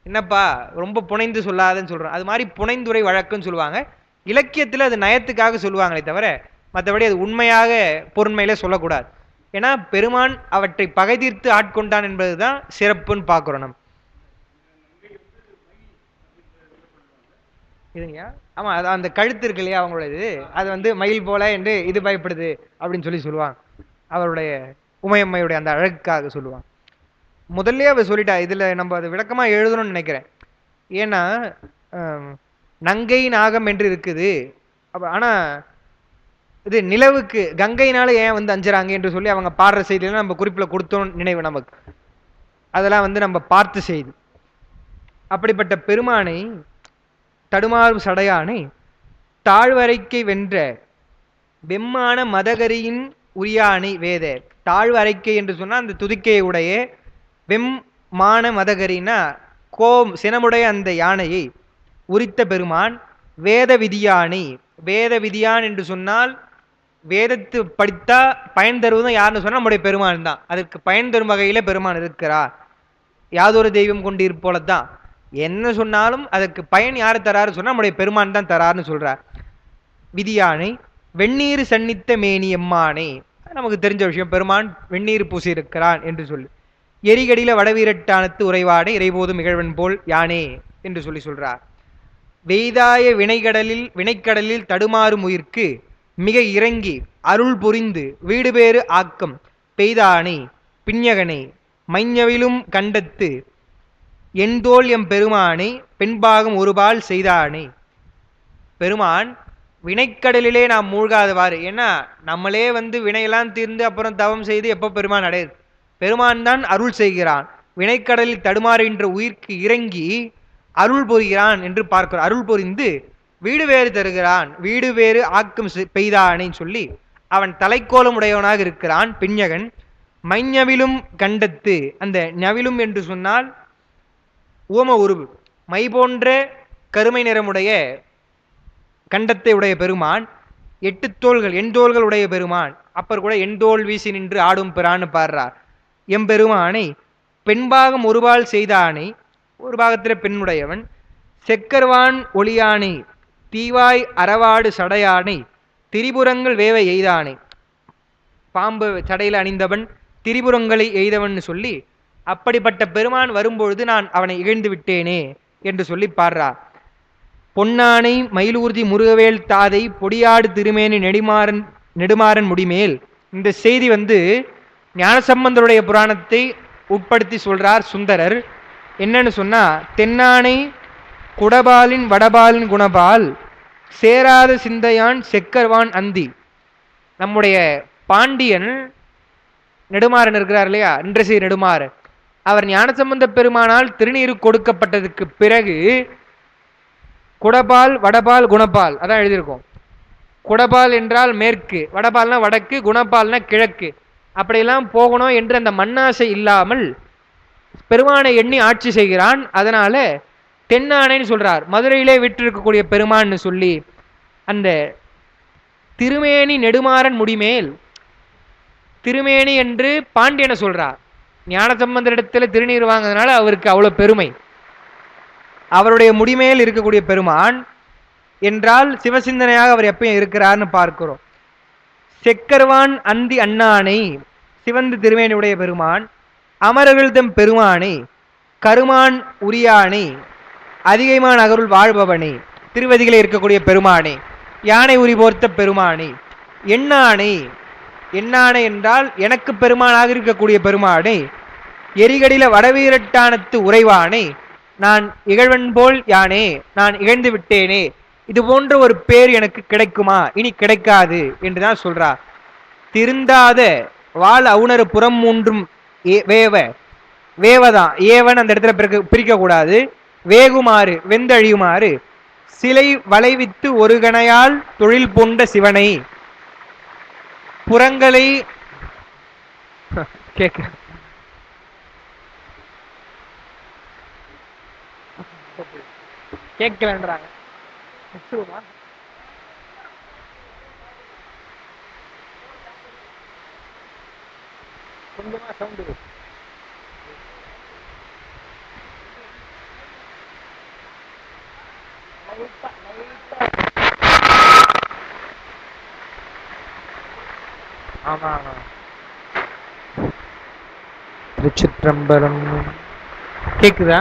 என்னப்பா ரொம்ப புனைந்து சொல்லாதுன்னு சொல்றோம். அது மாதிரி புனைந்துரை வழக்குன்னு சொல்லுவாங்க. இலக்கியத்தில் அது நயத்துக்காக சொல்லுவாங்களே தவிர மற்றபடி அது உண்மையாக பொருண்மையில சொல்லக்கூடாது. ஏன்னா பெருமான் அவற்றை பகை தீர்த்து ஆட்கொண்டான் என்பதுதான் சிறப்புன்னு பார்க்கிறோம் நம்ம. இதுங்கய்யா, ஆமா, அது அந்த கழுத்து இருக்கு இல்லையா அவங்களோட அது மயில் போல என்று இது பயப்படுது அப்படின்னு சொல்லுவாங்க. அவருடைய உமையம்மையுடைய அந்த அழகுக்காக சொல்லுவாங்க. முதல்ல அவ சொல்லிட்டா, இதுல நம்ம அதை விளக்கமா எழுதணும்னு நினைக்கிறேன். ஏன்னா நங்கை நாகம் என்று இருக்குது. ஆனா இது நிலவுக்கு கங்கைனால ஏன் அஞ்சுறாங்க என்று சொல்லி அவங்க பாடுற செய்தியெல்லாம் நம்ம குறிப்பில் கொடுத்தோம் நினைவு நமக்கு. அதெல்லாம் நம்ம பார்த்த செய்தி. அப்படிப்பட்ட பெருமானை தடுமாறும் சடையானை தாழ்வரைக்கை வென்ற வெம்மான மதகரியின் உரியானை வேத. தாழ்வரைக்கை என்று சொன்னா அந்த துதிக்கையை உடைய வெம்மான மதகரினா சினமுடைய அந்த யானையை உரித்த பெருமான் வேத விதியானை. வேத விதியான் என்று சொன்னால் வேதத்து படித்தா பயன் தருவதும் யாருன்னு சொன்னா நம்முடைய பெருமான் தான். அதற்கு பயன் தரும் வகையில பெருமான் இருக்கிறார். யாதொரு தெய்வம் கொண்டு இருப்போலதான் என்ன சொன்னாலும் அதற்கு பயன் யாரு தராரு சொன்னா நம்முடைய பெருமான் தான் தராருன்னு சொல்றார். விதியானை வெந்நீர் சன்னித்த மேனி எம்மானை. நமக்கு தெரிஞ்ச விஷயம், பெருமான் வெந்நீர் பூசி இருக்கிறான் என்று சொல்லி. எரிகடில வடவீரட்டானத்து உறைவாடை இறைபோதும் இகழ்வன் போல் யானே என்று சொல்றார். வெய்தாய வினைக்கடலில் தடுமாறும் உயிர்க்கு மிக இறங்கி அருள் புரிந்து வீடு பேறு ஆக்கம் பெய்தானை பிஞகனை மைஞவிலும் கண்டத்து என்தோல் எம் பெருமானை பெண்பாகம் ஒருபால் செய்தானை. பெருமான் வினைக்கடலிலே நாம் மூழ்காதவாறு, ஏன்னா நம்மளே வினையெல்லாம் தீர்ந்து அப்புறம் தவம் செய்து எப்போ பெருமான் அடையுது, பெருமான் தான் அருள் செய்கிறான். வினைக்கடலில் தடுமாறுகின்ற உயிர்க்கு இறங்கி அருள் புரிகிறான் என்று பார்க்கிறார். அருள் புரிந்து வீடு வேறு தருகிறான், வீடு வேறு ஆக்கம் பெய்தானேன்னு சொல்லி அவன் தலைக்கோலம் உடையவனாக இருக்கிறான் பிஞகன். மைஞவிலும் கண்டத்து, அந்த ஞவிலும் என்று சொன்னால் ஓம உருவு, மை போன்ற கருமை நிறமுடைய கண்டத்தை உடைய பெருமான். 8 தோள்கள் எண்தோள்கள் உடைய பெருமான். அப்பர் கூட எண்தோள் வீசி நின்று ஆடும் பெறான்னு பாடுறார். எம்பெருமானை பெண்பாகம் ஒருபால் செய்தானை, ஒரு பாகத்தில் பெண்ணுடையவன். செக்கர்வான் ஒளியானை தீவாய் அறவாடு சடையானை திரிபுரங்கள் வேவ எய்தானை. பாம்பு சடையில் அணிந்தவன், திரிபுரங்களை எய்தவன் சொல்லி அப்படிப்பட்ட பெருமான் வரும்பொழுது நான் அவனை இகழ்ந்து விட்டேனே என்று சொல்லி பாடுறார். பொன்னானை மயிலூர்தி முருகவேல் தாதை பொடியாடு திருமேனி நெடுமாறன் முடிமேல். இந்த செய்தி ஞானசம்பந்தருடைய புராணத்தை உட்படுத்தி சொல்றார் சுந்தரர். என்னன்னு சொன்னா, தென்னானை குடபாலின் வடபாலின் குணபால் சேராத சிந்தையான் செக்கர்வான் அந்தி. நம்முடைய பாண்டியன் நெடுமாறன் இருக்கிறார் இல்லையா, இன்றசை நெடுமாறன், அவர் ஞானசம்பந்த பெருமானால் திருநீரு கொடுக்கப்பட்டதுக்கு பிறகு குடபால் வடபால் குணபால் அதான் எழுதியிருக்கோம். குடபால் என்றால் மேற்கு, வடபால்னா வடக்கு, குணபால்னா கிழக்கு. அப்படியெல்லாம் போகணும் என்று அந்த மண்ணாசை இல்லாமல் பெருமானை எண்ணி ஆட்சி செய்கிறான். அதனால தென்னானைன்னு சொல்றார். மதுரையிலே விற்றிருக்கக்கூடிய பெருமான்னு சொல்லி அந்த திருமேனி நெடுமாறன் முடிமேல் திருமேனி என்று பாண்டியனை சொல்றார். ஞானசம்பந்தரிடத்தில் திருநீர் வாங்குறதுனால அவருக்கு அவ்வளவு பெருமை. அவருடைய முடிமேல் இருக்கக்கூடிய பெருமான் என்றால் சிவசிந்தனையாக அவர் எப்பயும் இருக்கிறார்னு பார்க்கிறோம். செக்கர்வான் அந்தி அண்ணானை சிவந்து திருமேனியுடைய பெருமான், அமரர்கள் தம் பெருமானை, கருமான் உரியானை, அதிகைமான் அகருள் வாழ்பவனே, திருவதிகளே இருக்கக்கூடிய பெருமானே, யானை உரி போர்த்த பெருமானே, எண்ணானை, எண்ணானை என்றால் எனக்கு பெருமானாக இருக்கக்கூடிய பெருமானை, எரிகடில வடவீரட்டானத்து உறைவானை, நான் இகழ்வன் போல் யானே, நான் இகழ்ந்து விட்டேனே, இது போன்ற ஒரு பேர் எனக்கு கிடைக்குமா? இனி கிடைக்காது என்றுதான் சொல்றார். திருந்தாத வாழ் அவுணர் புறம் மூன்றும் வேவதான் ஏவன் அந்த இடத்துல பிரிக்க கூடாது. வேகுமாறு வெந்தழியுமாறு சிலை வளைவித்து ஒரு கணையால் தொழில் பூண்ட சிவனை புறங்களை கேட்க கேட்கலன்றாங்க. கொஞ்சமா சவுண்டு ஆமா ஆமா. திருச்சிற்றம்பலம் கேக்குதா?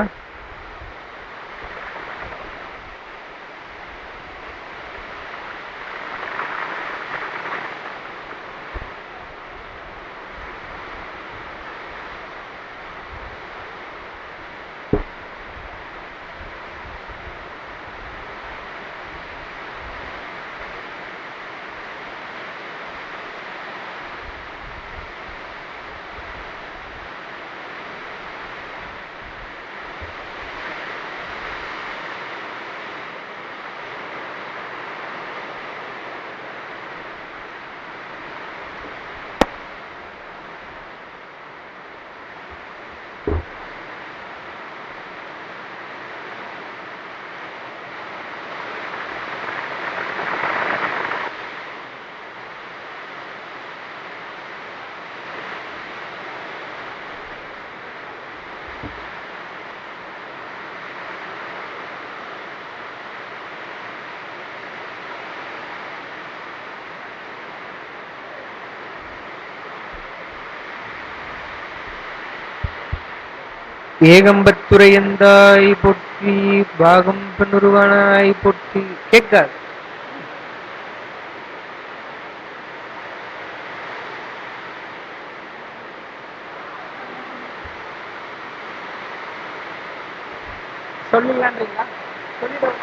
ஏகம்பத்துரையந்தாய் போற்றி, பாகம் பெண்ணுருவானாய் போற்றி. கேட்காது சொல்லலான்றீங்களா? சொல்லிடுவோம்.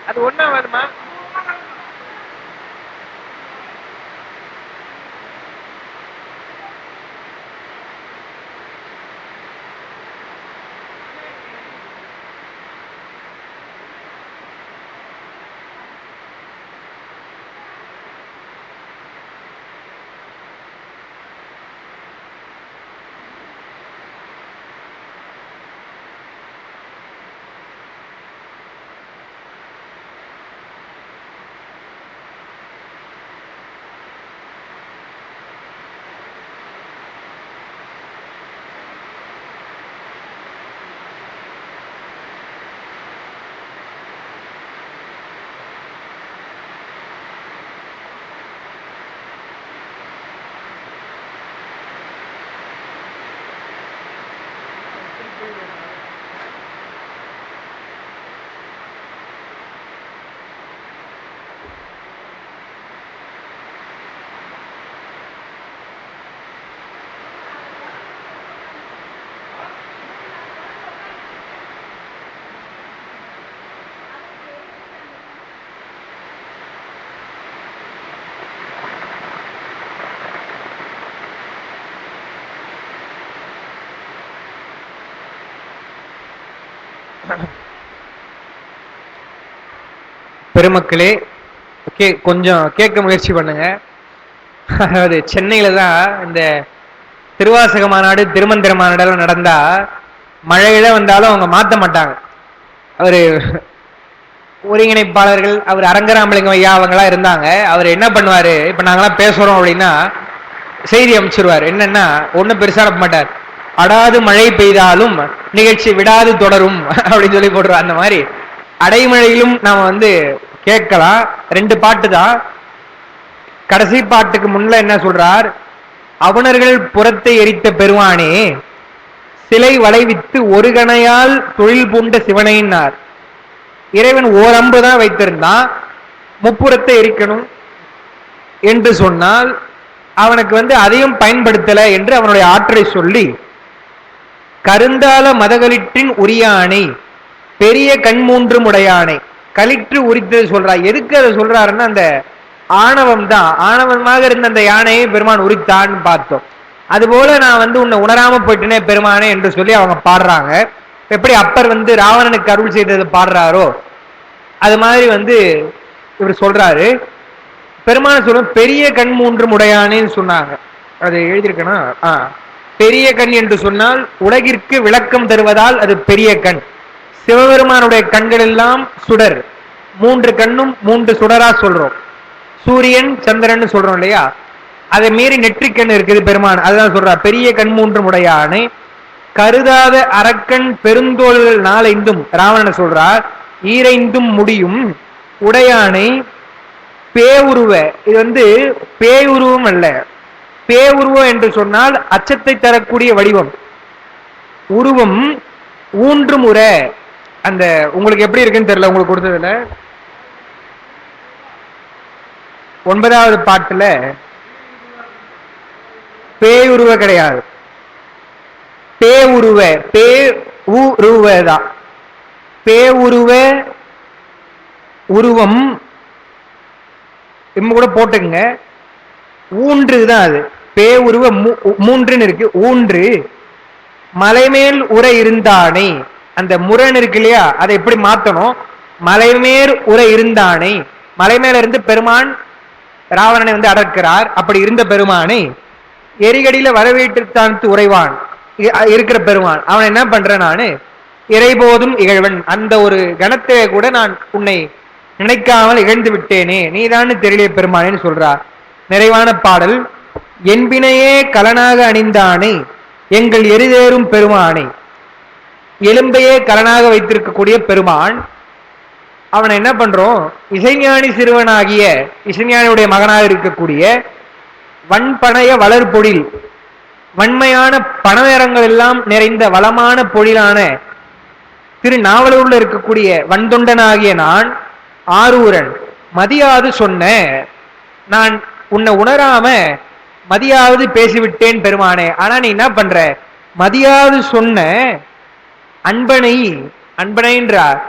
அது ஒண்ணா வருமா? பெருமக்களே, கொஞ்சம் கேட்க முயற்சி பண்ணுங்க. அதாவது சென்னையில தான் இந்த திருவாசக மாநாடு, திருமந்திர மாநாடு நடந்தா மழையில வந்தாலும் அவங்க மாத்த மாட்டாங்க. அவரு ஒருங்கிணைப்பாளர்கள், அவர் அரங்கராமலிங்கம் ஐயா அவங்களாம் இருந்தாங்க. அவர் என்ன பண்ணுவாரு, இப்ப நாங்களாம் பேசுறோம் அப்படின்னா செய்தி அமைச்சிருவார். என்னன்னா ஒன்னும் பெருசா அனுப்ப மாட்டார். அடாது மழை பெய்தாலும் நிகழ்ச்சி விடாது தொடரும் அப்படின்னு சொல்லி போடுறோம். அந்த மாதிரி அடைமழையிலும் நாம கேட்கலாம். 2 பாட்டு தான். கடைசி பாட்டுக்கு முன்ன என்ன சொல்றார், அவுணர்கள் புறத்தை எரித்த பெருமானே சிலை வளைவித்து ஒரு கணையால் தொழில் பூண்ட சிவனையினார். இறைவன் ஓரம்பு தான் வைத்திருந்தான், முப்புறத்தை எரிக்கணும் என்று சொன்னால் அவனுக்கு அதையும் பயன்படுத்தல என்று அவனுடைய ஆற்றலை சொல்லி, கருந்தால மதகளிற்றின் உரியானை பெரிய கண்மூன்று உடையானை களிற்று உரித்தது சொல்றார். எதுக்கு அதை சொல்றாருன்னா அந்த ஆணவம் தான். ஆணவமாக இருந்த அந்த யானையை பெருமான் உரித்தான்னு பார்த்தோம். அதுபோல நான் உன்னை உணராம போயிட்டேனே பெருமானே என்று சொல்லி அவங்க பாடுறாங்க. எப்படி அப்பர் ராவணனுக்கு அருள் செய்தது பாடுறாரோ அது மாதிரி இவர் சொல்றாரு. பெருமான சொல்ல பெரிய கண் மூன்றும் உடையானேன்னு சொன்னாங்க. அது எழுதியிருக்கனா, பெரிய கண் என்று சொன்னால் உலகிற்கு விளக்கம் தருவதால் அது பெரிய கண். சிவபெருமானுடைய கண்கள் எல்லாம் சுடர். 3 கண்ணும் 3 சுடரா சொல்றோம். சூரியன் சந்திரன் சொல்றோம் இல்லையா, அதை மீறி நெற்றிக்கண் இருக்குது பெருமான். அதுதான் சொல்றார் பெரிய கண் மூன்றும் உடையானே கருதாத அரக்கன் பெருந்தோள்கள் 4 ராவணனை சொல்றார். 2 முடியும் உடையானை பேவுருவ. இது பேயுருவம் அல்ல. பேவுருவம் என்று சொன்னால் அச்சத்தை தரக்கூடிய வடிவம். உருவம் 3 முறை. அந்த உங்களுக்கு எப்படி இருக்குன்னு தெரியல, உங்களுக்கு கொடுத்ததுல 9வது பாட்டுல பேயுருவ கிடையாது, பேவுருவ. பேவுருவதான். பேவுருவ உருவம் கூட போட்டுங்க. ஊன்று தான் அது. பேவுருவ 3 இருக்கு. ஊன்று மலைமேல் உரை இருந்தானே. அந்த முரண் இருக்கு இல்லையா, அதை எப்படி மாத்தணும்? மலைமேல் உரை இருந்தானே. மலை மேல இருந்து பெருமான் ராவணனை அடக்கிறார். அப்படி இருந்த பெருமானை எரிகடியில வரவேற்றுத்தான்த்து உறைவான் இருக்கிற பெருமான் அவன் என்ன பண்ற, நானு இறைபோதும் இகழ்வன். அந்த ஒரு கணத்திலே கூட நான் உன்னை நினைக்காமல் இகழ்ந்து விட்டேனே, நீதான்னு தெரியலே பெருமானேன்னு சொல்றார். நிறைவான பாடல். என்பினையே கலனாக அணிந்தானே எங்கள் எரிதேறும் பெருமானை. எலும்பையே கலனாக வைத்திருக்கக்கூடிய பெருமான் அவனை என்ன பண்றோம், இசைஞானி சிறுவனாகிய இசைஞானியுடைய மகனாக இருக்கக்கூடிய வன்பனைய வளர் பொழில், வன்மையான பணநேரங்கள் எல்லாம் நிறைந்த வளமான பொழிலான திருநாவலூர்ல இருக்கக்கூடிய வன்தொண்டனாகிய நான் ஆரூரன் மதியாது சொன்ன, நான் உன்னை உணராம மதியாவது பேசிவிட்டேன் பெருமானே. ஆனா நீ என்ன பண்ற, மதியாது சொன்ன அன்பனை. அன்பனைன்றார்,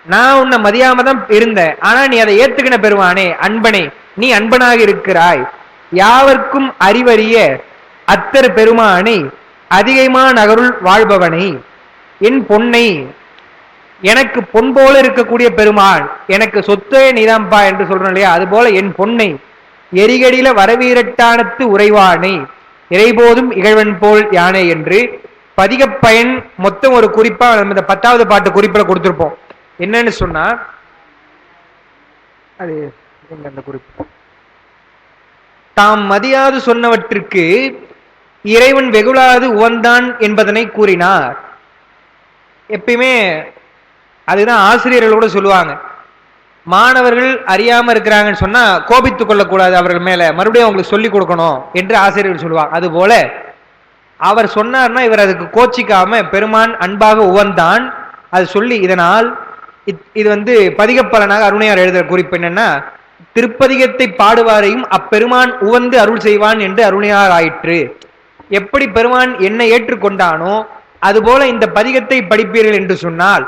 நான் உன்னை மதியாம தான் இருந்தேன், ஆனா நீ அதை ஏத்துக்கின பெருமானே. அன்பனை, நீ அன்பனாக இருக்கிறாய். யாவர்க்கும் அறிவறிய அத்தர் பெருமானை அதிகமா நகருள் வாழ்பவனை. என் பொன்னை, எனக்கு பொன் போல இருக்கக்கூடிய பெருமான், எனக்கு சொத்தே நீதான்பா என்று சொல்றோம் இல்லையா, அது போல என் பொன்னை எரிகடியில வரவீரட்டானத்து உறைவானை இறைபோதும் இகழ்வன் போல் யானை என்று பதிகப்பயன் மொத்தம் ஒரு குறிப்பா நம்ம இந்த 10வது பாட்டு குறிப்பிட கொடுத்திருப்போம். என்னன்னு சொன்னா அது அந்த குறிப்பு, தாம் மதியாது சொன்னவற்றிற்கு இறைவன் வெகுளாது உவந்தான் என்பதனை கூறினார். எப்பயுமே அதுதான் ஆசிரியர்களோட சொல்லுவாங்க, மாணவர்கள் அறியாம இருக்கிறாங்கன்னு சொன்னா கோபித்துக் கொள்ளக்கூடாது அவர்கள் மேல, மறுபடியும் அவங்களுக்கு சொல்லிக் கொடுக்கணும் என்று ஆசிரியர்கள் சொல்லுவாங்க. அது போல அவர் சொன்னார்னா இவர் அதுக்கு கோச்சிக்காம பெருமான் அன்பாக உவந்தான் அது சொல்லி, இதனால் இது பதிகப்பலனாக அருணையார் எழுதுற குறிப்பு என்னன்னா, திருப்பதிகத்தை பாடுவாரையும் அப்பெருமான் உவந்து அருள் செய்வான் என்று அருணையார் ஆயிற்று. எப்படி பெருமான் என்னை ஏற்றுக்கொண்டானோ அதுபோல இந்த பதிகத்தை படிப்பீர்கள் என்று சொன்னால்,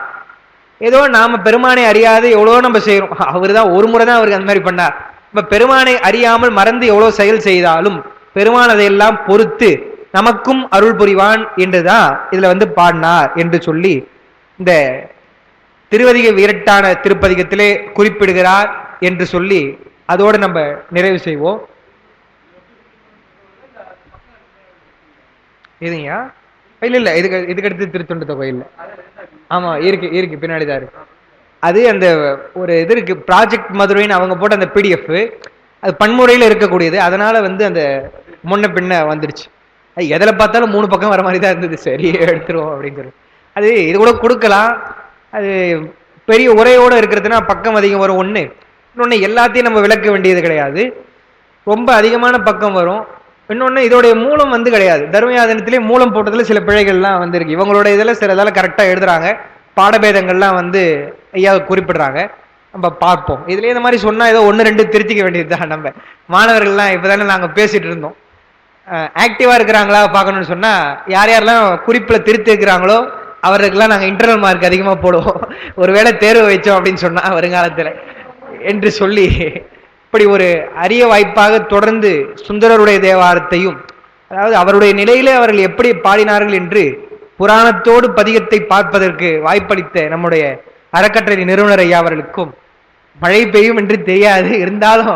ஏதோ நாம பெருமானை அறியாது எவ்வளோ நம்ம செய்யறோம், அவரு தான் ஒரு முறை தான் அவருக்கு அந்த மாதிரி பண்ணார். இப்ப பெருமானை அறியாமல் மறந்து எவ்வளவு செயல் செய்தாலும் பெருமான் அதையெல்லாம் பொறுத்து நமக்கும் அருள் புரிவான் என்றுதான் இதுல பாடினார் என்று சொல்லி இந்த திருவதிக விரட்டான திருப்பதிகத்திலே குறிப்பிடுகிறார் என்று சொல்லி அதோடு நம்ம நிறைவு செய்வோம். இதுங்கயா இல்ல இதுக்கு அடுத்து திருத்தொண்ட தொகை இல்ல. ஆமா இருக்கு பின்னாடிதான் இருக்கு. அது அந்த ஒரு இது இருக்கு, ப்ராஜெக்ட் மதுரைன்னு அவங்க போட்ட அந்த பிடிஎஃப், அது பன்முறையில் இருக்கக்கூடியது. அதனால வந்து அந்த முன்ன பின்ன வந்துடுச்சு. அது எதில் பார்த்தாலும் 3 பக்கம் வர மாதிரி தான் இருந்தது. சரி எடுத்துருவோம் அப்படின்னு சொல்லி அது இது கூட கொடுக்கலாம். அது பெரிய உரையோடு இருக்கிறதுனா பக்கம் அதிகம் வரும். இன்னொன்று எல்லாத்தையும் நம்ம விளக்க வேண்டியது கிடையாது. ரொம்ப அதிகமான பக்கம் வரும். இன்னொன்று இதோடைய மூலம் வந்து கிடையாது. தர்மயாதனத்திலே மூலம் போட்டதுல சில பிழைகள்லாம் வந்திருக்கு. இவங்களோட இதில் சில இதெல்லாம் கரெக்டாக எழுதுறாங்க. பாடபேதங்கள்லாம் வந்து ஐயா குறிப்பிடுறாங்க. நம்ம பார்ப்போம். இதுலேயே இந்த மாதிரி சொன்னால் ஏதோ 1-2 திருத்திக்க வேண்டியது தான். நம்ம மாணவர்கள்லாம் இப்போ தானே நாங்கள் பேசிகிட்டு இருந்தோம். ஆக்டிவாக இருக்கிறாங்களா பார்க்கணும்னு சொன்னால் யார் யாரெல்லாம் குறிப்பில் திருத்தி இருக்கிறாங்களோ அவர்களுக்கெல்லாம் நாங்கள் இன்டர்னல் மார்க் அதிகமாக போடுவோம். ஒருவேளை தேர்வு வைச்சோம் அப்படின்னு சொன்னால் வருங்காலத்தில் என்று சொல்லி இப்படி ஒரு அரிய வாய்ப்பாக தொடர்ந்து சுந்தரருடைய தேவாரத்தையும், அதாவது அவருடைய நிலையிலே அவர்கள் எப்படி பாடினார்கள் என்று புராணத்தோடு பதிகத்தை பார்ப்பதற்கு வாய்ப்பளித்த நம்முடைய அறக்கட்டளை நிறுவனர் ஐயா அவர்களுக்கும், மழை பெய்யும் என்று தெரியாது, இருந்தாலும்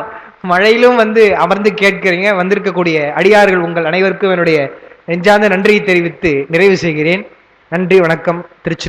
மழையிலும் வந்து அமர்ந்து கேட்கிறீங்க. வந்திருக்கக்கூடிய அடியார்கள் உங்கள் அனைவருக்கும் என்னுடைய நெஞ்சார்ந்த நன்றியை தெரிவித்து நிறைவு செய்கிறேன். நன்றி, வணக்கம். திருச்சி.